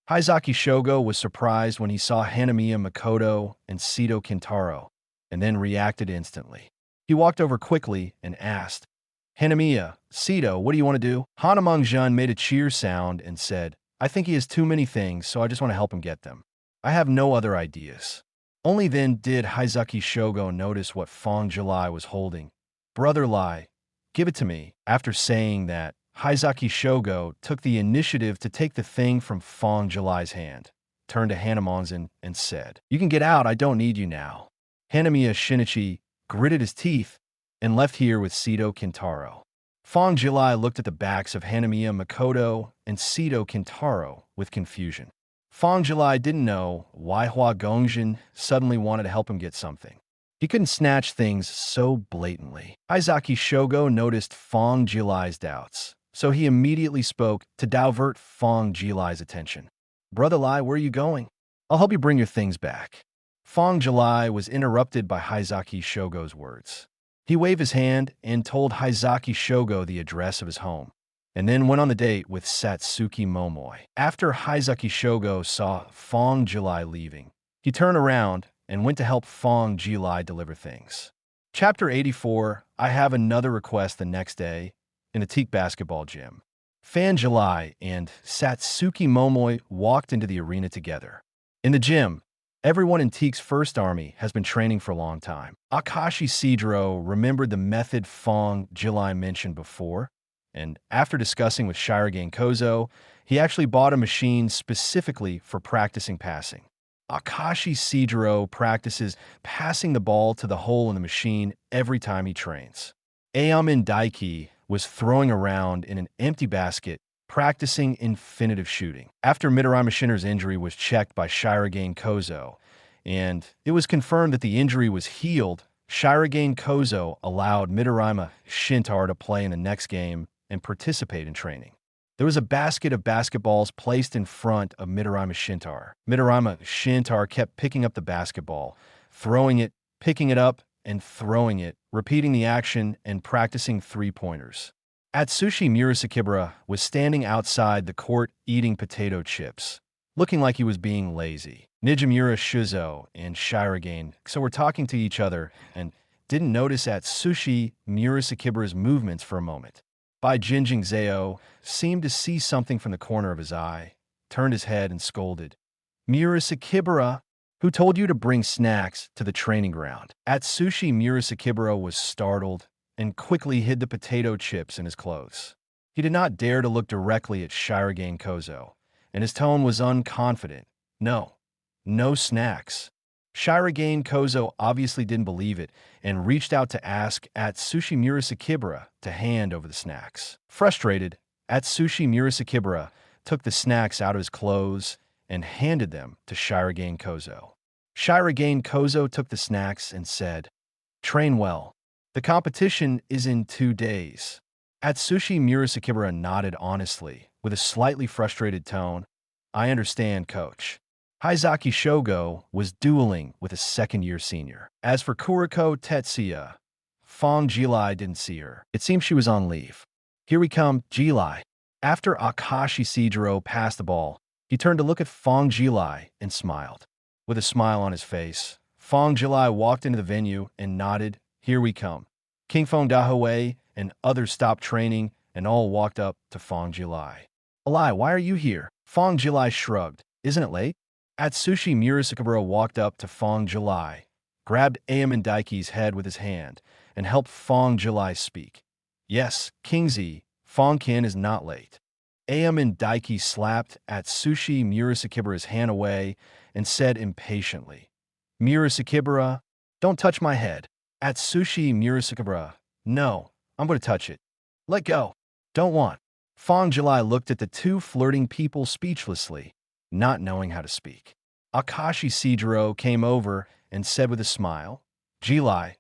Haizaki Shogo was surprised when he saw Hanamiya Makoto and Sito Kintaro, and then reacted instantly. He walked over quickly and asked, Hanamiya, Sito, what do you want to do? Hanamya made a cheer sound and said, I think he has too many things, so I just want to help him get them. I have no other ideas. Only then did Haizaki Shogo notice what Fang Jilai was holding. Brother Lai, give it to me. After saying that, Haizaki Shogo took the initiative to take the thing from Fang Jilai's hand, turned to Hanamya and said, You can get out, I don't need you now. Hanamiya Shinichi gritted his teeth and left here with Sito Kintaro. Fang Jilai looked at the backs of Hanamiya Makoto and Sito Kintaro with confusion. Fang Jilai didn't know why Hua Gongjin suddenly wanted to help him get something. He couldn't snatch things so blatantly. Haizaki Shogo noticed Fang Jilai's doubts, so he immediately spoke to divert Fang Jilai's attention. Brother Lai, where are you going? I'll help you bring your things back. Fang Jilai was interrupted by Haizaki Shogo's words. He waved his hand and told Haizaki Shogo the address of his home, and then went on the date with Satsuki Momoi. After Haizaki Shogo saw Fang Jilai leaving, he turned around and went to help Fang Jilai deliver things. Chapter 84, I have another request the next day in the Teikō basketball gym. Fang Jilai and Satsuki Momoi walked into the arena together. In the gym, everyone in Teikō's first army has been training for a long time. Akashi Sidro remembered the method Fang Jilai mentioned before, and after discussing with Shirogane Kozo, he actually bought a machine specifically for practicing passing. Akashi Sidro practices passing the ball to the hole in the machine every time he trains. Aomine Daiki was throwing around in an empty basket, practicing infinitive shooting. After Midorima Shintarō's injury was checked by Shirogane Kozo, and it was confirmed that the injury was healed, Shirogane Kozo allowed Midorima Shintarō to play in the next game and participate in training. There was a basket of basketballs placed in front of Midorima Shintarō. Midorima Shintarō kept picking up the basketball, throwing it, picking it up, and throwing it, repeating the action and practicing three-pointers. Atsushi Murasakibara was standing outside the court eating potato chips, looking like he was being lazy. Nijimura Shuzo and Shirogane were talking to each other and didn't notice Atsushi Murasakibara's movements for a moment. Bai Jinjing Zeo seemed to see something from the corner of his eye, turned his head and scolded. Murasakibara, who told you to bring snacks to the training ground? Atsushi Murasakibara was startled and quickly hid the potato chips in his clothes. He did not dare to look directly at Shirogane Kozo, and his tone was unconfident. No snacks. Shirogane Kozo obviously didn't believe it and reached out to ask Atsushi Murasakibara to hand over the snacks. Frustrated, Atsushi Murasakibara took the snacks out of his clothes and handed them to Shirogane Kozo. Shirogane Kozo took the snacks and said, Train well. The competition is in 2 days. Atsushi Murasakibara nodded honestly, with a slightly frustrated tone. I understand, coach. Haizaki Shogo was dueling with a second-year senior. As for Kuroko Tetsuya, Fang Jilai didn't see her. It seems she was on leave. Here we come, Jilai. After Akashi Sidro passed the ball, he turned to look at Fang Jilai and smiled. With a smile on his face, Fang Jilai walked into the venue and nodded, Here we come. King Feng Dahoe and others stopped training and all walked up to Fang Jilai. Alai, why are you here? Fang Jilai shrugged. Isn't it late? Atsushi Murasakibara walked up to Fang Jilai, grabbed Aomine Daiki's head with his hand, and helped Fang Jilai speak. Yes, Kingzi, Fang Kin is not late. Aomine Daiki slapped Atsushi Murasakibara's hand away and said impatiently, Murasakibara, don't touch my head. Atsushi Murasakibara, no, I'm going to touch it. Let go. Don't want. Fang Jilai looked at the two flirting people speechlessly. not knowing how to speak. Akashi Sidro came over and said with a smile, Jilai,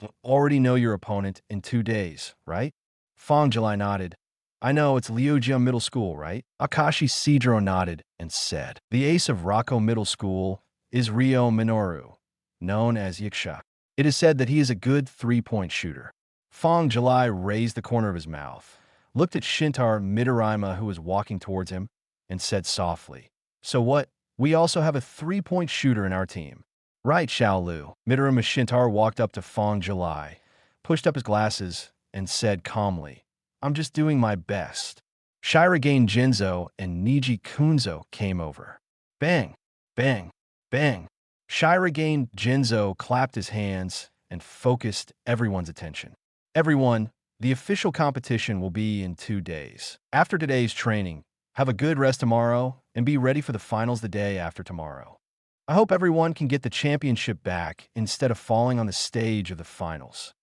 you already know your opponent in 2 days, right? Fang Jilai nodded. I know, it's Liujia Middle School, right? Akashi Sidro nodded and said, the ace of Rako Middle School is Ryo Minoru, known as Yakusha. It is said that he is a good 3-point shooter. Fang Jilai raised the corner of his mouth, looked at Shintaro Midorima, who was walking towards him, and said softly, so what? We also have a 3-point shooter in our team. Right, Xiaolu. Midorima Shintarō walked up to Fang Jilai, pushed up his glasses, and said calmly, I'm just doing my best. Shirogane Jinzo and Niji Kunzo came over. Bang, bang, bang. Shirogane Jinzo clapped his hands and focused everyone's attention. Everyone, the official competition will be in 2 days. After today's training, have a good rest tomorrow and be ready for the finals the day after tomorrow. I hope everyone can get the championship back instead of falling on the stage of the finals.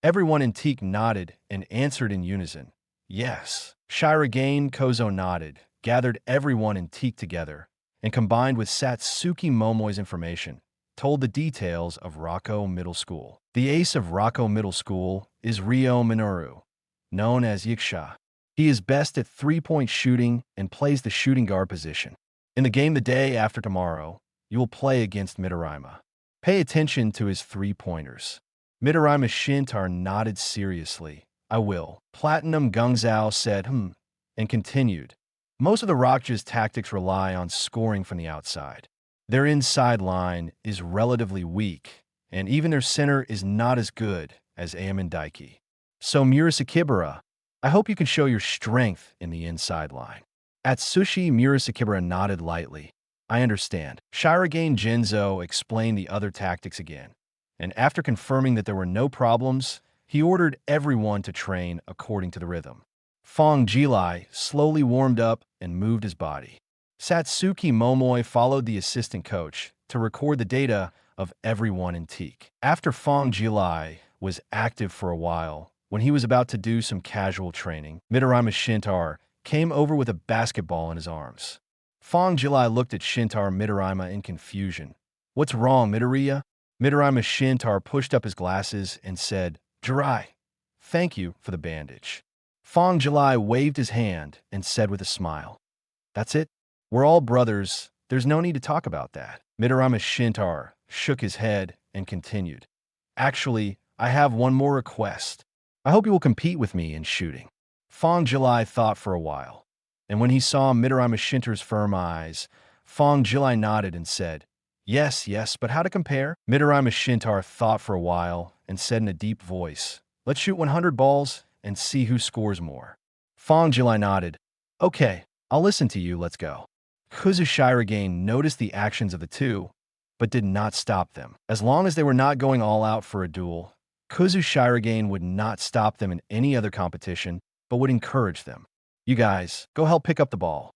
Everyone in Teikō nodded and answered in unison, yes. Shirogane Kozo nodded, gathered everyone in Teikō together, and combined with Satsuki Momoi's information, told the details of Rako Middle School. The ace of Rako Middle School is Ryo Minoru, known as Yakusha. He is best at 3-point shooting and plays the shooting guard position. In the game the day after tomorrow, you will play against Midorima. Pay attention to his 3-pointers. Midorima Shintarō nodded seriously. I will. Platinum Gungzao said, and continued. Most of the Rockja's tactics rely on scoring from the outside. Their inside line is relatively weak, and even their center is not as good as Aomine Daiki. So Murasakibara, I hope you can show your strength in the inside line. Atsushi Murasakibara nodded lightly. I understand. Shirogane Jinzo explained the other tactics again, and after confirming that there were no problems, he ordered everyone to train according to the rhythm. Fang Jilai slowly warmed up and moved his body. Satsuki Momoi followed the assistant coach to record the data of everyone in Teikō. After Fang Jilai was active for a while, when he was about to do some casual training, Midorima Shintarō came over with a basketball in his arms. Fang Jilai looked at Shintaro Midorima in confusion. What's wrong, Midoriya? Midorima Shintarō pushed up his glasses and said, Jirai, thank you for the bandage. Fang Jilai waved his hand and said with a smile, that's it? We're all brothers. There's no need to talk about that. Midorima Shintarō shook his head and continued. Actually, I have one more request. I hope you will compete with me in shooting. Fang Jilai thought for a while, and when he saw Midorima Shintarō's firm eyes, Fang Jilai nodded and said, yes, but how to compare? Midorima Shintarō thought for a while and said in a deep voice, let's shoot 100 balls and see who scores more. Fang Jilai nodded. Okay, I'll listen to you, let's go. Kuzu Shirogane noticed the actions of the two, but did not stop them. As long as they were not going all out for a duel, Kuzu Shirogane would not stop them in any other competition, but would encourage them. You guys, go help pick up the ball.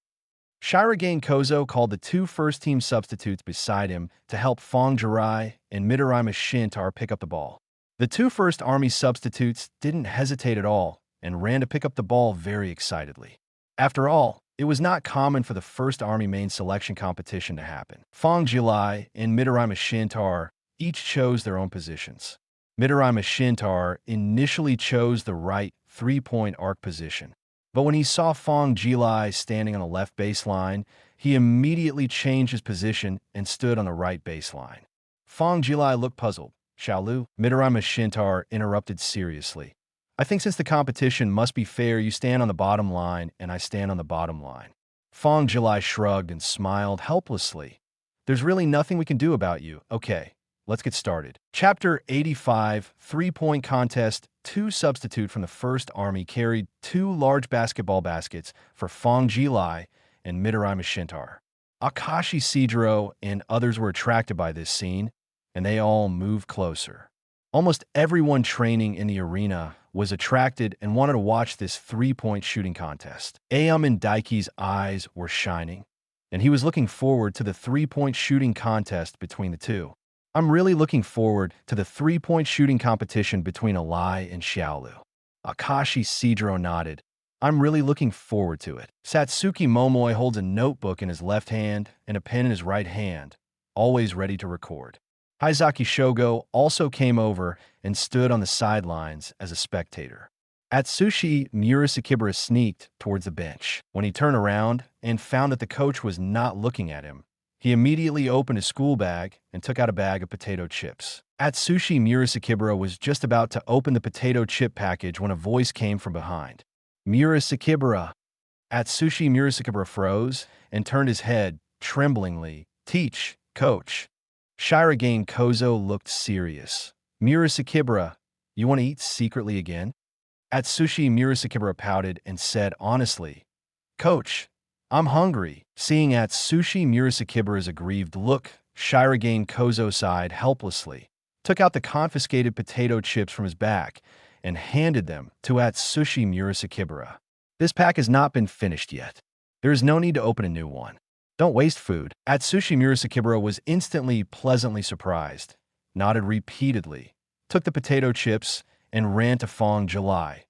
Shirogane Kozo called the 2 first-team substitutes beside him to help Fang Jilai and Midorima Shintarō pick up the ball. The 2 First Army substitutes didn't hesitate at all and ran to pick up the ball very excitedly. After all, it was not common for the First Army main selection competition to happen. Fang Jilai and Midorima Shintarō each chose their own positions. Midorima Shintarō initially chose the right 3-point arc position, but when he saw Fang Jilai standing on the left baseline, he immediately changed his position and stood on the right baseline. Fang Jilai looked puzzled. Xiaolu, Midorima Shintarō interrupted seriously. I think since the competition must be fair, you stand on the bottom line and I stand on the bottom line. Fang Jilai shrugged and smiled helplessly. There's really nothing we can do about you. Okay, let's get started. Chapter 85, 3-point contest. 2 substitute from the First Army carried 2 large basketball baskets for Fang Jilai and Midorima Shintarō. Akashi Sidro and others were attracted by this scene, and they all moved closer. Almost everyone training in the arena was attracted and wanted to watch this 3-point shooting contest. Aomine Daiki's eyes were shining, and he was looking forward to the 3-point shooting contest between the two. I'm really looking forward to the 3-point shooting competition between Alai and Xiaolu. Akashi Sidro nodded. I'm really looking forward to it. Satsuki Momoi holds a notebook in his left hand and a pen in his right hand, always ready to record. Haizaki Shogo also came over and stood on the sidelines as a spectator. Atsushi Murasakibara sneaked towards the bench. When he turned around and found that the coach was not looking at him, he immediately opened his school bag and took out a bag of potato chips. Atsushi Murasakibara was just about to open the potato chip package when a voice came from behind. Murasakibara. Atsushi Murasakibara froze and turned his head tremblingly. Teach, coach. Shirogane Kozo looked serious. Murasakibara, you want to eat secretly again? Atsushi Murasakibara pouted and said honestly, Coach, I'm hungry. Seeing Atsushi Murasakibara's aggrieved look, Shirogane Kozo sighed helplessly, took out the confiscated potato chips from his bag, and handed them to Atsushi Murasakibara. This pack has not been finished yet. There is no need to open a new one. Don't waste food. Atsushi Murasakibara was instantly pleasantly surprised, nodded repeatedly, took the potato chips, and ran to Fang Jilai,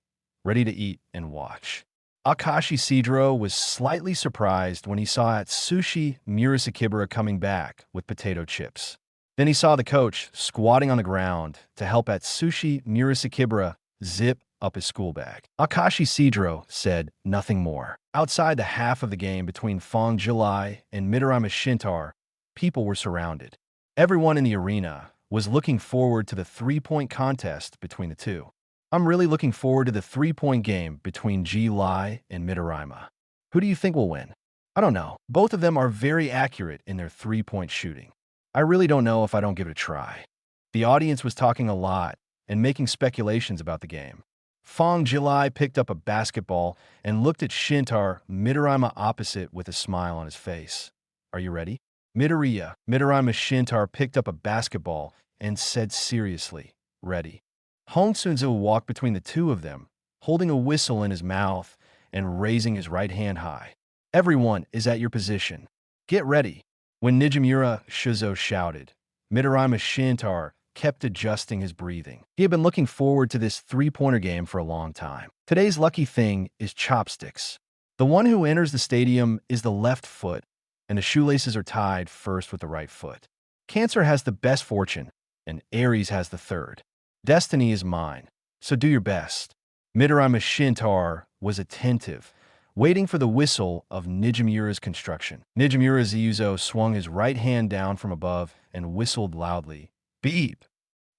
ready to eat and watch. Akashi Sidro was slightly surprised when he saw Atsushi Murasakibara coming back with potato chips. Then he saw the coach squatting on the ground to help Atsushi Murasakibara zip up his school bag. Akashi Sidro said nothing more. Outside the half of the game between Fang Jilai and Midorima Shintarō, people were surrounded. Everyone in the arena was looking forward to the three-point contest between the two. I'm really looking forward to the three-point game between Jilai and Midorima. Who do you think will win? I don't know. Both of them are very accurate in their three-point shooting. I really don't know if I don't give it a try. The audience was talking a lot and making speculations about the game. Fang Jilai picked up a basketball and looked at Shintarō Midorima opposite with a smile on his face. Are you ready? Midorima Shintarō picked up a basketball and said seriously, ready. Hong Sunzu walked between the two of them, holding a whistle in his mouth and raising his right hand high. Everyone is at your position. Get ready. When Nijimura Shizo shouted, Midorima Shintarō kept adjusting his breathing. He had been looking forward to this three-pointer game for a long time. Today's lucky thing is chopsticks. The one who enters the stadium is the left foot, and the shoelaces are tied first with the right foot. Cancer has the best fortune, and Aries has the third. Destiny is mine, so do your best. Midorima Shintarō was attentive, waiting for the whistle of Nijimura's construction. Nijimura Ziyuzo swung his right hand down from above and whistled loudly. Beep!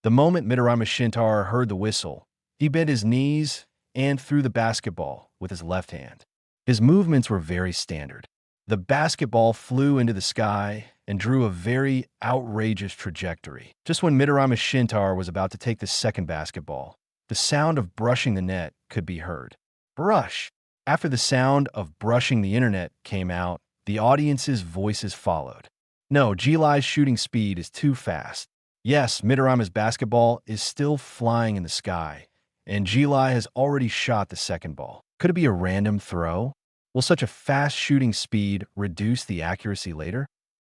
The moment Midorima Shintarō heard the whistle, he bent his knees and threw the basketball with his left hand. His movements were very standard. The basketball flew into the sky and drew a very outrageous trajectory. Just when Midorima Shintarō was about to take the second basketball, the sound of brushing the net could be heard. Brush! After the sound of brushing the internet came out, the audience's voices followed. No, Jilai's shooting speed is too fast. Yes, Midorima's basketball is still flying in the sky, and Jilai has already shot the second ball. Could it be a random throw? Will such a fast shooting speed reduce the accuracy later?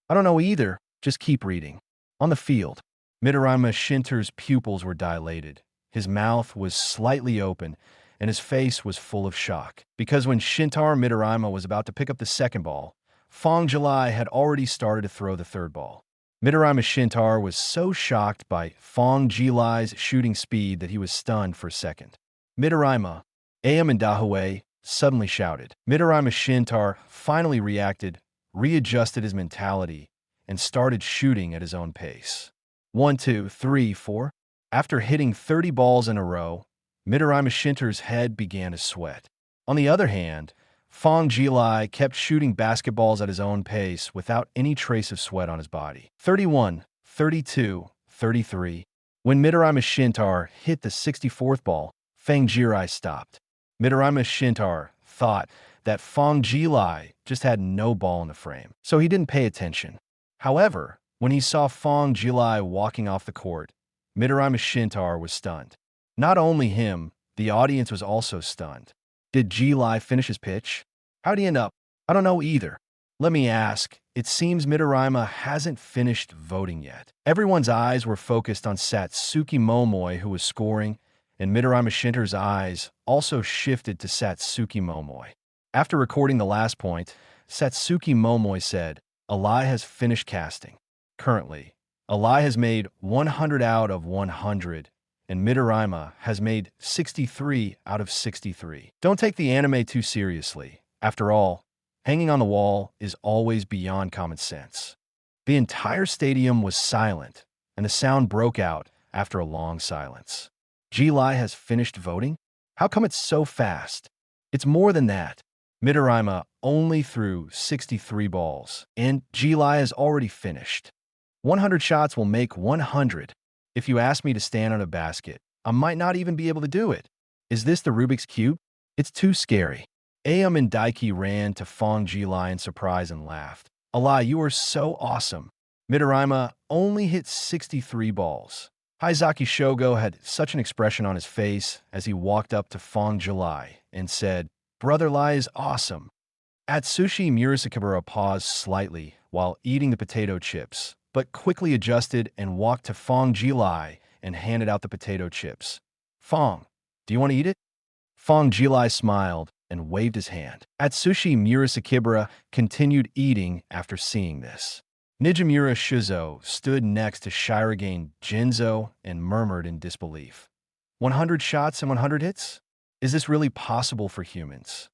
I don't know either. Just keep reading. On the field, Midorima Shintarō's pupils were dilated. His mouth was slightly open, and his face was full of shock. Because when Shintarō Midorima was about to pick up the second ball, Fang Jilai had already started to throw the third ball. Midorima Shintarō was so shocked by Fang Jilai's shooting speed that he was stunned for a second. Midorima, Aomine Daiki, suddenly shouted. Midorima Shintarō finally reacted, readjusted his mentality, and started shooting at his own pace. 1, 2, 3, 4. After hitting 30 balls in a row, Midorima Shintarō's head began to sweat. On the other hand, Fang Jilai kept shooting basketballs at his own pace without any trace of sweat on his body. 31, 32, 33. When Midorima Shintarō hit the 64th ball, Fang Jilai stopped. Midorima Shintarō thought that Fang Jilai just had no ball in the frame, so he didn't pay attention. However, when he saw Fang Jilai walking off the court, Midorima Shintarō was stunned. Not only him, the audience was also stunned. Did Jilai finish his pitch? How'd he end up? I don't know either. Let me ask, it seems Midorima hasn't finished voting yet. Everyone's eyes were focused on Satsuki Momoi, who was scoring, and Midorima Shintarō's eyes also shifted to Satsuki Momoi. After recording the last point, Satsuki Momoi said, Alai has finished casting. Currently, Alai has made 100 out of 100, and Midorima has made 63 out of 63. Don't take the anime too seriously. After all, hanging on the wall is always beyond common sense. The entire stadium was silent, and the sound broke out after a long silence. Jilai has finished voting? How come it's so fast? It's more than that. Midorima only threw 63 balls, and Jilai has already finished. 100 shots will make 100. If you ask me to stand on a basket, I might not even be able to do it. Is this the Rubik's Cube? It's too scary. Aomine Daiki ran to Fang Jilai in surprise and laughed. Alai, you are so awesome. Midorima only hit 63 balls. Haizaki Shogo had such an expression on his face as he walked up to Fang Jilai and said, Brother Lai is awesome. Atsushi Murasakibara paused slightly while eating the potato chips, but quickly adjusted and walked to Fang Jilai and handed out the potato chips. Fang, do you want to eat it? Fang Jilai smiled and waved his hand. Atsushi Murasakibara continued eating after seeing this. Nijimura Shizo stood next to Shirogane Jinzo and murmured in disbelief. 100 shots and 100 hits? Is this really possible for humans?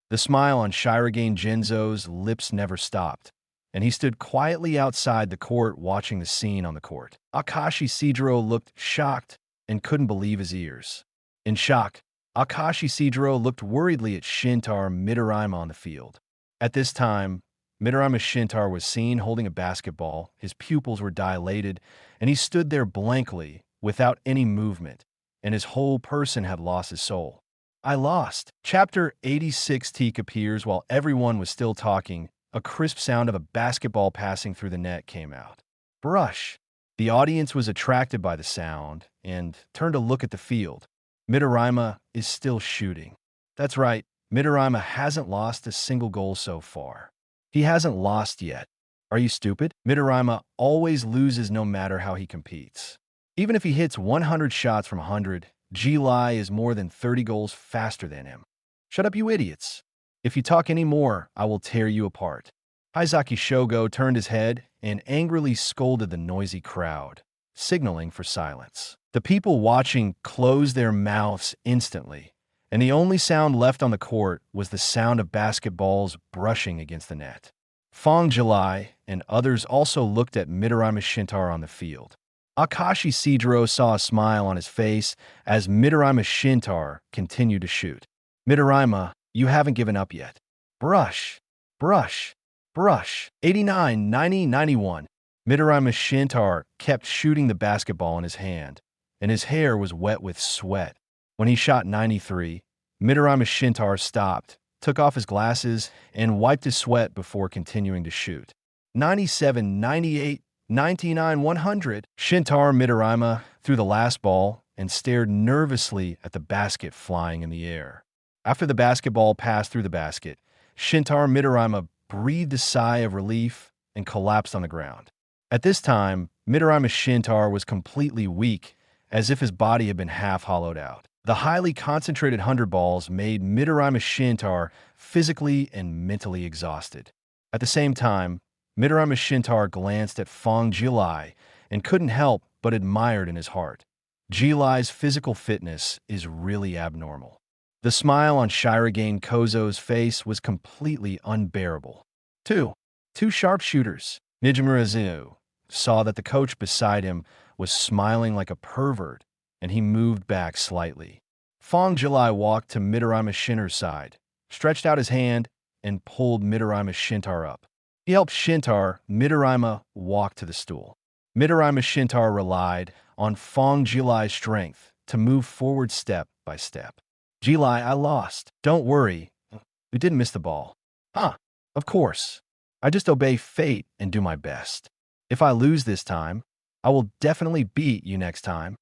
The smile on Shirogane Jinzo's lips never stopped, and he stood quietly outside the court watching the scene on the court. Akashi Sidro looked shocked and couldn't believe his ears. In shock, Akashi Sidro looked worriedly at Shintaro Midorima on the field. At this time, Midorima Shintarō was seen holding a basketball, his pupils were dilated, and he stood there blankly, without any movement, and his whole person had lost his soul. I lost. Chapter 86 Teik appears while everyone was still talking. A crisp sound of a basketball passing through the net came out. Brush. The audience was attracted by the sound and turned to look at the field. Midorima is still shooting. That's right, Midorima hasn't lost a single goal so far. He hasn't lost yet. Are you stupid? Midorima always loses no matter how he competes. Even if he hits 100 shots from 100, Jilai is more than 30 goals faster than him. Shut up, you idiots. If you talk any more, I will tear you apart. Haizaki Shogo turned his head and angrily scolded the noisy crowd, signaling for silence. The people watching closed their mouths instantly, and the only sound left on the court was the sound of basketballs brushing against the net. Fang Jilai and others also looked at Midorima Shintarō on the field. Akashi Sidro saw a smile on his face as Midorima Shintarō continued to shoot. Midorima, you haven't given up yet. Brush, brush, brush. 89, 90, 91. Midorima Shintarō kept shooting the basketball in his hand, and his hair was wet with sweat. When he shot 93, Midorima Shintarō stopped, took off his glasses, and wiped his sweat before continuing to shoot. 97, 98, 99, 100. Shintaro Midorima threw the last ball and stared nervously at the basket flying in the air. After the basketball passed through the basket, Shintaro Midorima breathed a sigh of relief and collapsed on the ground. At this time, Midorima Shintarō was completely weak, as if his body had been half hollowed out. The highly concentrated 100 balls made Midorima Shintarō physically and mentally exhausted. At the same time, Midorima Shintarō glanced at Fang Jilai and couldn't help but admired in his heart. Jilai's physical fitness is really abnormal. The smile on Shirogane Kozo's face was completely unbearable. Two sharpshooters. Nijimura Zinu saw that the coach beside him was smiling like a pervert, and he moved back slightly. Fang Jilai walked to Midorima Shintarō's side, stretched out his hand, and pulled Midorima Shintarō up. He helped Midorima walk to the stool. Midorima Shintarō relied on Fang Jilai's strength to move forward step by step. Jilai, I lost. Don't worry. You didn't miss the ball. Of course. I just obey fate and do my best. If I lose this time, I will definitely beat you next time.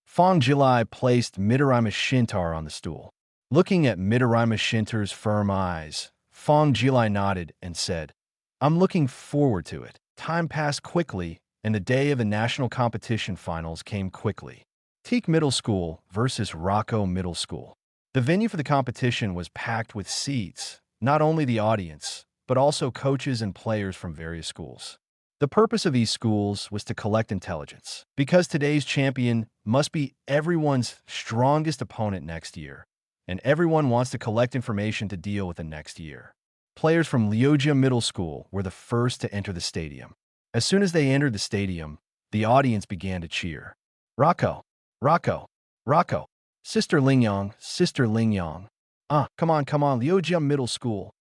Fang Jilai placed Midorima Shintarō on the stool. Looking at Midorima Shintarō's firm eyes, Fang Jilai nodded and said, I'm looking forward to it. Time passed quickly, and the day of the national competition finals came quickly. Teikō Middle School versus Rokko Middle School. The venue for the competition was packed with seats, not only the audience, but also coaches and players from various schools. The purpose of these schools was to collect intelligence, because today's champion must be everyone's strongest opponent next year, and everyone wants to collect information to deal with the next year. Players from Lai Ge Middle School were the first to enter the stadium. As soon as they entered the stadium, the audience began to cheer. Rokko, Rokko, Rokko, Sister Lingyang, Sister Lingyang. Come on, Lai Ge Middle School.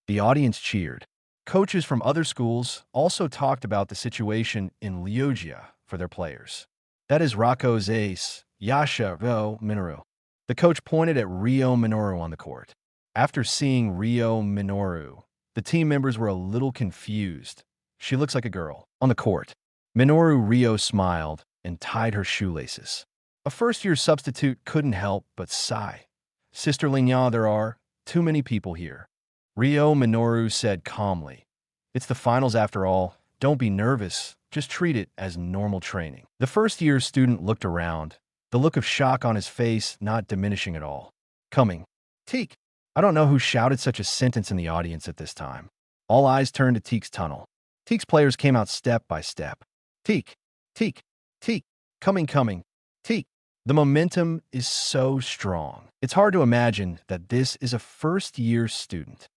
The audience cheered. Coaches from other schools also talked about the situation in Lai Ge for their players. That is Rokko's ace, Yasha Minoru. The coach pointed at Rio Minoru on the court. After seeing Rio Minoru, the team members were a little confused. She looks like a girl. On the court, Minoru Rio smiled and tied her shoelaces. A first-year substitute couldn't help but sigh. Sister Lingyang, there are too many people here. Rio Minoru said calmly. It's the finals after all. Don't be nervous. Just treat it as normal training. The first-year student looked around, the look of shock on his face not diminishing at all. Coming. Teikō. I don't know who shouted such a sentence in the audience at this time. All eyes turned to Teikō's tunnel. Teikō's players came out step by step. Teikō, Teikō, Teikō, coming, Teikō. The momentum is so strong. It's hard to imagine that this is a first-year student.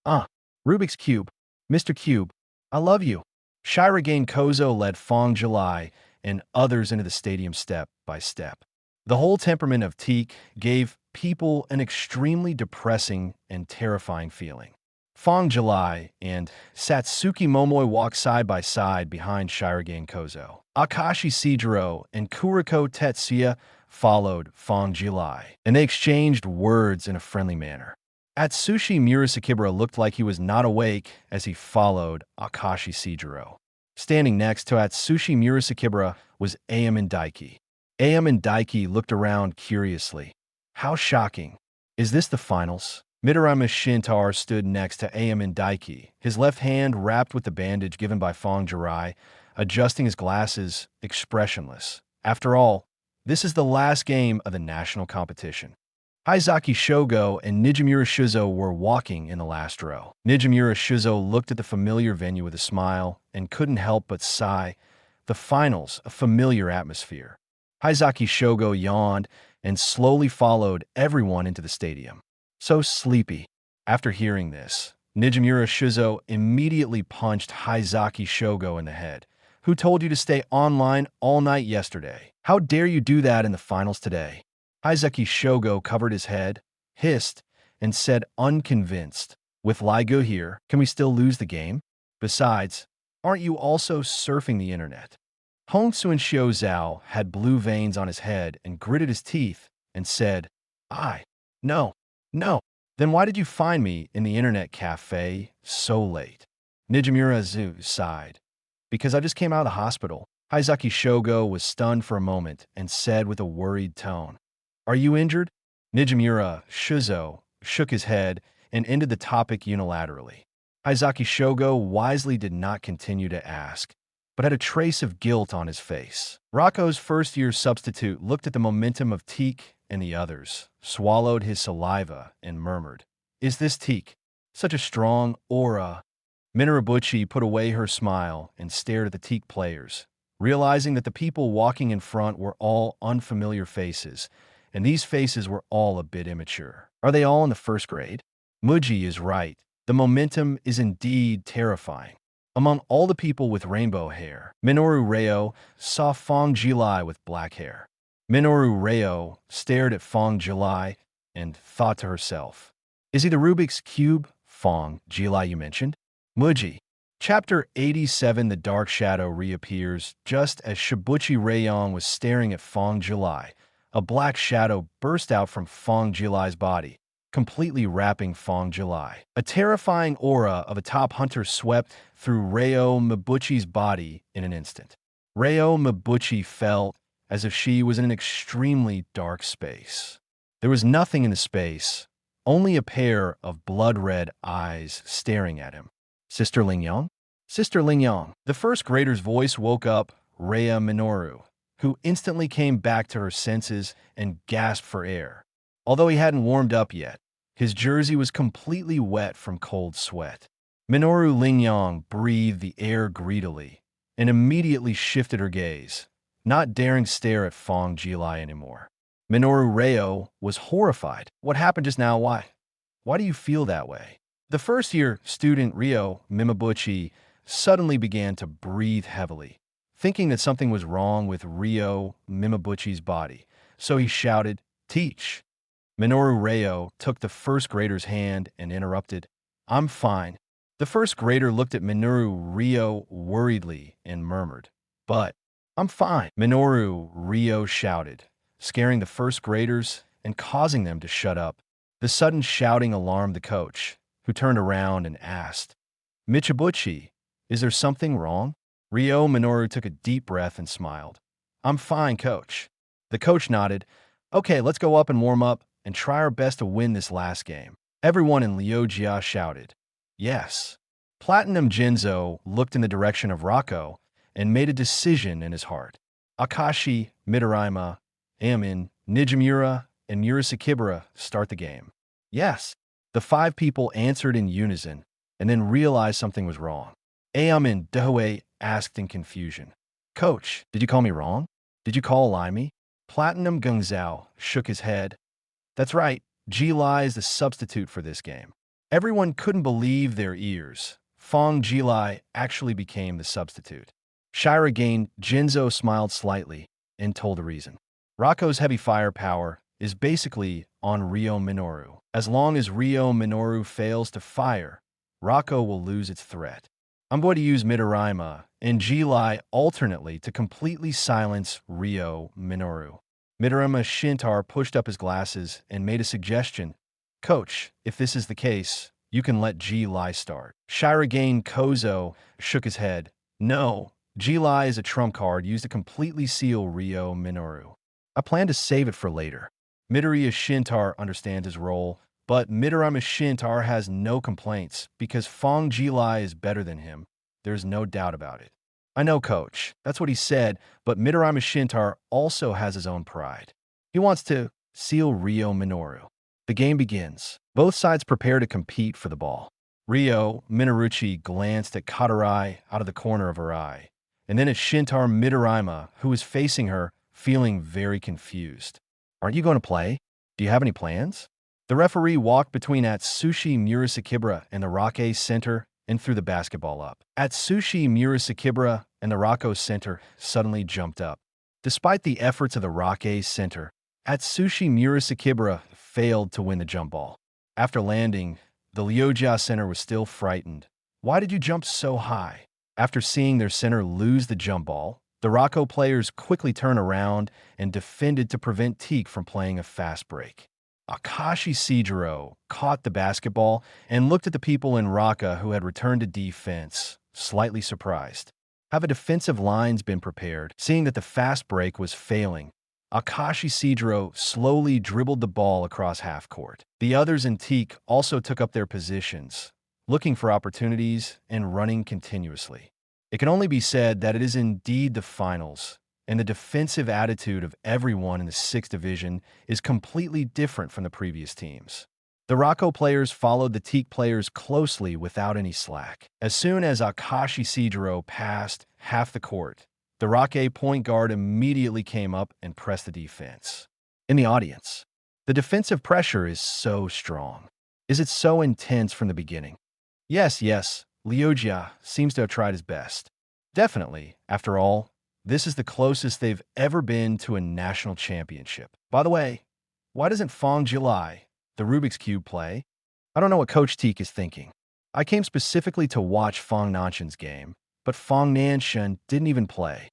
Rubik's Cube, Mr. Cube, I love you. Shirogane Kozo led Fang Jilai and others into the stadium step by step. The whole temperament of Teikō gave people an extremely depressing and terrifying feeling. Fang Jilai and Satsuki Momoi walked side by side behind Shirogane Kozo. Akashi Shijiro and Kuroko Tetsuya followed Fang Jilai, and they exchanged words in a friendly manner. Atsushi Murasakibara looked like he was not awake as he followed Akashi Shijiro. Standing next to Atsushi Murasakibara was Aomine Daiki. Aomine Daiki looked around curiously. How shocking. Is this the finals? Midorima Shintarō stood next to Aomine Daiki, his left hand wrapped with the bandage given by Fang Jilai, adjusting his glasses, expressionless. After all, this is the last game of the national competition. Haizaki Shogo and Nijimura Shuzo were walking in the last row. Nijimura Shuzo looked at the familiar venue with a smile and couldn't help but sigh. The finals, a familiar atmosphere. Haizaki Shogo yawned and slowly followed everyone into the stadium. So sleepy. After hearing this, Nijimura Shuzo immediately punched Haizaki Shogo in the head. Who told you to stay online all night yesterday? How dare you do that in the finals today? Haizaki Shogo covered his head, hissed, and said unconvinced, with Lai Ge here, can we still lose the game? Besides, aren't you also surfing the internet? Hongsuan Xiaozhao had blue veins on his head and gritted his teeth and said, No. Then why did you find me in the internet cafe so late? Nijimura Zu sighed. Because I just came out of the hospital. Haizaki Shogo was stunned for a moment and said with a worried tone, Are you injured? Nijimura Shuzo shook his head and ended the topic unilaterally. Haizaki Shogo wisely did not continue to ask, but had a trace of guilt on his face. Rokko's first-year substitute looked at the momentum of Teikō and the others, swallowed his saliva, and murmured, Is this Teikō? Such a strong aura. Minoribuchi put away her smile and stared at the Teikō players, realizing that the people walking in front were all unfamiliar faces, and these faces were all a bit immature. Are they all in the first grade? Muji is right. The momentum is indeed terrifying. Among all the people with rainbow hair, Minoru Reo saw Fang Jilai with black hair. Minoru Reo stared at Fang Jilai and thought to herself, Is he the Rubik's Cube, Fang Jilai you mentioned? Muji. Chapter 87 The Dark Shadow reappears just as Shibuchi Raiyong was staring at Fang Jilai. A black shadow burst out from Fang Jilai's body, completely wrapping Fang Jilai. A terrifying aura of a top hunter swept through Reo Mabuchi's body in an instant. Reo Mabuchi felt as if she was in an extremely dark space. There was nothing in the space, only a pair of blood-red eyes staring at him. Sister Lingyang? Sister Lingyang. The first grader's voice woke up Rhea Minoru, who instantly came back to her senses and gasped for air. Although he hadn't warmed up yet, his jersey was completely wet from cold sweat. Minoru Lingyang breathed the air greedily and immediately shifted her gaze, not daring stare at Fang Jilai anymore. Minoru Reo was horrified. What happened just now? Why do you feel that way? The first-year student Ryo Mimabuchi suddenly began to breathe heavily, thinking that something was wrong with Ryo Mimabuchi's body, so he shouted, "Teach!" Minoru Reo took the first grader's hand and interrupted, "I'm fine." The first grader looked at Minoru Ryo worriedly and murmured, "But I'm fine." Minoru Ryo shouted, scaring the first graders and causing them to shut up. The sudden shouting alarmed the coach, who turned around and asked, "Michibuchi, is there something wrong?" Ryo Minoru took a deep breath and smiled. "I'm fine, coach." The coach nodded. "Okay, let's go up and warm up and try our best to win this last game." Everyone in Liujia shouted, "Yes." Platinum Jinzo looked in the direction of Rocco and made a decision in his heart. Akashi, Midorima, Aomine, Nijimura, and Murasakibara start the game. "Yes." The five people answered in unison and then realized something was wrong. Aomine Daiki asked in confusion, "Coach, did you call me wrong? Did you call Alai me?" Platinum Gungzao shook his head. "That's right, Jilai is the substitute for this game." Everyone couldn't believe their ears. Fang Jilai actually became the substitute. Shirogane Jinzo smiled slightly and told the reason. Rocco's heavy firepower is basically on Ryo Minoru. As long as Ryo Minoru fails to fire, Rocco will lose its threat. I'm going to use Midorima and Jilai alternately to completely silence Ryo Minoru. Midorima Shintarō pushed up his glasses and made a suggestion. "Coach, if this is the case, you can let Jilai start." Shirogane Kozo shook his head. "No, Jilai is a trump card used to completely seal Ryo Minoru. I plan to save it for later." Midoriya Shintarō understands his role, but Midorima Shintarō has no complaints because Fang Jilai is better than him. There's no doubt about it. "I know, coach. That's what he said, but Midorima Shintarō also has his own pride. He wants to seal Ryo Minoru." The game begins. Both sides prepare to compete for the ball. Ryo Minoruchi glanced at Katarai out of the corner of her eye, and then at Shintarō Midorima, who was facing her, feeling very confused. "Aren't you going to play? Do you have any plans?" The referee walked between Atsushi Murasakibara and the Rockei Center and threw the basketball up. Atsushi Murasakibara and the Rocco Center suddenly jumped up. Despite the efforts of the Rockei Center, Atsushi Murasakibara failed to win the jump ball. After landing, the Liujia Center was still frightened. "Why did you jump so high?" After seeing their center lose the jump ball, the Rocco players quickly turned around and defended to prevent Teikō from playing a fast break. Akashi Sejiro caught the basketball and looked at the people in Rocca who had returned to defense, slightly surprised. Have a defensive lines been prepared? Seeing that the fast break was failing, Akashi Sejiro slowly dribbled the ball across half court. The others in Teikō also took up their positions, looking for opportunities and running continuously. It can only be said that it is indeed the finals, and the defensive attitude of everyone in the 6th division is completely different from the previous teams. The Rocco players followed the Teikō players closely without any slack. As soon as Akashi Sejiro passed half the court, the Rockei point guard immediately came up and pressed the defense. In the audience, the defensive pressure is so strong. Is it so intense from the beginning? Yes, Liujia seems to have tried his best. Definitely, after all, this is the closest they've ever been to a national championship. By the way, why doesn't Fang Jilai, the Rubik's Cube, play? I don't know what Coach Teikō is thinking. I came specifically to watch Fang Nanshan's game, but Fang Nanshan didn't even play.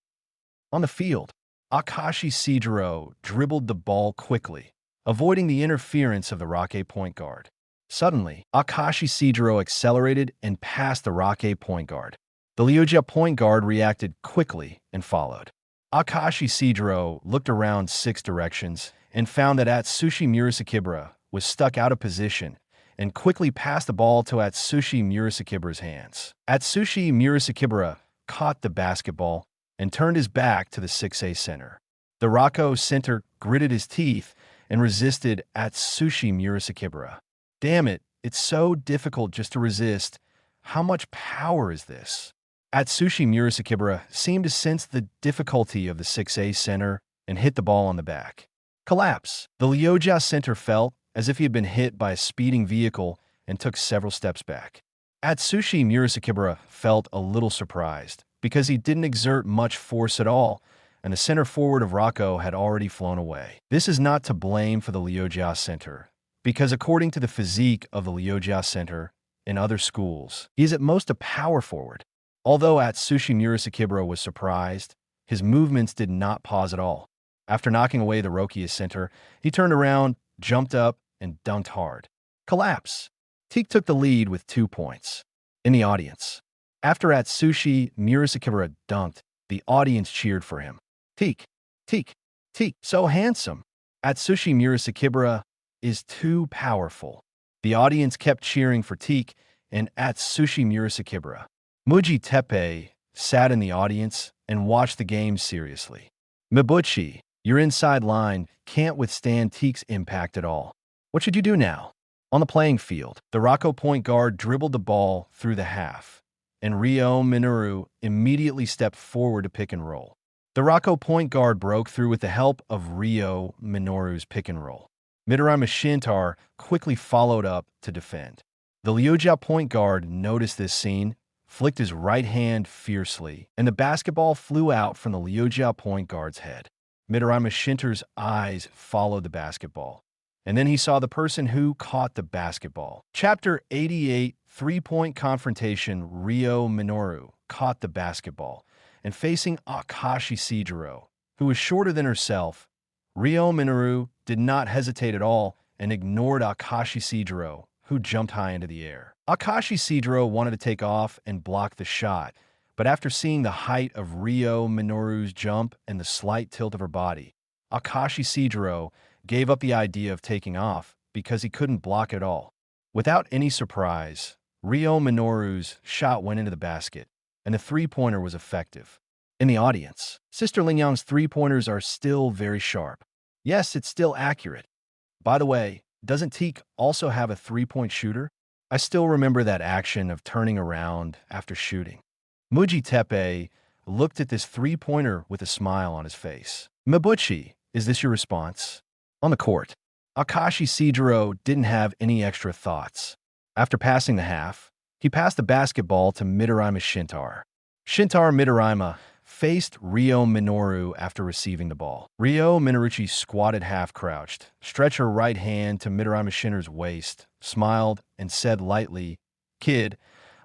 On the field, Akashi Sejiro dribbled the ball quickly, avoiding the interference of the Rockei point guard. Suddenly, Akashi Sejiro accelerated and passed the Rockei point guard. The Liujia point guard reacted quickly and followed. Akashi Sejiro looked around 6 directions and found that Atsushi Murasakibara was stuck out of position and quickly passed the ball to Atsushi Murasakibara's hands. Atsushi Murasakibara caught the basketball and turned his back to the 6A center. The Rako center gritted his teeth and resisted Atsushi Murasakibara. Damn it, it's so difficult just to resist. How much power is this? Atsushi Murasakibara seemed to sense the difficulty of the 6A center and hit the ball on the back. Collapse. The Lyoja center felt as if he had been hit by a speeding vehicle and took several steps back. Atsushi Murasakibara felt a little surprised because he didn't exert much force at all, and the center forward of Rako had already flown away. This is not to blame for the Lyoja center, because according to the physique of the Lyoja center in other schools, he is at most a power forward. Although Atsushi Murasakibara was surprised, his movements did not pause at all. After knocking away the Rokia center, he turned around, jumped up, and dunked hard. Collapse. Teikō took the lead with 2 points. In the audience, after Atsushi Murasakibara dunked, the audience cheered for him. Teikō, Teikō, Teikō, so handsome. Atsushi Murasakibara is too powerful. The audience kept cheering for Teikō and Atsushi Murasakibara. Muji Teppei sat in the audience and watched the game seriously. Mibuchi, your inside line can't withstand Teikō's impact at all. What should you do now? On the playing field, the Rako point guard dribbled the ball through the half, and Ryo Minoru immediately stepped forward to pick and roll. The Rako point guard broke through with the help of Ryo Minoru's pick and roll. Midorima Shintarō quickly followed up to defend. The Lyoja point guard noticed this scene, flicked his right hand fiercely, and the basketball flew out from the Lyoja point guard's head. Midorima Shintarō's eyes followed the basketball, and then he saw the person who caught the basketball. Chapter 88, 3-point confrontation. Ryo Minoru caught the basketball, and facing Akashi Sejiro, who was shorter than herself, Ryo Minoru did not hesitate at all and ignored Akashi Sejiro, who jumped high into the air. Akashi Sejiro wanted to take off and block the shot, but after seeing the height of Ryo Minoru's jump and the slight tilt of her body, Akashi Sejiro gave up the idea of taking off because he couldn't block at all. Without any surprise, Ryo Minoru's shot went into the basket, and the three-pointer was effective. In the audience, Sister Lingyang's three-pointers are still very sharp. Yes, it's still accurate. By the way, doesn't Teikō also have a three-point shooter? I still remember that action of turning around after shooting. Muji Teppei looked at this three-pointer with a smile on his face. Mibuchi, is this your response? On the court, Akashi Sejiro didn't have any extra thoughts. After passing the half, he passed the basketball to Midorima Shintarō. Shintaro Midorima faced Ryo Minoru after receiving the ball. Ryo Minoruchi squatted half-crouched, stretched her right hand to Midorima Shintarō's waist, smiled, and said lightly, "Kid,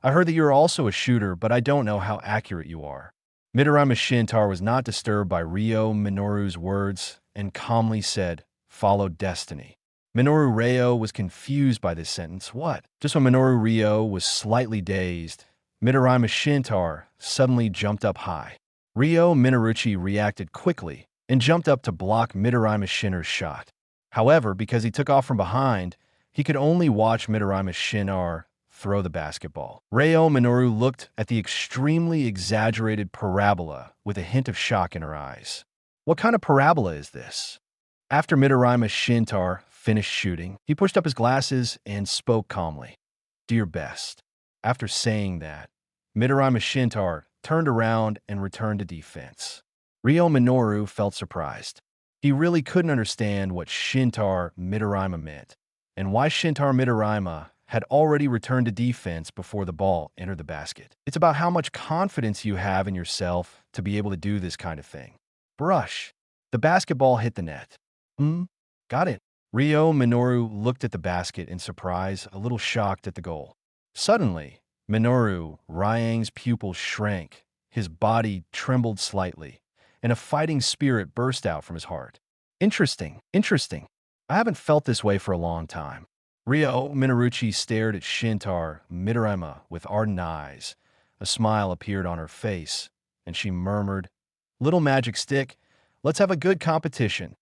I heard that you're also a shooter, but I don't know how accurate you are." Midorima Shintarō was not disturbed by Ryo Minoru's words and calmly said, "Follow destiny." Minoru Ryo was confused by this sentence. What? Just when Minoru Ryo was slightly dazed, Midorima Shintarō suddenly jumped up high. Ryo Minoruchi reacted quickly and jumped up to block Midorima Shintarō's shot. However, because he took off from behind, he could only watch Midorima Shintarō throw the basketball. Ryo Minoru looked at the extremely exaggerated parabola with a hint of shock in her eyes. What kind of parabola is this? After Midorima Shintarō finished shooting, he pushed up his glasses and spoke calmly. "Do your best." After saying that, Midorima Shintarō turned around and returned to defense. Ryo Minoru felt surprised. He really couldn't understand what Shintaro Midorima meant, and why Shintaro Midorima had already returned to defense before the ball entered the basket. It's about how much confidence you have in yourself to be able to do this kind of thing. Brush. The basketball hit the net. Got it. Ryo Minoru looked at the basket in surprise, a little shocked at the goal. Suddenly, Minoru Ryang's pupils shrank, his body trembled slightly, and a fighting spirit burst out from his heart. Interesting. I haven't felt this way for a long time. Ryo Minoruchi stared at Shintaro Midorima with ardent eyes. A smile appeared on her face, and she murmured, "Little magic stick, let's have a good competition."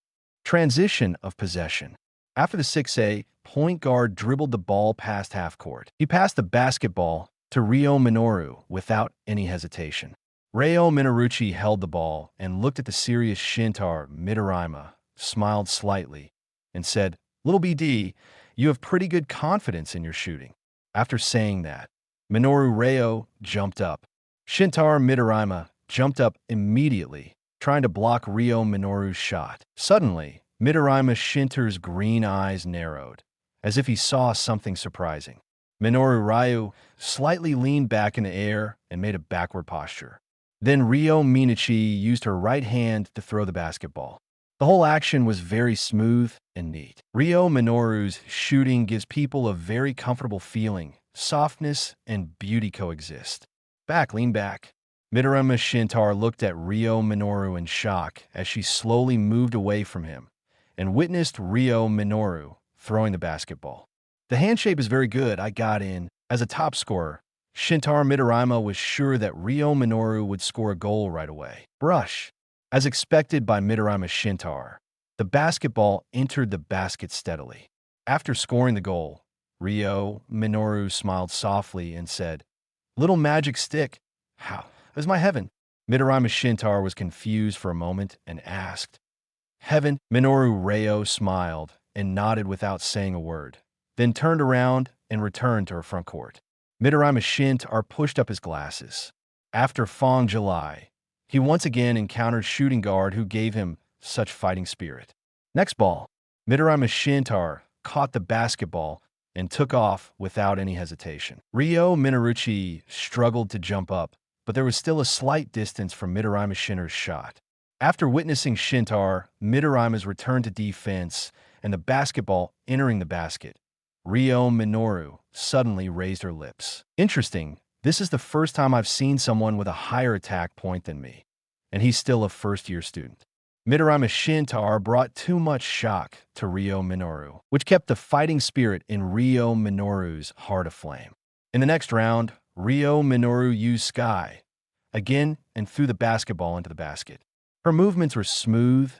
Transition of possession. After the 6A, point guard dribbled the ball past half court. He passed the basketball to Ryo Minoru without any hesitation. Ryo Minaruchi held the ball and looked at the serious Shintaro Midorima, smiled slightly, and said, "Little BD, you have pretty good confidence in your shooting." After saying that, Minoru Ryo jumped up. Shintaro Midorima jumped up immediately, trying to block Ryo Minoru's shot. Suddenly, Midorima Shintar's green eyes narrowed, as if he saw something surprising. Minoru Ryo slightly leaned back in the air and made a backward posture. Then Ryo Minachi used her right hand to throw the basketball. The whole action was very smooth and neat. Ryo Minoru's shooting gives people a very comfortable feeling. Softness and beauty coexist. Lean back. Midorima Shintarō looked at Ryo Minoru in shock as she slowly moved away from him and witnessed Ryo Minoru throwing the basketball. The hand shape is very good. I got in. As a top scorer, Shintaro Midorima was sure that Ryo Minoru would score a goal right away. Brush. As expected by Midorima Shintarō, the basketball entered the basket steadily. After scoring the goal, Ryo Minoru smiled softly and said, "Little magic stick. How? Is my heaven?" Midorima Shintarō was confused for a moment and asked, "Heaven?" Minoru Ryo smiled and nodded without saying a word, then turned around and returned to her front court. Midorima Shintarō pushed up his glasses. After Fang Jilai, he once again encountered shooting guard who gave him such fighting spirit. Next ball, Midorima Shintarō caught the basketball and took off without any hesitation. Ryo Minaruchi struggled to jump up, but there was still a slight distance from Midorima Shintarō's shot. After witnessing Shintarō Midorima's return to defense and the basketball entering the basket, Ryo Minoru suddenly raised her lips. Interesting, this is the first time I've seen someone with a higher attack point than me, and he's still a first-year student. Midorima Shintarō brought too much shock to Ryo Minoru, which kept the fighting spirit in Ryo Minoru's heart aflame. In the next round, Ryo Minoru used Sky again and threw the basketball into the basket. Her movements were smooth,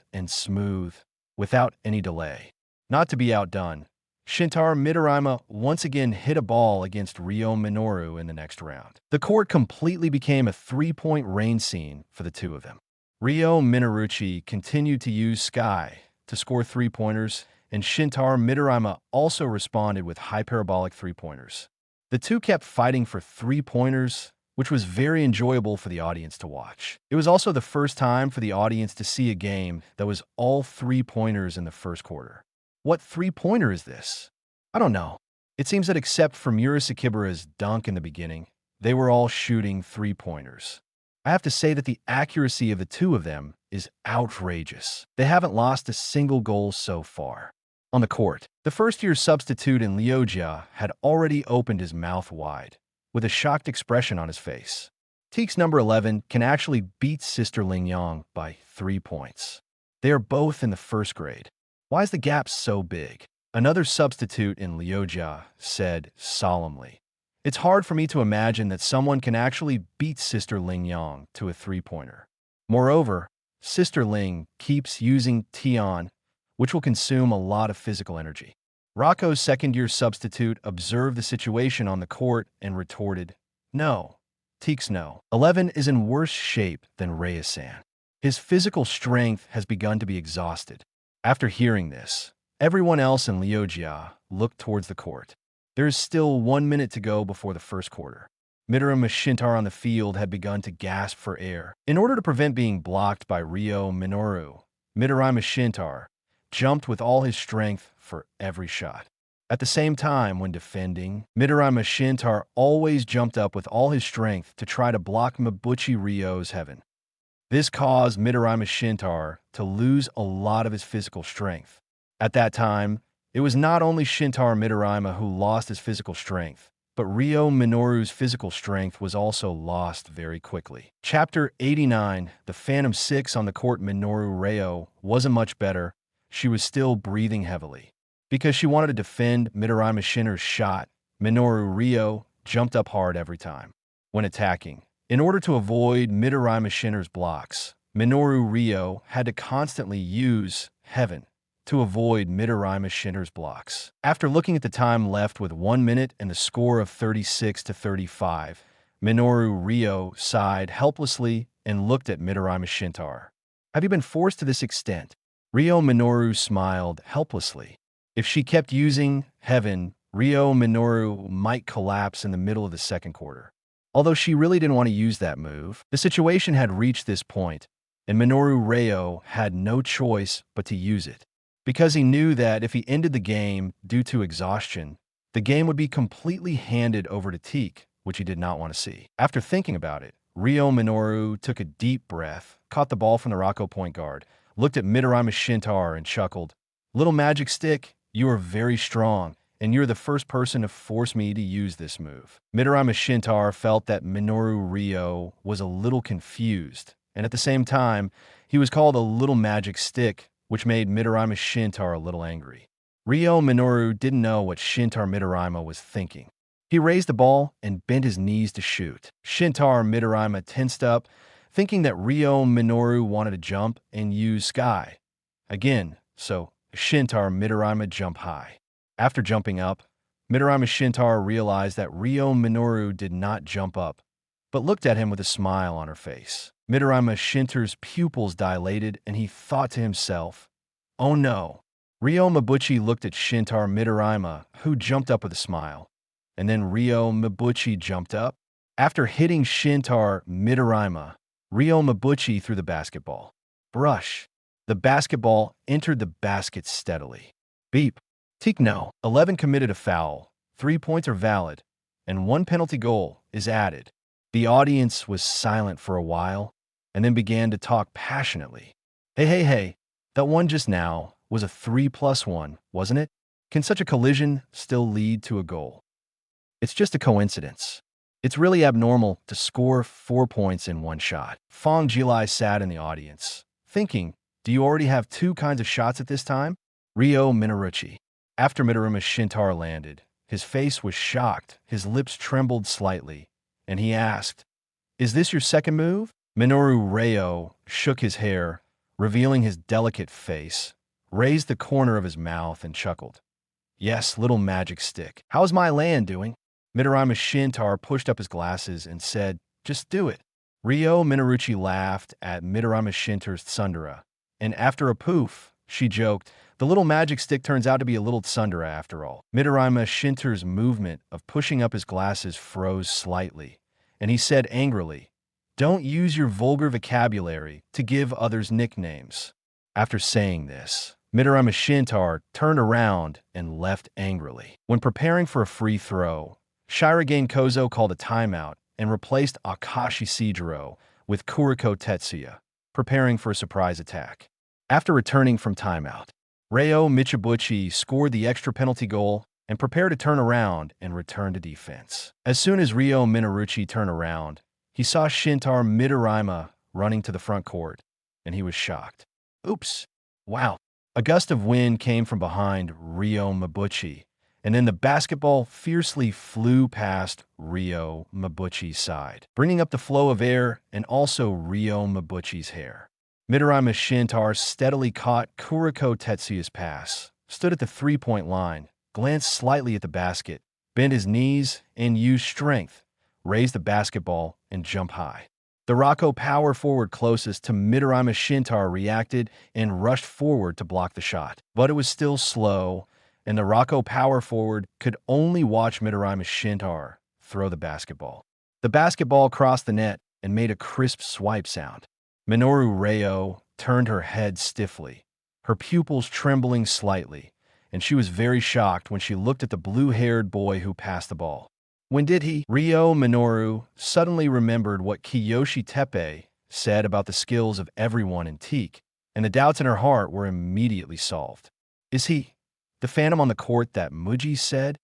without any delay. Not to be outdone, Shintaro Midorima once again hit a ball against Ryo Minoru in the next round. The court completely became a three-point rain scene for the two of them. Ryo Minaruchi continued to use Sky to score three-pointers, and Shintaro Midorima also responded with hyperbolic three-pointers. The two kept fighting for three-pointers, which was very enjoyable for the audience to watch. It was also the first time for the audience to see a game that was all three-pointers in the first quarter. What three-pointer is this? I don't know. It seems that except for Murasakibara's dunk in the beginning, they were all shooting three-pointers. I have to say that the accuracy of the two of them is outrageous. They haven't lost a single goal so far. On the court, the first-year substitute in Liuejia had already opened his mouth wide, with a shocked expression on his face. Teik's number 11 can actually beat Sister Lingyang by 3 points. They are both in the first grade. Why is the gap so big? Another substitute in Liuejia said solemnly, "It's hard for me to imagine that someone can actually beat Sister Lingyang to a three-pointer. Moreover, Sister Ling keeps using Tian, which will consume a lot of physical energy." Rocco's second-year substitute observed the situation on the court and retorted, "No. Teik's no. 11 is in worse shape than Reyes-san. His physical strength has begun to be exhausted." After hearing this, everyone else in Liuejia looked towards the court. There is still 1 minute to go before the first quarter. Midorima Shintarō on the field had begun to gasp for air. In order to prevent being blocked by Ryo Minoru, Midorima Shintarō jumped with all his strength for every shot. At the same time, when defending, Midorima Shintarō always jumped up with all his strength to try to block Mabuchi Ryo's heaven. This caused Midorima Shintarō to lose a lot of his physical strength. At that time, it was not only Shintaro Midorima who lost his physical strength, but Ryo Minoru's physical strength was also lost very quickly. Chapter 89, The Phantom 6 on the court. Minoru Ryo wasn't much better. She was still breathing heavily. Because she wanted to defend Midorima Shintarō's shot, Minoru Ryo jumped up hard every time. When attacking, in order to avoid Midorima Shintarō's blocks, Minoru Ryo had to constantly use Heaven to avoid Midorima Shintarō's blocks. After looking at the time left with 1 minute and the score of 36-35, Minoru Ryo sighed helplessly and looked at Midorima Shintarō. Have you been forced to this extent? Ryo Minoru smiled helplessly. If she kept using Heaven, Ryo Minoru might collapse in the middle of the second quarter. Although she really didn't want to use that move, the situation had reached this point, and Minoru Ryo had no choice but to use it. Because he knew that if he ended the game due to exhaustion, the game would be completely handed over to Teikō, which he did not want to see. After thinking about it, Ryo Minoru took a deep breath, caught the ball from the Rocco point guard, looked at Midorima Shintarō and chuckled. Little magic stick, you are very strong, and you're the first person to force me to use this move. Midorima Shintarō felt that Minoru Ryo was a little confused, and at the same time, he was called a little magic stick, which made Midorima Shintarō a little angry. Ryo Minoru didn't know what Shintarō Midorima was thinking. He raised the ball and bent his knees to shoot. Shintarō Midorima tensed up, thinking that Ryo Minoru wanted to jump and use Sky. Again, so Shintarō Midorima jumped high. After jumping up, Midorima Shintarō realized that Ryo Minoru did not jump up, but looked at him with a smile on her face. Midorima Shintarō's pupils dilated, and he thought to himself, "Oh no." Ryo Mabuchi looked at Shintarō Midorima, who jumped up with a smile. And then Ryo Mabuchi jumped up. After hitting Shintarō Midorima, Ryo Mabuchi threw the basketball. Brush. The basketball entered the basket steadily. Beep. Teikō no. 11 committed a foul, 3 points are valid, and 1 penalty goal is added. The audience was silent for a while, and then began to talk passionately. Hey, that one just now was a 3+1, wasn't it? Can such a collision still lead to a goal? It's just a coincidence. It's really abnormal to score 4 points in one shot. Fang Jilai sat in the audience, thinking, do you already have 2 kinds of shots at this time? Ryo Minoru. After Midorima Shintarō landed, his face was shocked, his lips trembled slightly, and he asked, is this your second move? Minoru Ryo shook his hair, revealing his delicate face, raised the corner of his mouth and chuckled. Yes, little magic stick. How's my land doing? Midorima Shintarō pushed up his glasses and said, just do it. Ryo Minoru laughed at Midorima Shintarō's tsundere, and after a poof, she joked, the little magic stick turns out to be a little tsundere after all. Midorima Shintarō's movement of pushing up his glasses froze slightly, and he said angrily, don't use your vulgar vocabulary to give others nicknames. After saying this, Midorima Shintarō turned around and left angrily. When preparing for a free throw, Shirogane Kozo called a timeout and replaced Akashi Sejiro with Kuroko Tetsuya, preparing for a surprise attack. After returning from timeout, Ryo Michibuchi scored the extra penalty goal and prepared to turn around and return to defense. As soon as Ryo Minoru turned around, he saw Shintarō Midorima running to the front court, and he was shocked. Oops. Wow. A gust of wind came from behind Ryo Mabuchi, and then the basketball fiercely flew past Ryo Mabuchi's side, bringing up the flow of air and also Ryo Mabuchi's hair. Midorima Shintarō steadily caught Kuroko Tetsuya's pass, stood at the three-point line, glanced slightly at the basket, bent his knees, and used strength, raised the basketball, and jumped high. The Rocco power forward closest to Midorima Shintarō reacted and rushed forward to block the shot. But it was still slow, and the Rocco power forward could only watch Midorima Shintarō throw the basketball. The basketball crossed the net and made a crisp swipe sound. Minoru Ryo turned her head stiffly, her pupils trembling slightly, and she was very shocked when she looked at the blue-haired boy who passed the ball. When did he? Ryo Minoru suddenly remembered what Kiyoshi Teppei said about the skills of everyone in Teikō, and the doubts in her heart were immediately solved. Is he the phantom on the court that Muji said?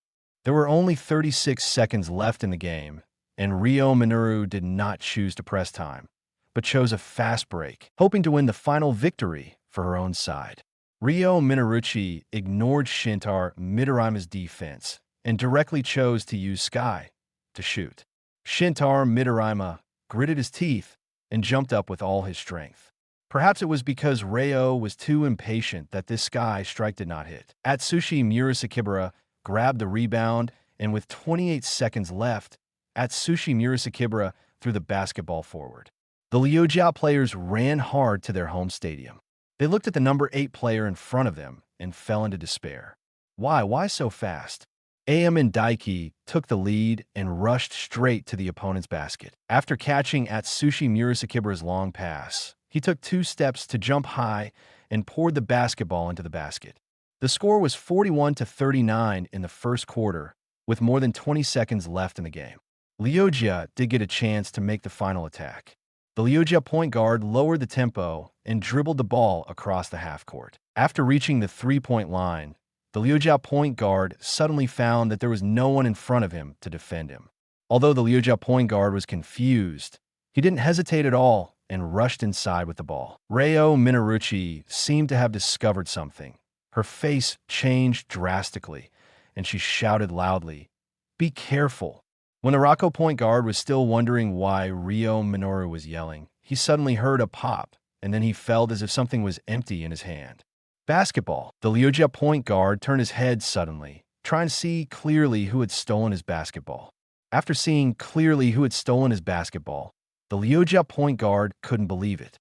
There were only 36 seconds left in the game, and Ryo Minoru did not choose to press time, but chose a fast break, hoping to win the final victory for her own side. Ryo Minoru ignored Shintarō Midorima's defense and directly chose to use Sky to shoot. Shintarō Midorima gritted his teeth and jumped up with all his strength. Perhaps it was because Ryo was too impatient that this Sky strike did not hit. Atsushi Murasakibara grabbed the rebound, and with 28 seconds left, Atsushi Murasakibara threw the basketball forward. The Liujiao players ran hard to their home stadium. They looked at the number 8 player in front of them and fell into despair. Why so fast? Aomine Daiki took the lead and rushed straight to the opponent's basket. After catching Atsushi Murasakibara's long pass, he took 2 steps to jump high and poured the basketball into the basket. The score was 41-39 in the first quarter, with more than 20 seconds left in the game. Liujiao did get a chance to make the final attack. The Liujiao point guard lowered the tempo and dribbled the ball across the half court. After reaching the 3-point line, the Liujiao point guard suddenly found that there was no one in front of him to defend him. Although the Liujiao point guard was confused, he didn't hesitate at all and rushed inside with the ball. Ryo Minaruchi seemed to have discovered something. Her face changed drastically, and she shouted loudly, "Be careful!" When the Rocco point guard was still wondering why Ryo Minoru was yelling, he suddenly heard a pop, and then he felt as if something was empty in his hand. Basketball. The Liujiao point guard turned his head suddenly, trying to see clearly who had stolen his basketball. After seeing clearly who had stolen his basketball, the Liujiao point guard couldn't believe it.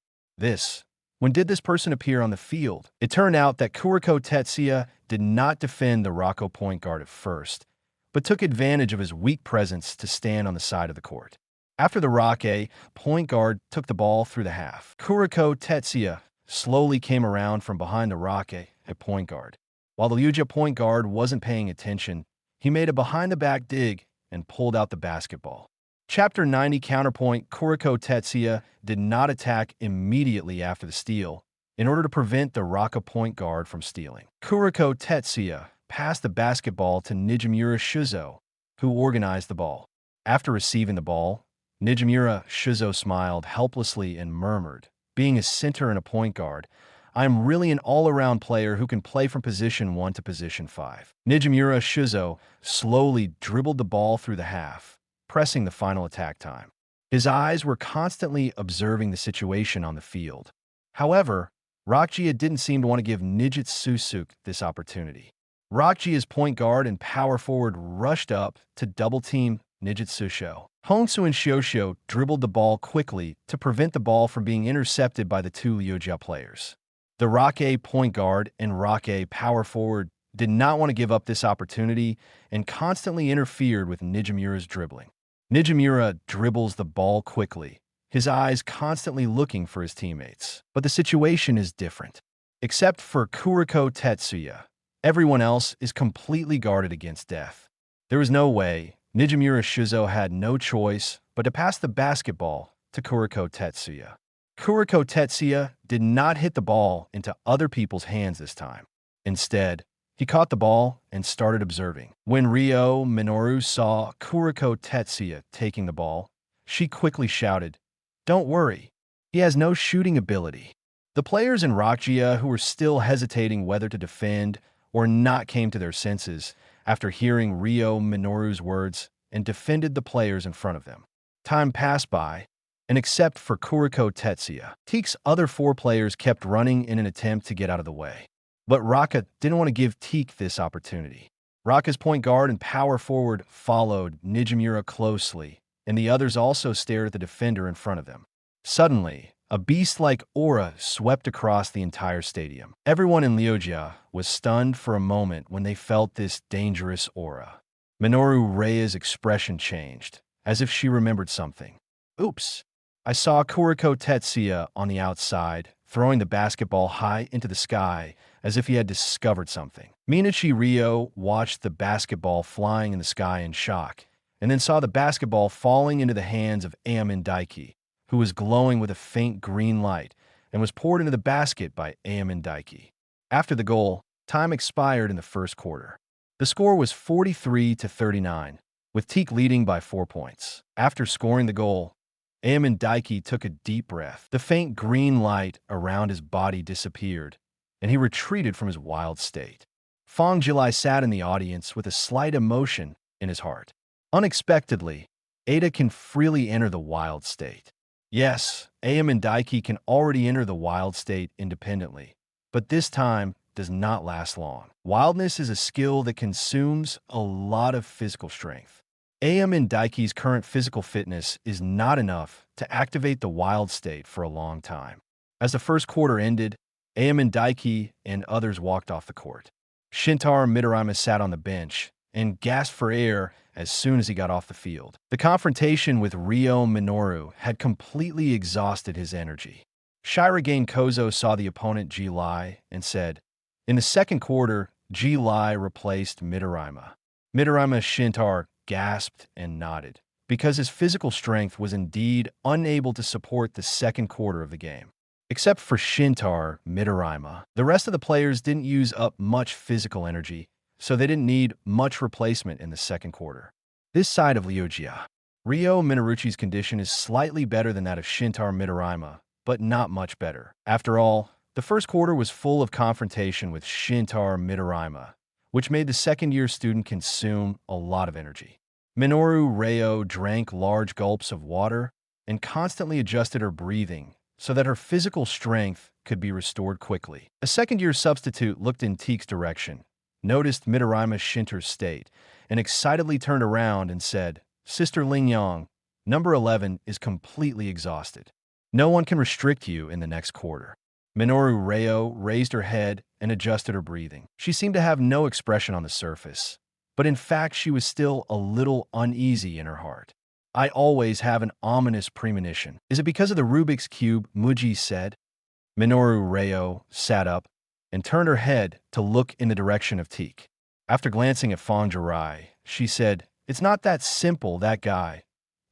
When did this person appear on the field? It turned out that Kuroko Tetsuya did not defend the Rocco point guard at first, but took advantage of his weak presence to stand on the side of the court. After the Rockei point guard took the ball through the half, Kuroko Tetsuya slowly came around from behind the Rockei at point guard. While the Liujiao point guard wasn't paying attention, he made a behind-the-back dig and pulled out the basketball. Chapter 90 Counterpoint. Kuroko Tetsuya did not attack immediately after the steal in order to prevent the Rocco point guard from stealing. Kuroko Tetsuya passed the basketball to Nijimura Shuzo, who organized the ball. After receiving the ball, Nijimura Shuzo smiled helplessly and murmured, "Being a center and a point guard, I'm really an all-around player who can play from position 1 to position 5. Nijimura Shuzo slowly dribbled the ball through the half, pressing the final attack time. His eyes were constantly observing the situation on the field. However, Rockjia didn't seem to want to give Nijitsusuke this opportunity. Rockjia's point guard and power forward rushed up to double-team Nijitsusho. Honsu and Shosho dribbled the ball quickly to prevent the ball from being intercepted by the 2 Liujiao players. The Rockei point guard and Rockei power forward did not want to give up this opportunity and constantly interfered with Nijimura's dribbling. Nijimura dribbles the ball quickly, his eyes constantly looking for his teammates. But the situation is different. Except for Kuroko Tetsuya, everyone else is completely guarded against death. There was no way. Nijimura Shuzo had no choice but to pass the basketball to Kuroko Tetsuya. Kuroko Tetsuya did not hit the ball into other people's hands this time. Instead, he caught the ball and started observing. When Ryo Minoru saw Kuroko Tetsuya taking the ball, she quickly shouted, "Don't worry, he has no shooting ability." The players in Rockjia who were still hesitating whether to defend or not came to their senses after hearing Ryo Minoru's words and defended the players in front of them. Time passed by, and except for Kuroko Tetsuya, Teik's other 4 players kept running in an attempt to get out of the way. But Raka didn't want to give Teik this opportunity. Raka's point guard and power forward followed Nijimura closely, and the others also stared at the defender in front of them. Suddenly, a beast-like aura swept across the entire stadium. Everyone in Liujiao was stunned for a moment when they felt this dangerous aura. Minoru Reia's expression changed, as if she remembered something. "Oops. I saw Kuroko Tetsuya on the outside, throwing the basketball high into the sky, as if he had discovered something." Minachi Ryo watched the basketball flying in the sky in shock, and then saw the basketball falling into the hands of Aomine Daiki, who was glowing with a faint green light, and was poured into the basket by Aomine Daiki. After the goal, time expired in the first quarter. The score was 43-39, with Teik leading by 4 points. After scoring the goal, Aomine Daiki took a deep breath. The faint green light around his body disappeared, and he retreated from his wild state. Fang Jilai sat in the audience with a slight emotion in his heart. Unexpectedly, Ada can freely enter the wild state. Yes, Aomine Daiki can already enter the wild state independently, but this time does not last long. Wildness is a skill that consumes a lot of physical strength. Aomine Daiki's current physical fitness is not enough to activate the wild state for a long time. As the first quarter ended, Aomine Daiki and others walked off the court. Shintaro Midorima sat on the bench and gasped for air as soon as he got off the field. The confrontation with Ryo Minoru had completely exhausted his energy. Shirogane Kozo saw the opponent Jilai and said, "In the second quarter, Jilai replaced Midorima." Midorima Shintarō gasped and nodded, because his physical strength was indeed unable to support the second quarter of the game. Except for Shintaro Midorima, the rest of the players didn't use up much physical energy, so they didn't need much replacement in the second quarter. This side of Ryoja, Ryo Minoruchi's condition is slightly better than that of Shintaro Midorima, but not much better. After all, the first quarter was full of confrontation with Shintaro Midorima, which made the second-year student consume a lot of energy. Minoru Ryo drank large gulps of water and constantly adjusted her breathing so that her physical strength could be restored quickly. A second-year substitute looked in Teik's direction, noticed Midorima Shintarō's state, and excitedly turned around and said, "Sister Lingyang, number 11 is completely exhausted. No one can restrict you in the next quarter." Minoru Ryo raised her head and adjusted her breathing. She seemed to have no expression on the surface, but in fact she was still a little uneasy in her heart. "I always have an ominous premonition. Is it because of the Rubik's Cube?" Muji said. Minoru Ryo sat up and turned her head to look in the direction of Teik. After glancing at Fang Jilai, she said, "It's not that simple. That guy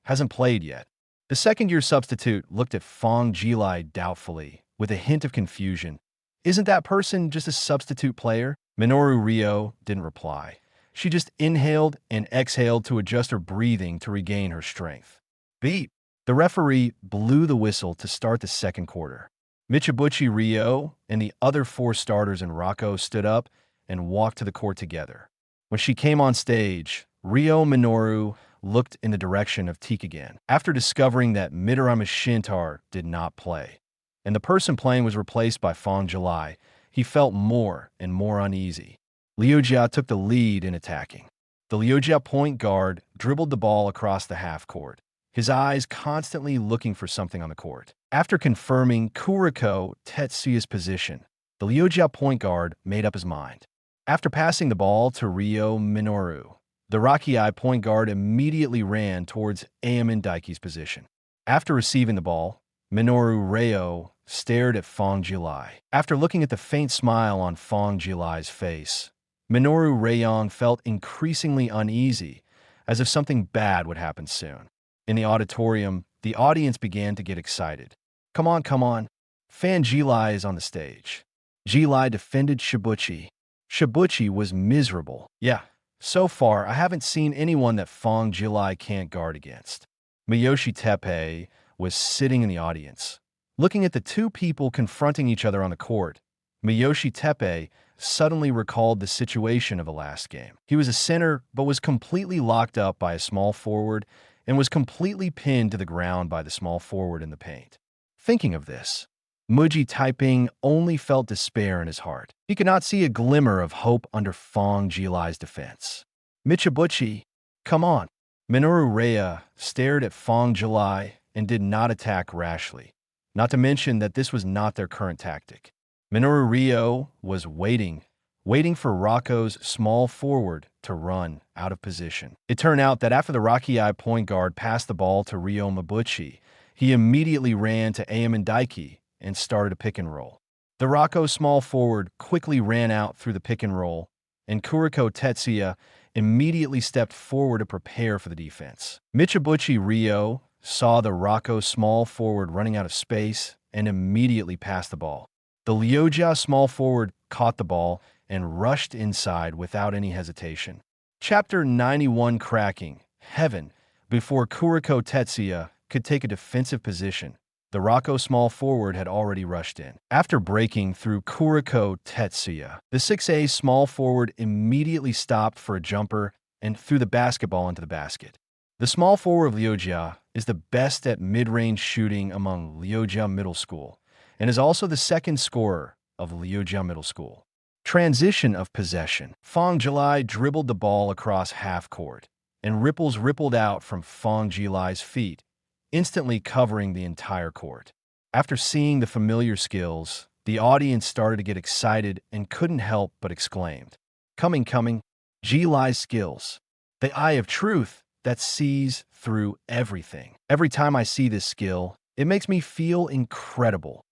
hasn't played yet." The second-year substitute looked at Fang Jilai doubtfully, with a hint of confusion. "Isn't that person just a substitute player?" Minoru Ryo didn't reply. She just inhaled and exhaled to adjust her breathing to regain her strength. Beep! The referee blew the whistle to start the second quarter. Michibuchi Ryo and the other four starters in Rocco stood up and walked to the court together. When she came on stage, Ryo Minoru looked in the direction of Teik again, after discovering that Midorima Shintarō did not play, and the person playing was replaced by Fang Jilai. He felt more and more uneasy. Ryoja took the lead in attacking. The Ryoja point guard dribbled the ball across the half court, his eyes constantly looking for something on the court. After confirming Kuroko Tetsuya's position, the Ryoja point guard made up his mind. After passing the ball to Ryo Minoru, the Rakiai point guard immediately ran towards Aomine Daiki's position. After receiving the ball, Minoru Ryo stared at Fang Jilai. After looking at the faint smile on Fang Jilai's face, Minoru Ryo felt increasingly uneasy, as if something bad would happen soon. In the auditorium, the audience began to get excited. Come on, come on. Fang Jilai is on the stage." Jilai defended Shibuchi. Shibuchi was miserable. "Yeah, so far I haven't seen anyone that Fang Jilai can't guard against." Miyoshi Teppei was sitting in the audience. Looking at the two people confronting each other on the court, Miyoshi Teppei suddenly recalled the situation of the last game. He was a center, but was completely locked up by a small forward and was completely pinned to the ground by the small forward in the paint. Thinking of this, Muji Taiping only felt despair in his heart. He could not see a glimmer of hope under Fang Jilai's defense. "Michibuchi, come on." Minoru Ryo stared at Fang Jilai and did not attack rashly, not to mention that this was not their current tactic. Minoru Ryo was waiting for Rocco's small forward to run out of position. It turned out that after the Rakiai point guard passed the ball to Ryo Mibuchi, he immediately ran to Aomine Daiki and started a pick and roll. The Rocco small forward quickly ran out through the pick and roll, and Kuroko Tetsuya immediately stepped forward to prepare for the defense. Michibuchi Ryo saw the Rocco small forward running out of space and immediately passed the ball. The Ryoja small forward caught the ball and rushed inside without any hesitation. Chapter 91 Cracking Heaven. Before Kuroko Tetsuya could take a defensive position, the Rocco small forward had already rushed in. After breaking through Kuroko Tetsuya, the 6A small forward immediately stopped for a jumper and threw the basketball into the basket. The small forward of Ryoja is the best at mid-range shooting among Ryoja Middle School, and is also the second scorer of Ryoja Middle School. Transition of possession. Fang Jilai dribbled the ball across half court, and ripples rippled out from Fang Jilai's feet, instantly covering the entire court. After seeing the familiar skills, the audience started to get excited and couldn't help but exclaimed, Coming, Jilai's skills. The eye of truth that sees through everything. Every time I see this skill, it makes me feel incredible.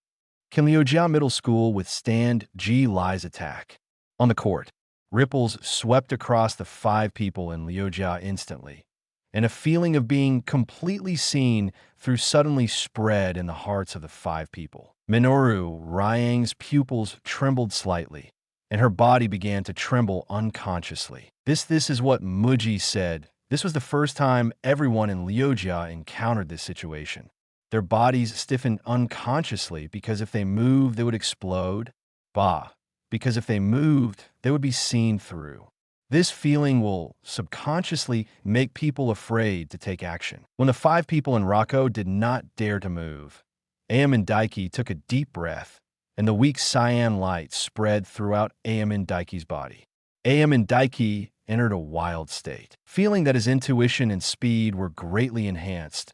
Can Liujia Middle School withstand Jilai's attack? On the court, ripples swept across the 5 people in Liujia instantly, and a feeling of being completely seen through suddenly spread in the hearts of the 5 people. Minoru Ryang's pupils trembled slightly, and her body began to tremble unconsciously. This is what Muji said. This was the first time everyone in Liujia encountered this situation. Their bodies stiffened unconsciously because if they moved, they would explode. Because if they moved, they would be seen through. This feeling will subconsciously make people afraid to take action. When the 5 people in Rocco did not dare to move, Aomine Daiki took a deep breath, and the weak cyan light spread throughout Aomine Daiki's body. Aomine Daiki entered a wild state. Feeling that his intuition and speed were greatly enhanced,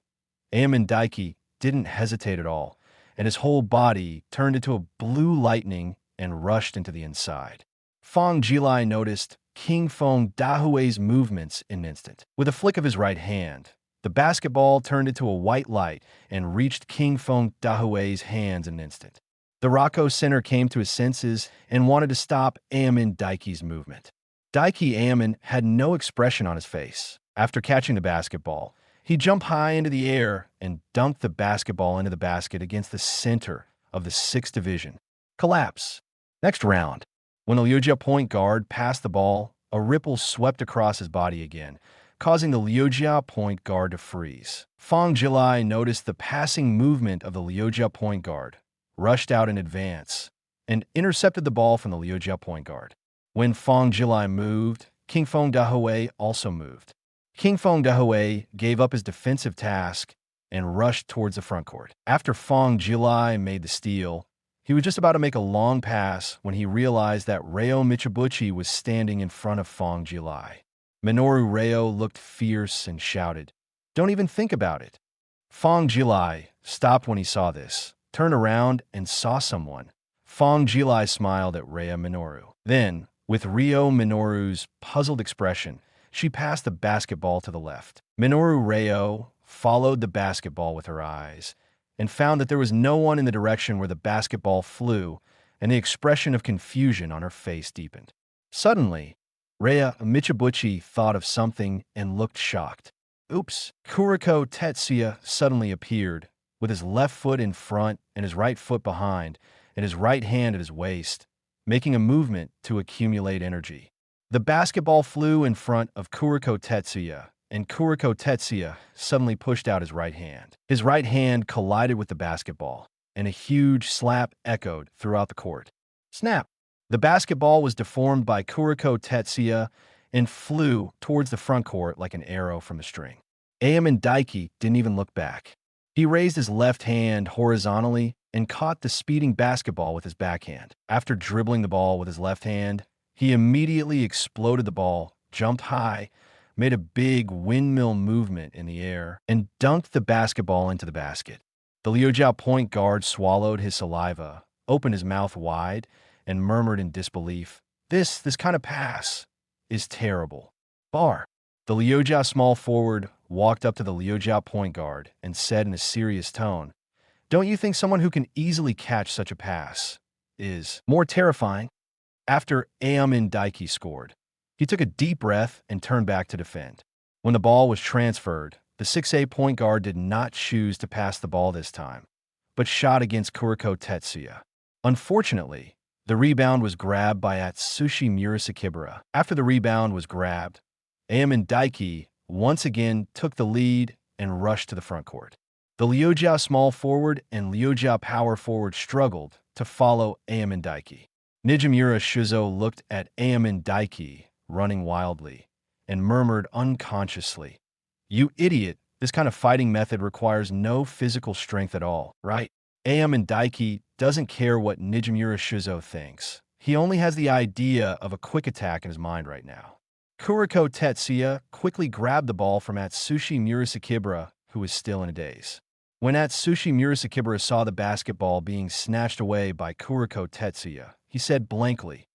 Aomine Daiki didn't hesitate at all, and his whole body turned into a blue lightning and rushed into the inside. Fang Jilai noticed King Feng Dahui's movements in an instant. With a flick of his right hand, the basketball turned into a white light and reached King Feng Dahui's hands in an instant. The Rocco Center came to his senses and wanted to stop Aomine Daiki's movement. Daiki Aomine had no expression on his face. After catching the basketball, he jumped high into the air and dunked the basketball into the basket against the center of the 6th division. Collapse. Next round. When the Liujia point guard passed the ball, a ripple swept across his body again, causing the Liujia point guard to freeze. Fang Jilai noticed the passing movement of the Liujia point guard, rushed out in advance, and intercepted the ball from the Liujia point guard. When Fang Jilai moved, King Feng Dahui also moved. King Feng Dahui gave up his defensive task and rushed towards the front court. After Fang Jilai made the steal, he was just about to make a long pass when he realized that Ryo Michibuchi was standing in front of Fang Jilai. Minoru Ryo looked fierce and shouted, "Don't even think about it." Fang Jilai stopped when he saw this, turned around and saw someone. Fang Jilai smiled at Ryo Minoru. Then, with Ryo Minoru's puzzled expression, she passed the basketball to the left. Minoru Ryo followed the basketball with her eyes and found that there was no one in the direction where the basketball flew, and the expression of confusion on her face deepened. Suddenly, Ryo Michibuchi thought of something and looked shocked. Oops! Kuroko Tetsuya suddenly appeared, with his left foot in front and his right foot behind, and his right hand at his waist, making a movement to accumulate energy. The basketball flew in front of Kuroko Tetsuya, and Kuroko Tetsuya suddenly pushed out his right hand. His right hand collided with the basketball, and a huge slap echoed throughout the court. Snap! The basketball was deformed by Kuroko Tetsuya and flew towards the front court like an arrow from a string. Aomine Daiki didn't even look back. He raised his left hand horizontally and caught the speeding basketball with his backhand. After dribbling the ball with his left hand, he immediately exploded the ball, jumped high, made a big windmill movement in the air, and dunked the basketball into the basket. The Liujiao point guard swallowed his saliva, opened his mouth wide, and murmured in disbelief, This kind of pass is terrible. Bar. The Liujiao small forward walked up to the Liujiao point guard and said in a serious tone, Don't you think someone who can easily catch such a pass is more terrifying? After Aomine Daiki scored, he took a deep breath and turned back to defend. When the ball was transferred, the 6A point guard did not choose to pass the ball this time, but shot against Kuroko Tetsuya. Unfortunately, the rebound was grabbed by Atsushi Murasakibara. After the rebound was grabbed, Aomine Daiki once again took the lead and rushed to the front court. The Liujiao small forward and Liujiao power forward struggled to follow Aomine Daiki. Nijimura Shuzo looked at Aomine Daiki running wildly and murmured unconsciously, You idiot, this kind of fighting method requires no physical strength at all, right? Aomine Daiki doesn't care what Nijimura Shuzo thinks. He only has the idea of a quick attack in his mind right now. Kuroko Tetsuya quickly grabbed the ball from Atsushi Murasakibara, who was still in a daze. When Atsushi Murasakibara saw the basketball being snatched away by Kuroko Tetsuya, he said blankly,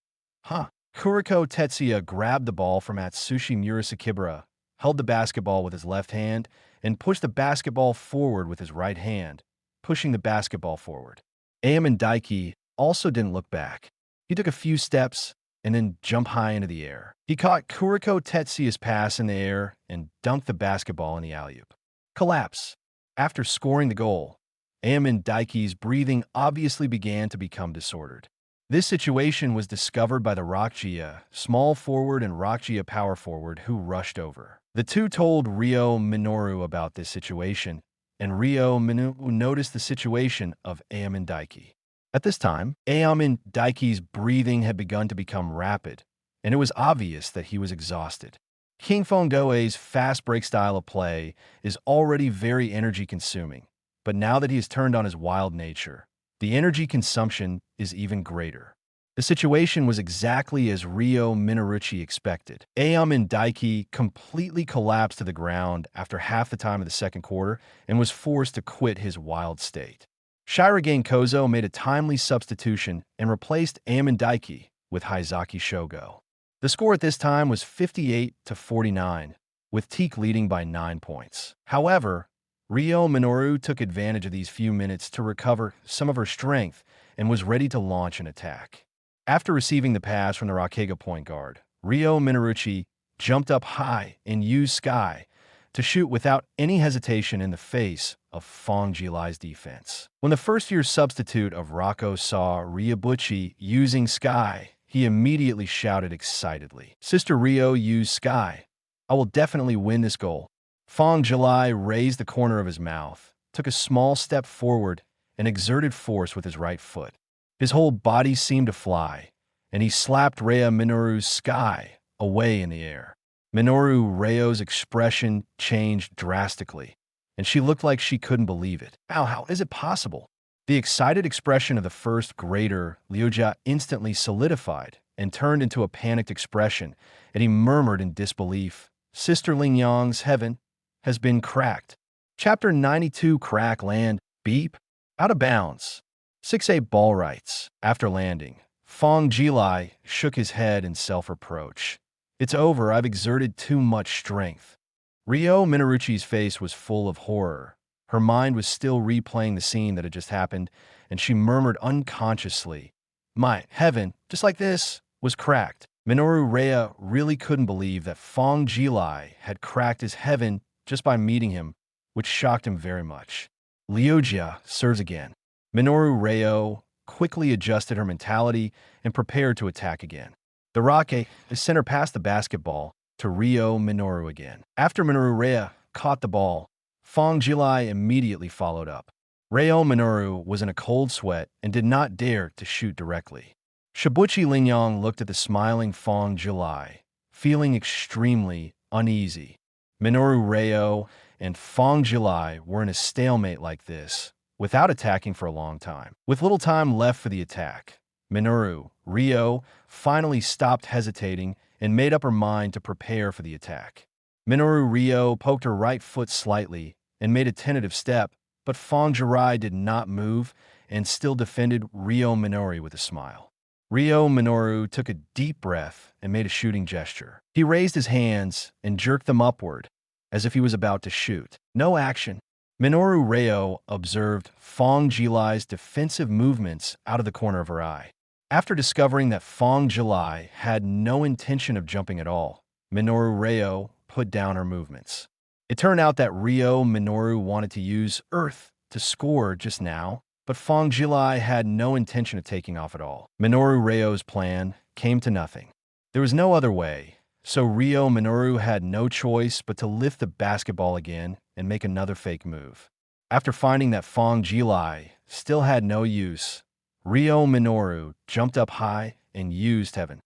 "Huh." Kuroko Tetsuya grabbed the ball from Atsushi Murasakibara, held the basketball with his left hand, and pushed the basketball forward with his right hand, pushing the basketball forward. Aomine Daiki also didn't look back. He took a few steps and then jumped high into the air. He caught Kuroko Tetsuya's pass in the air and dunked the basketball in the alley-oop. Collapse. After scoring the goal, Aomine Daiki's breathing obviously began to become disordered. This situation was discovered by the Rakjia small forward and Rakjia power forward who rushed over. The two told Ryo Minoru about this situation, and Ryo Minoru noticed the situation of Aomine Daiki. At this time, Aomine Daiki's breathing had begun to become rapid, and it was obvious that he was exhausted. King Fongdoe's fast break style of play is already very energy-consuming, but now that he has turned on his wild nature, the energy consumption is even greater. The situation was exactly as Ryo Minoru expected. Aomine Daiki completely collapsed to the ground after half the time of the second quarter and was forced to quit his wild state. Shirogane Kozo made a timely substitution and replaced Aomine Daiki with Haizaki Shogo. The score at this time was 58-49, with Teikō leading by 9 points. However, Ryo Minoru took advantage of these few minutes to recover some of her strength and was ready to launch an attack. After receiving the pass from the Rakega point guard, Ryo Minoru jumped up high and used Sky to shoot without any hesitation in the face of Fang Jilai's defense. When the first-year substitute of Rocco saw Ryobuchi using Sky, he immediately shouted excitedly, "Sister Ryo used Sky. I will definitely win this goal." Fang Jilai raised the corner of his mouth, took a small step forward, and exerted force with his right foot. His whole body seemed to fly, and he slapped Ryo Minoru's Sky away in the air. Minoru Ryo's expression changed drastically, and she looked like she couldn't believe it. How is it possible? The excited expression of the first grader, Liujia, instantly solidified and turned into a panicked expression, and he murmured in disbelief, "Sister Lingyang's heaven has been cracked." Chapter 92 Crack Land, Beep, Out of Bounds. 6-8 Ball Rights. After landing, Fang Jilai shook his head in self-reproach. "It's over, I've exerted too much strength." Ryo Minoru's face was full of horror. Her mind was still replaying the scene that had just happened, and she murmured unconsciously, "My heaven, just like this, was cracked." Minoru Ryo really couldn't believe that Fang Jilai had cracked his heaven just by meeting him, which shocked him very much. Liujia serves again. Minoru Ryo quickly adjusted her mentality and prepared to attack again. The Rake sent her past the basketball to Ryo Minoru again. After Minoru Ryo caught the ball, Fang Jilai immediately followed up. Ryo Minoru was in a cold sweat and did not dare to shoot directly. Shibuchi Lingyang looked at the smiling Fang Jilai, feeling extremely uneasy. Minoru Ryo and Fang Jilai were in a stalemate like this, without attacking for a long time. With little time left for the attack, Minoru Ryo finally stopped hesitating and made up her mind to prepare for the attack. Minoru Ryo poked her right foot slightly and made a tentative step, but Fang Jilai did not move and still defended Ryo Minoru with a smile. Ryo Minoru took a deep breath and made a shooting gesture. He raised his hands and jerked them upward, as if he was about to shoot. No action. Minoru Ryo observed Fang Jilai's defensive movements out of the corner of her eye. After discovering that Fang Jilai had no intention of jumping at all, Minoru Ryo put down her movements. It turned out that Ryo Minoru wanted to use Earth to score just now, but Fang Jilai had no intention of taking off at all. Minoru Ryo's plan came to nothing. There was no other way, so Ryo Minoru had no choice but to lift the basketball again and make another fake move. After finding that Fang Jilai still had no use, Ryo Minoru jumped up high and used heaven.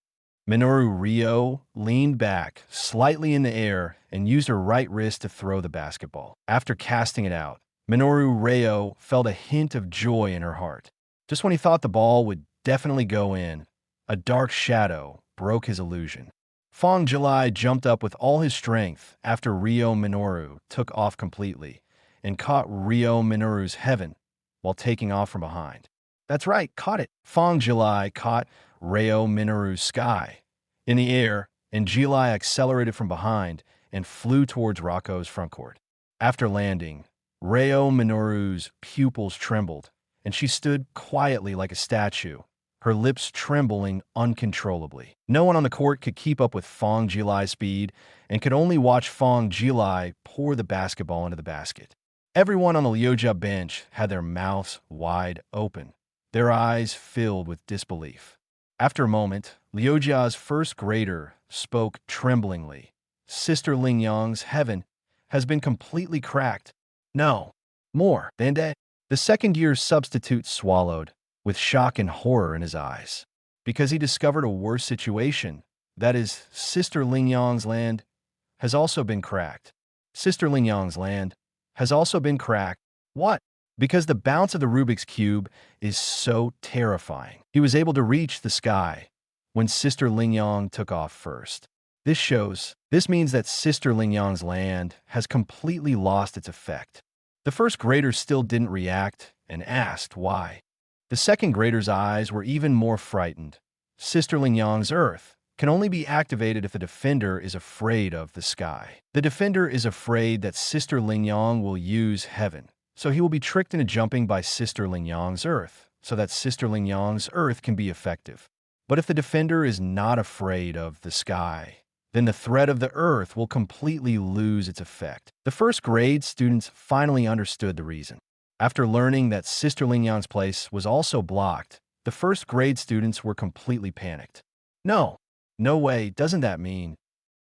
Minoru Ryo leaned back slightly in the air and used her right wrist to throw the basketball. After casting it out, Minoru Ryo felt a hint of joy in her heart. Just when he thought the ball would definitely go in, a dark shadow broke his illusion. Fang Jilai jumped up with all his strength after Ryo Minoru took off completely and caught Ryo Minoru's heaven while taking off from behind. That's right, caught it. Fang Jilai caught Ryo Minoru's sky in the air, and Jilai accelerated from behind and flew towards Rocco's front court. After landing, Ryo Minoru's pupils trembled, and she stood quietly like a statue, her lips trembling uncontrollably. No one on the court could keep up with Fang Jilai's speed and could only watch Fang Jilai pour the basketball into the basket. Everyone on the Liuja bench had their mouths wide open, their eyes filled with disbelief. After a moment, Liuja's first grader spoke tremblingly. Sister Lingyang's heaven has been completely cracked. No, more than that. The second-year substitute swallowed, with shock and horror in his eyes, because he discovered a worse situation. That is, Sister Lingyang's land has also been cracked. Sister Lingyang's land has also been cracked. What? Because the bounce of the Rubik's Cube is so terrifying. He was able to reach the sky when Sister Lingyang took off first. This means that Sister Lingyang's land has completely lost its effect. The first grader still didn't react and asked why. The second grader's eyes were even more frightened. Sister Lingyang's Earth can only be activated if the defender is afraid of the sky. The defender is afraid that Sister Lingyang will use heaven, so he will be tricked into jumping by Sister Lingyang's Earth, so that Sister Lingyang's Earth can be effective. But if the defender is not afraid of the sky, then the threat of the Earth will completely lose its effect. The first grade students finally understood the reason. After learning that Sister Lingyang's place was also blocked, the first grade students were completely panicked. No way, doesn't that mean?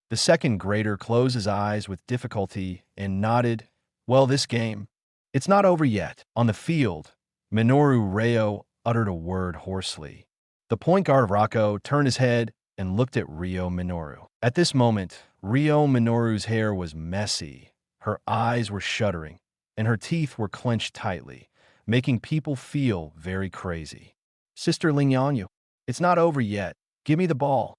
The second grader closed his eyes with difficulty and nodded. Well, this game, it's not over yet. On the field, Minoru Ryo uttered a word hoarsely. The point guard of Rocco turned his head and looked at Ryo Minoru. At this moment, Ryo Minoru's hair was messy, her eyes were shuddering, and her teeth were clenched tightly, making people feel very crazy. Sister Lingyang, it's not over yet. Give me the ball.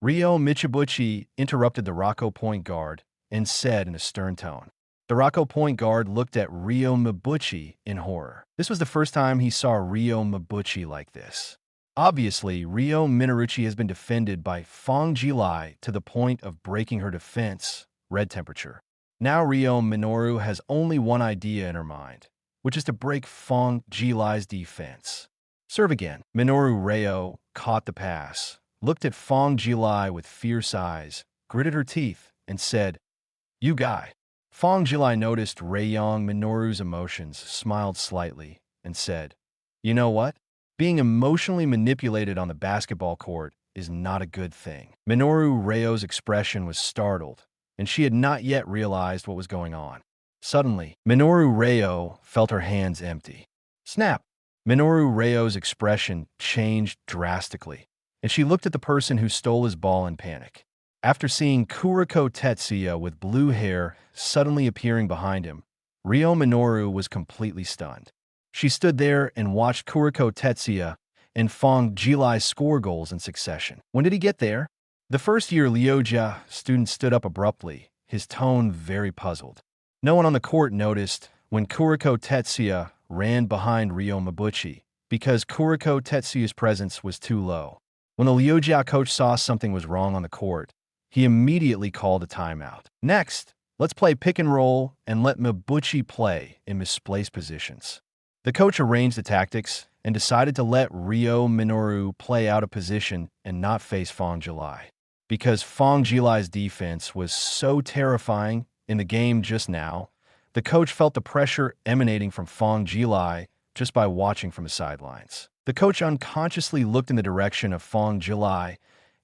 Ryo Michibuchi interrupted the Rocco point guard and said in a stern tone. The Rocco point guard looked at Ryo Mibuchi in horror. This was the first time he saw Ryo Mibuchi like this. Obviously, Ryo Minoruchi has been defended by Fang Jilai to the point of breaking her defense, red temperature. Now Ryo Minoru has only one idea in her mind, which is to break Fang Jilai's defense. Serve again. Minoru Ryo caught the pass, looked at Fang Jilai with fierce eyes, gritted her teeth, and said, "You guy." Fang Jilai noticed Ryo Minoru's emotions, smiled slightly, and said, "You know what? Being emotionally manipulated on the basketball court is not a good thing." Minoru Ryo's expression was startled, and she had not yet realized what was going on. Suddenly, Minoru Ryo felt her hands empty. Snap! Minoru Ryo's expression changed drastically, and she looked at the person who stole his ball in panic. After seeing Kuroko Tetsuya with blue hair suddenly appearing behind him, Ryo Minoru was completely stunned. She stood there and watched Kuroko Tetsuya and Fang Jilai score goals in succession. When did he get there? The first-year Liuja student stood up abruptly, his tone very puzzled. No one on the court noticed when Kuroko Tetsuya ran behind Ryo Mibuchi, because Kuroko Tetsuya's presence was too low. When the Liuja coach saw something was wrong on the court, he immediately called a timeout. Next, let's play pick and roll and let Mibuchi play in misplaced positions. The coach arranged the tactics and decided to let Ryo Minoru play out of position and not face Fang Jilai. Because Fang Jilai's defense was so terrifying in the game just now, the coach felt the pressure emanating from Fang Jilai just by watching from the sidelines. The coach unconsciously looked in the direction of Fang Jilai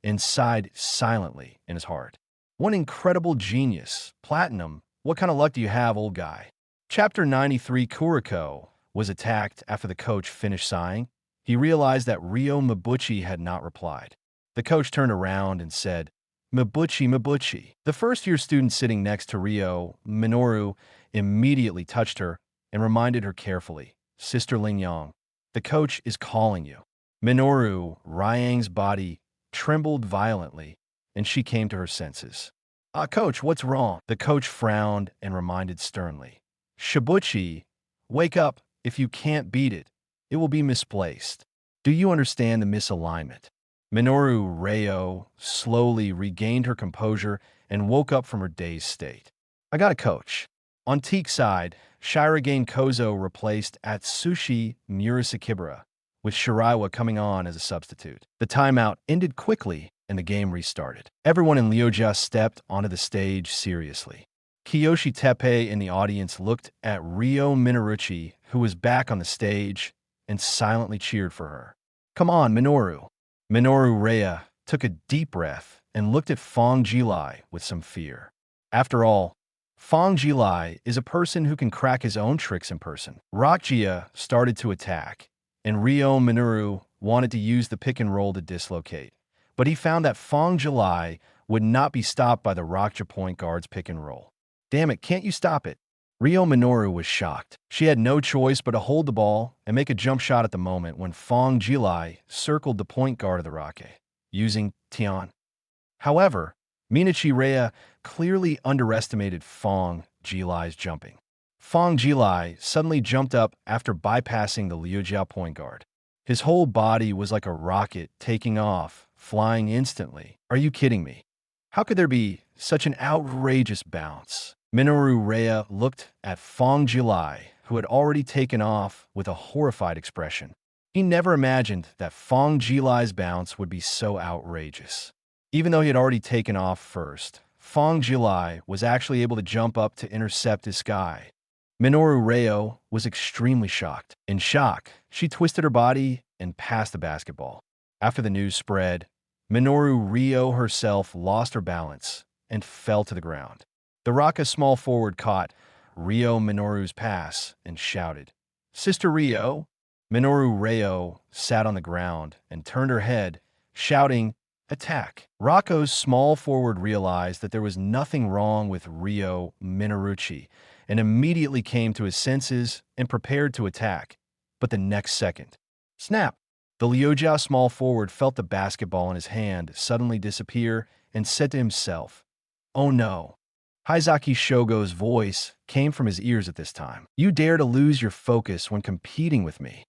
and sighed silently in his heart. One incredible genius. Platinum. What kind of luck do you have, old guy? Chapter 93. Kuroko was attacked after the coach finished sighing. He realized that Ryo Mibuchi had not replied. The coach turned around and said, "Mibuchi, Mibuchi." The first-year student sitting next to Ryo Minoru immediately touched her and reminded her carefully, "Sister Lingyang, the coach is calling you." Minoru Ryang's body trembled violently, and she came to her senses. Coach, what's wrong? The coach frowned and reminded sternly. Shibuchi, wake up. If you can't beat it, it will be misplaced. Do you understand the misalignment? Minoru Reo slowly regained her composure and woke up from her dazed state. I got a coach. On Teik's side, Shirogane Kozo replaced Atsushi Murasakibara, with Shiraiwa coming on as a substitute. The timeout ended quickly and the game restarted. Everyone in Ryoja stepped onto the stage seriously. Kiyoshi Teppei in the audience looked at Ryo Minaruchi, who was back on the stage, and silently cheered for her. Come on, Minoru. Minoru Rhea took a deep breath and looked at Fang Jilai with some fear. After all, Fang Jilai is a person who can crack his own tricks in person. Rakjia started to attack, and Ryo Minoru wanted to use the pick and roll to dislocate. But he found that Fang Jilai would not be stopped by the Rakjia point guard's pick and roll. Damn it, can't you stop it? Ryo Minoru was shocked. She had no choice but to hold the ball and make a jump shot at the moment when Fang Jilai circled the point guard of the Rake, using Tian. However, Minachi Rhea clearly underestimated Fang Jilai's jumping. Fang Jilai suddenly jumped up after bypassing the Liujiao point guard. His whole body was like a rocket taking off, flying instantly. Are you kidding me? How could there be such an outrageous bounce? Minoru Rhea looked at Fang Jilai, who had already taken off, with a horrified expression. He never imagined that Fang Jilai's bounce would be so outrageous. Even though he had already taken off first, Fang Jilai was actually able to jump up to intercept his sky. Minoru Rhea was extremely shocked. In shock, she twisted her body and passed the basketball. After the news spread, Minoru Rhea herself lost her balance and fell to the ground. The Raka small forward caught Ryo Minoru's pass and shouted, "Sister Ryo!" Minoru Rhea sat on the ground and turned her head, shouting, "Attack!" Rako's small forward realized that there was nothing wrong with Ryo Minaruchi and immediately came to his senses and prepared to attack. But the next second, snap! The Liujiao small forward felt the basketball in his hand suddenly disappear and said to himself, "Oh no." Haizaki Shogo's voice came from his ears at this time. "You dare to lose your focus when competing with me."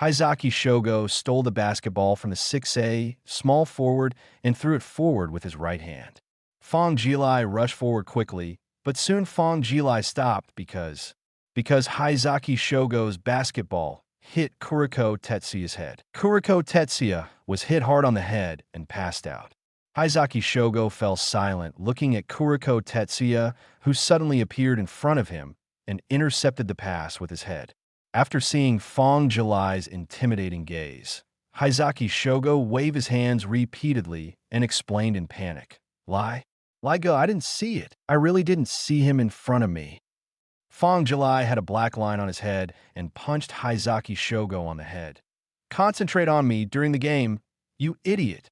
Haizaki Shogo stole the basketball from the 6A small forward and threw it forward with his right hand. Fang Jilai rushed forward quickly, but soon Fang Jilai stopped because Haizaki Shogo's basketball hit Kuroko Tetsuya's head. Kuroko Tetsuya was hit hard on the head and passed out. Haizaki Shogo fell silent, looking at Kuroko Tetsuya, who suddenly appeared in front of him and intercepted the pass with his head. After seeing Fang Jilai's intimidating gaze, Haizaki Shogo waved his hands repeatedly and explained in panic, Lai Ge, I didn't see it. I really didn't see him in front of me." Fang Jilai had a black line on his head and punched Haizaki Shogo on the head. "Concentrate on me during the game, you idiot."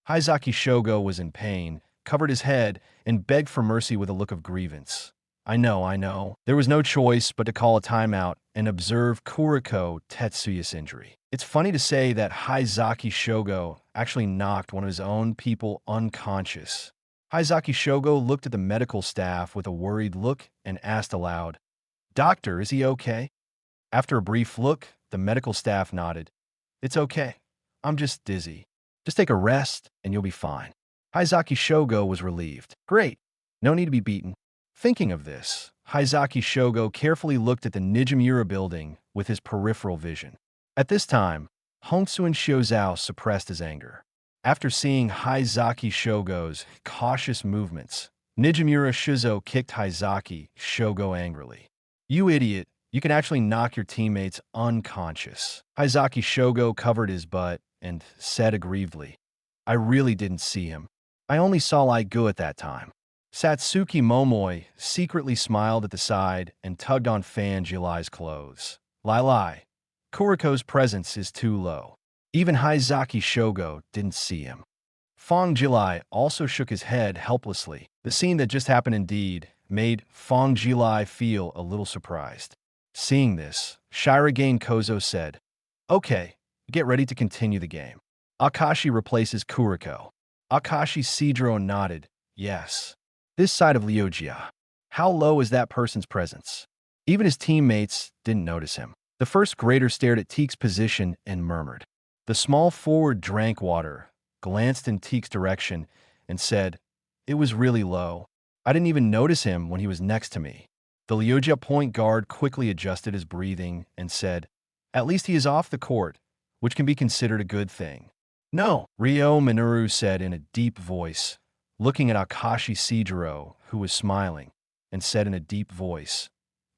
Haizaki Shogo was in pain, covered his head, and begged for mercy with a look of grievance. I know. There was no choice but to call a timeout and observe Kuroko Tetsuya's injury. It's funny to say that Haizaki Shogo actually knocked one of his own people unconscious. Haizaki Shogo looked at the medical staff with a worried look and asked aloud, "Doctor, is he okay?" After a brief look, the medical staff nodded. "It's okay. I'm just dizzy. Just take a rest and you'll be fine." Haizaki Shogo was relieved. Great. No need to be beaten. Thinking of this, Haizaki Shogo carefully looked at the Nijimura building with his peripheral vision. At this time, Hongsuin Shiozao suppressed his anger. After seeing Haizaki Shogo's cautious movements, Nijimura Shizo kicked Haizaki Shogo angrily. "You idiot, you can actually knock your teammates unconscious." Haizaki Shogo covered his butt and said aggrievedly, "I really didn't see him. I only saw Lai Ge at that time." Satsuki Momoi secretly smiled at the side and tugged on Fang Jilai's clothes. Lai, Kuroko's presence is too low. Even Haizaki Shogo didn't see him. Fang Jilai also shook his head helplessly. The scene that just happened indeed made Fang Jilai feel a little surprised. Seeing this, Shirogane Kozo said, "Okay, get ready to continue the game." Akashi replaces Kuroko. Akashi Sidro nodded. Yes. This side of Liujia. How low is that person's presence? Even his teammates didn't notice him. The first grader stared at Teik's position and murmured. The small forward drank water, glanced in Teik's direction, and said, "It was really low. I didn't even notice him when he was next to me." The Liujia point guard quickly adjusted his breathing and said, "At least he is off the court, which can be considered a good thing." "No," Ryo Minoru said in a deep voice, looking at Akashi Sidro, who was smiling, and said in a deep voice,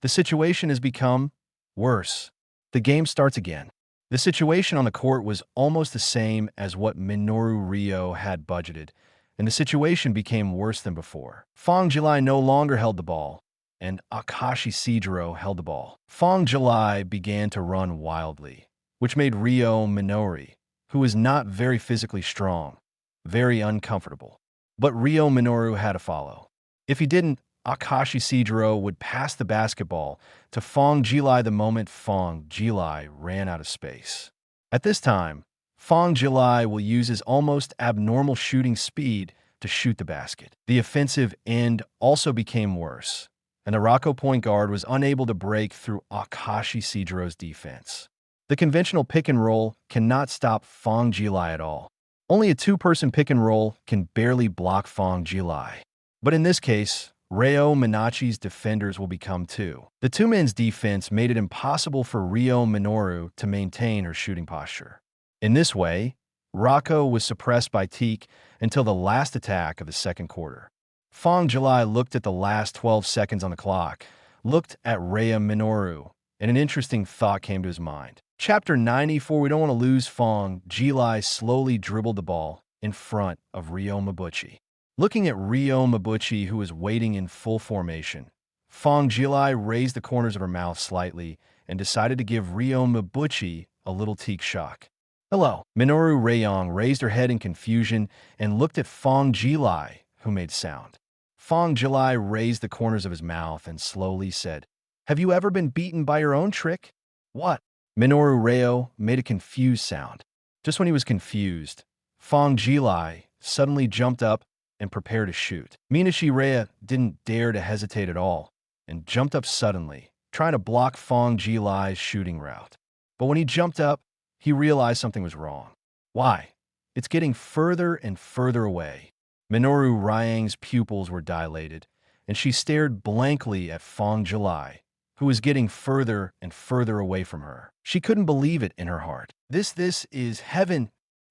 "The situation has become worse." The game starts again. The situation on the court was almost the same as what Minoru Ryo had budgeted, and the situation became worse than before. Fang Jilai no longer held the ball, and Akashi Sidro held the ball. Fang Jilai began to run wildly, which made Ryo Minoru, who was not very physically strong, very uncomfortable. But Ryo Minoru had to follow. If he didn't, Akashi Sidro would pass the basketball to Fang Jilai the moment Fang Jilai ran out of space. At this time, Fang Jilai will use his almost abnormal shooting speed to shoot the basket. The offensive end also became worse, and the Rocco point guard was unable to break through Akashi Sidro's defense. The conventional pick and roll cannot stop Fang Jilai at all. Only a two-person pick and roll can barely block Fang Jilai. But in this case, Ryo Minachi's defenders will become two. The two-men's defense made it impossible for Ryo Minoru to maintain her shooting posture. In this way, Rocco was suppressed by Teik until the last attack of the second quarter. Fang Jilai looked at the last 12 seconds on the clock, looked at Ryo Minoru, and an interesting thought came to his mind. Chapter 94, we don't want to lose. Fang Jilai slowly dribbled the ball in front of Ryo Mabuchi. Looking at Ryo Mabuchi, who was waiting in full formation, Fang Jilai raised the corners of her mouth slightly and decided to give Ryo Mabuchi a little Teik shock. "Hello." Minoru Rayong raised her head in confusion and looked at Fang Jilai, who made sound. Fang Jilai raised the corners of his mouth and slowly said, "Have you ever been beaten by your own trick?" "What?" Minoru Ryo made a confused sound. Just when he was confused, Fang Jilai suddenly jumped up and prepared to shoot. Minashi Raya didn't dare to hesitate at all and jumped up suddenly, trying to block Fang Jilai's shooting route. But when he jumped up, he realized something was wrong. Why? It's getting further and further away. Minoru Ryang's pupils were dilated, and she stared blankly at Fang Jilai, who was getting further and further away from her. She couldn't believe it in her heart. This is heaven.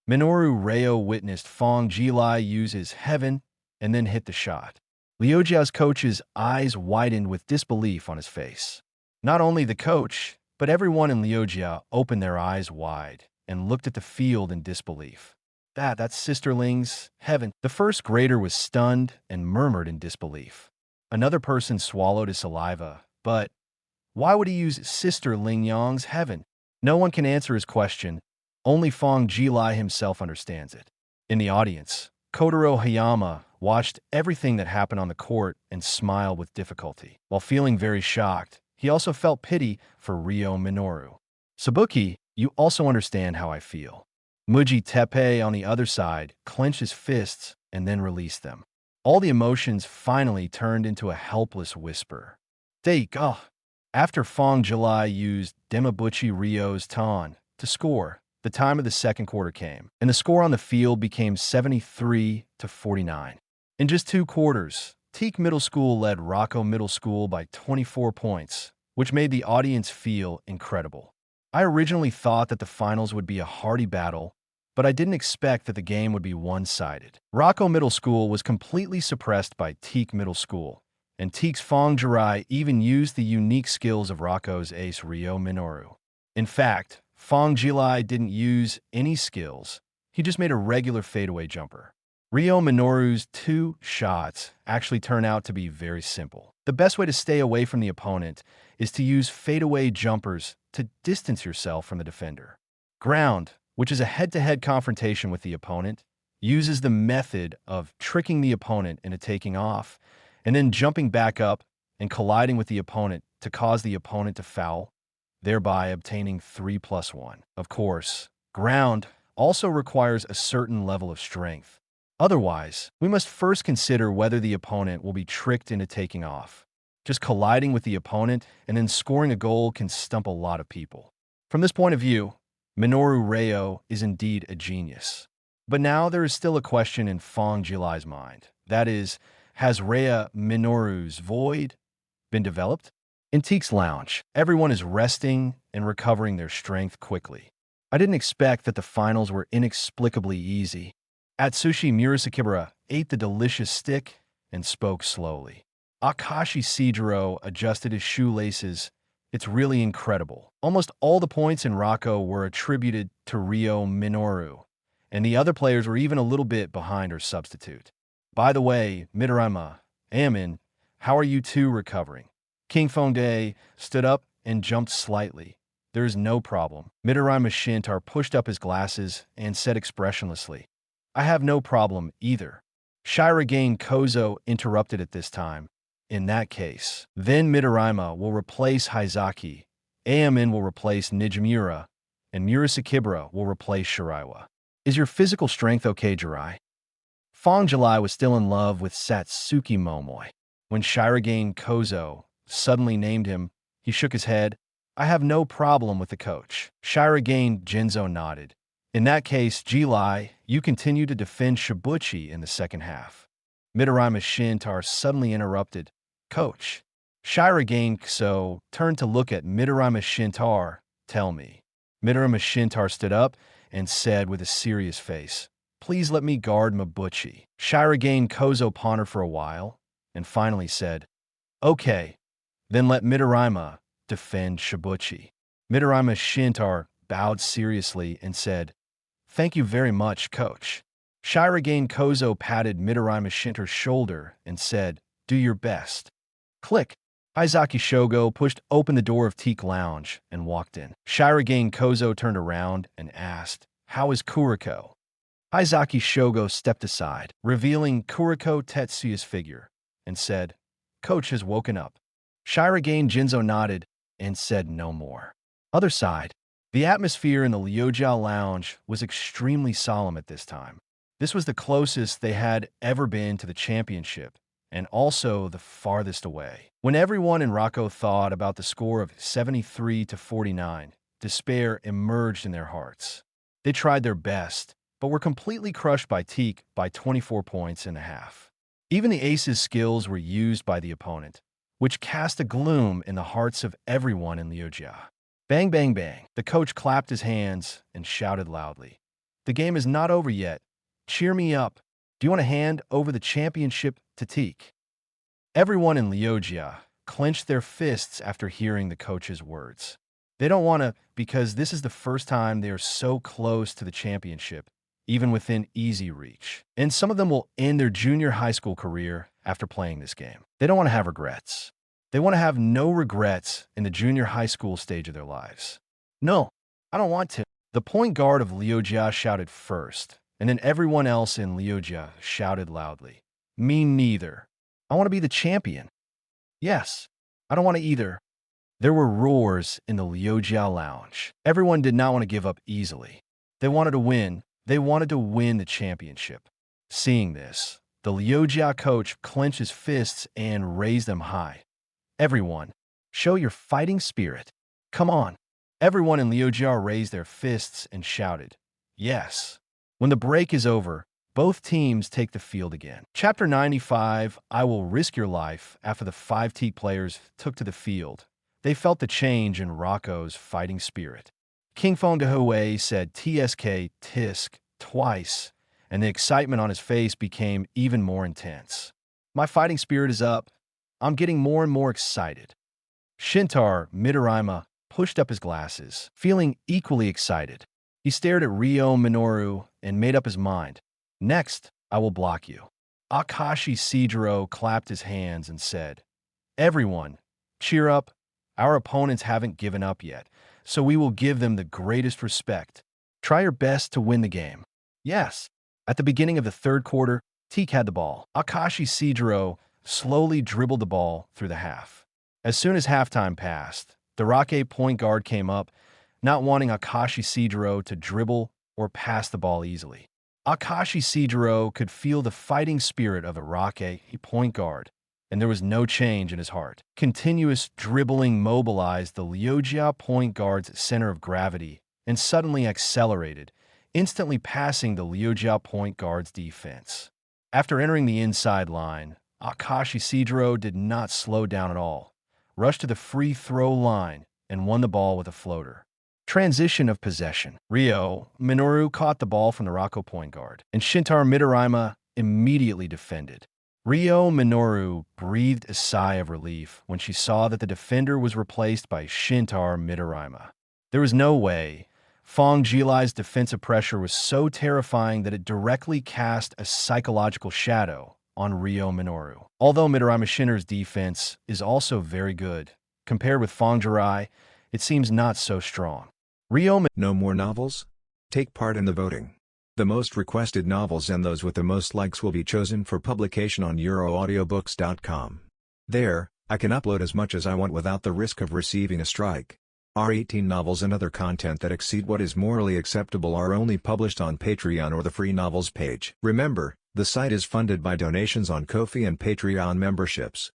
Minoru Ryo witnessed Fang Jilai use his heaven and then hit the shot. Liujia's coach's eyes widened with disbelief on his face. Not only the coach, but everyone in Liujia opened their eyes wide and looked at the field in disbelief. That's Sisterling's heaven. The first grader was stunned and murmured in disbelief. Another person swallowed his saliva, but why would he use Sister Ling Yang's heaven? No one can answer his question. Only Fang Jilai himself understands it. In the audience, Kotaro Hayama watched everything that happened on the court and smiled with difficulty. While feeling very shocked, he also felt pity for Ryo Minoru. "Sabuki, you also understand how I feel." Muji Teppei, on the other side, clenched his fists and then released them. All the emotions finally turned into a helpless whisper. Teikō. After Fang Jilai used Demabuchi Ryo's Tan to score, the time of the second quarter came, and the score on the field became 73-49. In just 2 quarters, Teik Middle School led Rocco Middle School by 24 points, which made the audience feel incredible. I originally thought that the finals would be a hearty battle, but I didn't expect that the game would be one-sided. Rocco Middle School was completely suppressed by Teik Middle School, and Teik's Fang Jilai even used the unique skills of Rocco's ace Ryo Minoru. In fact, Fang Jilai didn't use any skills. He just made a regular fadeaway jumper. Ryo Minoru's 2 shots actually turned out to be very simple. The best way to stay away from the opponent is to use fadeaway jumpers to distance yourself from the defender. Ground, which is a head-to-head confrontation with the opponent, uses the method of tricking the opponent into taking off and then jumping back up and colliding with the opponent to cause the opponent to foul, thereby obtaining 3+1. Of course, ground also requires a certain level of strength. Otherwise, we must first consider whether the opponent will be tricked into taking off. Just colliding with the opponent and then scoring a goal can stump a lot of people. From this point of view, Minoru Reo is indeed a genius. But now there is still a question in Fang Jilai's mind. That is, has Rhea Minoru's void been developed? In Teik's lounge, everyone is resting and recovering their strength quickly. I didn't expect that the finals were inexplicably easy. Atsushi Murasakibara ate the delicious stick and spoke slowly. Akashi Shijiro adjusted his shoelaces. It's really incredible. Almost all the points in Rocco were attributed to Ryo Minoru, and the other players were even a little bit behind her substitute. By the way, Midorima, Aomine, how are you two recovering? King Fongde stood up and jumped slightly. There is no problem. Midorima Shintarō pushed up his glasses and said expressionlessly, I have no problem either. Shirogane Kozo interrupted at this time. In that case, then Midorima will replace Haizaki, Aomine will replace Nijimura, and Murasakibara will replace Shiraiwa. Is your physical strength okay, Jirai? Fang Jilai was still in love with Satsuki Momoi. When Shirogane Kozo suddenly named him, he shook his head. I have no problem with the coach. Shirogane Jinzo nodded. In that case, Jilai, you continue to defend Shibuchi in the second half. Midorima Shintarō suddenly interrupted. Coach. Shirogane Kozo turned to look at Midorima Shintarō. Tell me. Midorima Shintarō stood up and said with a serious face, Please let me guard Mabuchi. Shirogane Kozo pondered for a while and finally said, Okay, then let Midorima defend Shibuchi. Midorima Shintarō bowed seriously and said, Thank you very much, coach. Shirogane Kozo patted Midorima Shintarō's shoulder and said, Do your best. Click. Haizaki Shogo pushed open the door of Teik Lounge and walked in. Shirogane Kozo turned around and asked, How is Kuroko? Haizaki Shogo stepped aside, revealing Kuroko Tetsuya's figure, and said, Coach has woken up. Shirogane Jinzo nodded and said no more. Other side, the atmosphere in the Ryoja Lounge was extremely solemn at this time. This was the closest they had ever been to the championship, and also the farthest away. When everyone in Rocco thought about the score of 73-49, despair emerged in their hearts. They tried their best, but were completely crushed by Teik by 24 points and a half. Even the ace's skills were used by the opponent, which cast a gloom in the hearts of everyone in Ryoja. Bang, bang, bang. The coach clapped his hands and shouted loudly. The game is not over yet. Cheer me up. Do you want to hand over the championship to Teik? Everyone in Ryoja clenched their fists after hearing the coach's words. They don't want to because this is the first time they are so close to the championship, even within easy reach. And some of them will end their junior high school career after playing this game. They don't want to have regrets. They want to have no regrets in the junior high school stage of their lives. No, I don't want to. The point guard of Ryoja shouted first, and then everyone else in Ryoja shouted loudly. Me neither. I want to be the champion. Yes, I don't want to either. There were roars in the Ryoja Lounge. Everyone did not want to give up easily. They wanted to win. They wanted to win the championship. Seeing this, the Ryoja coach clenched his fists and raised them high. Everyone, show your fighting spirit. Come on. Everyone in Ryoja raised their fists and shouted, Yes. When the break is over, both teams take the field again. Chapter 95, I Will Risk Your Life. After the 5 Teik players took to the field, they felt the change in Rocco's fighting spirit. King Fongde said TSK Tisk twice, and the excitement on his face became even more intense. My fighting spirit is up. I'm getting more and more excited. Shintarō Midorima pushed up his glasses, feeling equally excited. He stared at Ryo Minoru and made up his mind. Next, I will block you. Akashi Shijiro clapped his hands and said, Everyone, cheer up. Our opponents haven't given up yet, so we will give them the greatest respect. Try your best to win the game. Yes. At the beginning of the third quarter, Teik had the ball. Akashi Shijiro slowly dribbled the ball through the half. As soon as halftime passed, the Roque point guard came up, not wanting Akashi Shijiro to dribble or pass the ball easily. Akashi Shijiro could feel the fighting spirit of Irake, a point guard, and there was no change in his heart. Continuous dribbling mobilized the Liujia point guard's center of gravity and suddenly accelerated, instantly passing the Liujia point guard's defense. After entering the inside line, Akashi Shijiro did not slow down at all, rushed to the free throw line, and won the ball with a floater. Transition of possession. Ryo Minoru caught the ball from the Rako point guard, and Shintaro Midorima immediately defended. Ryo Minoru breathed a sigh of relief when she saw that the defender was replaced by Shintaro Midorima. There was no way. Fang Jilai's defensive pressure was so terrifying that it directly cast a psychological shadow on Ryo Minoru. Although Midorima Shintarō's defense is also very good, compared with Fang Jilai, it seems not so strong. No more novels? Take part in the voting. The most requested novels and those with the most likes will be chosen for publication on euroaudiobooks.com. There, I can upload as much as I want without the risk of receiving a strike. Our 18 novels and other content that exceed what is morally acceptable are only published on Patreon or the free novels page. Remember, the site is funded by donations on Ko-fi and Patreon memberships.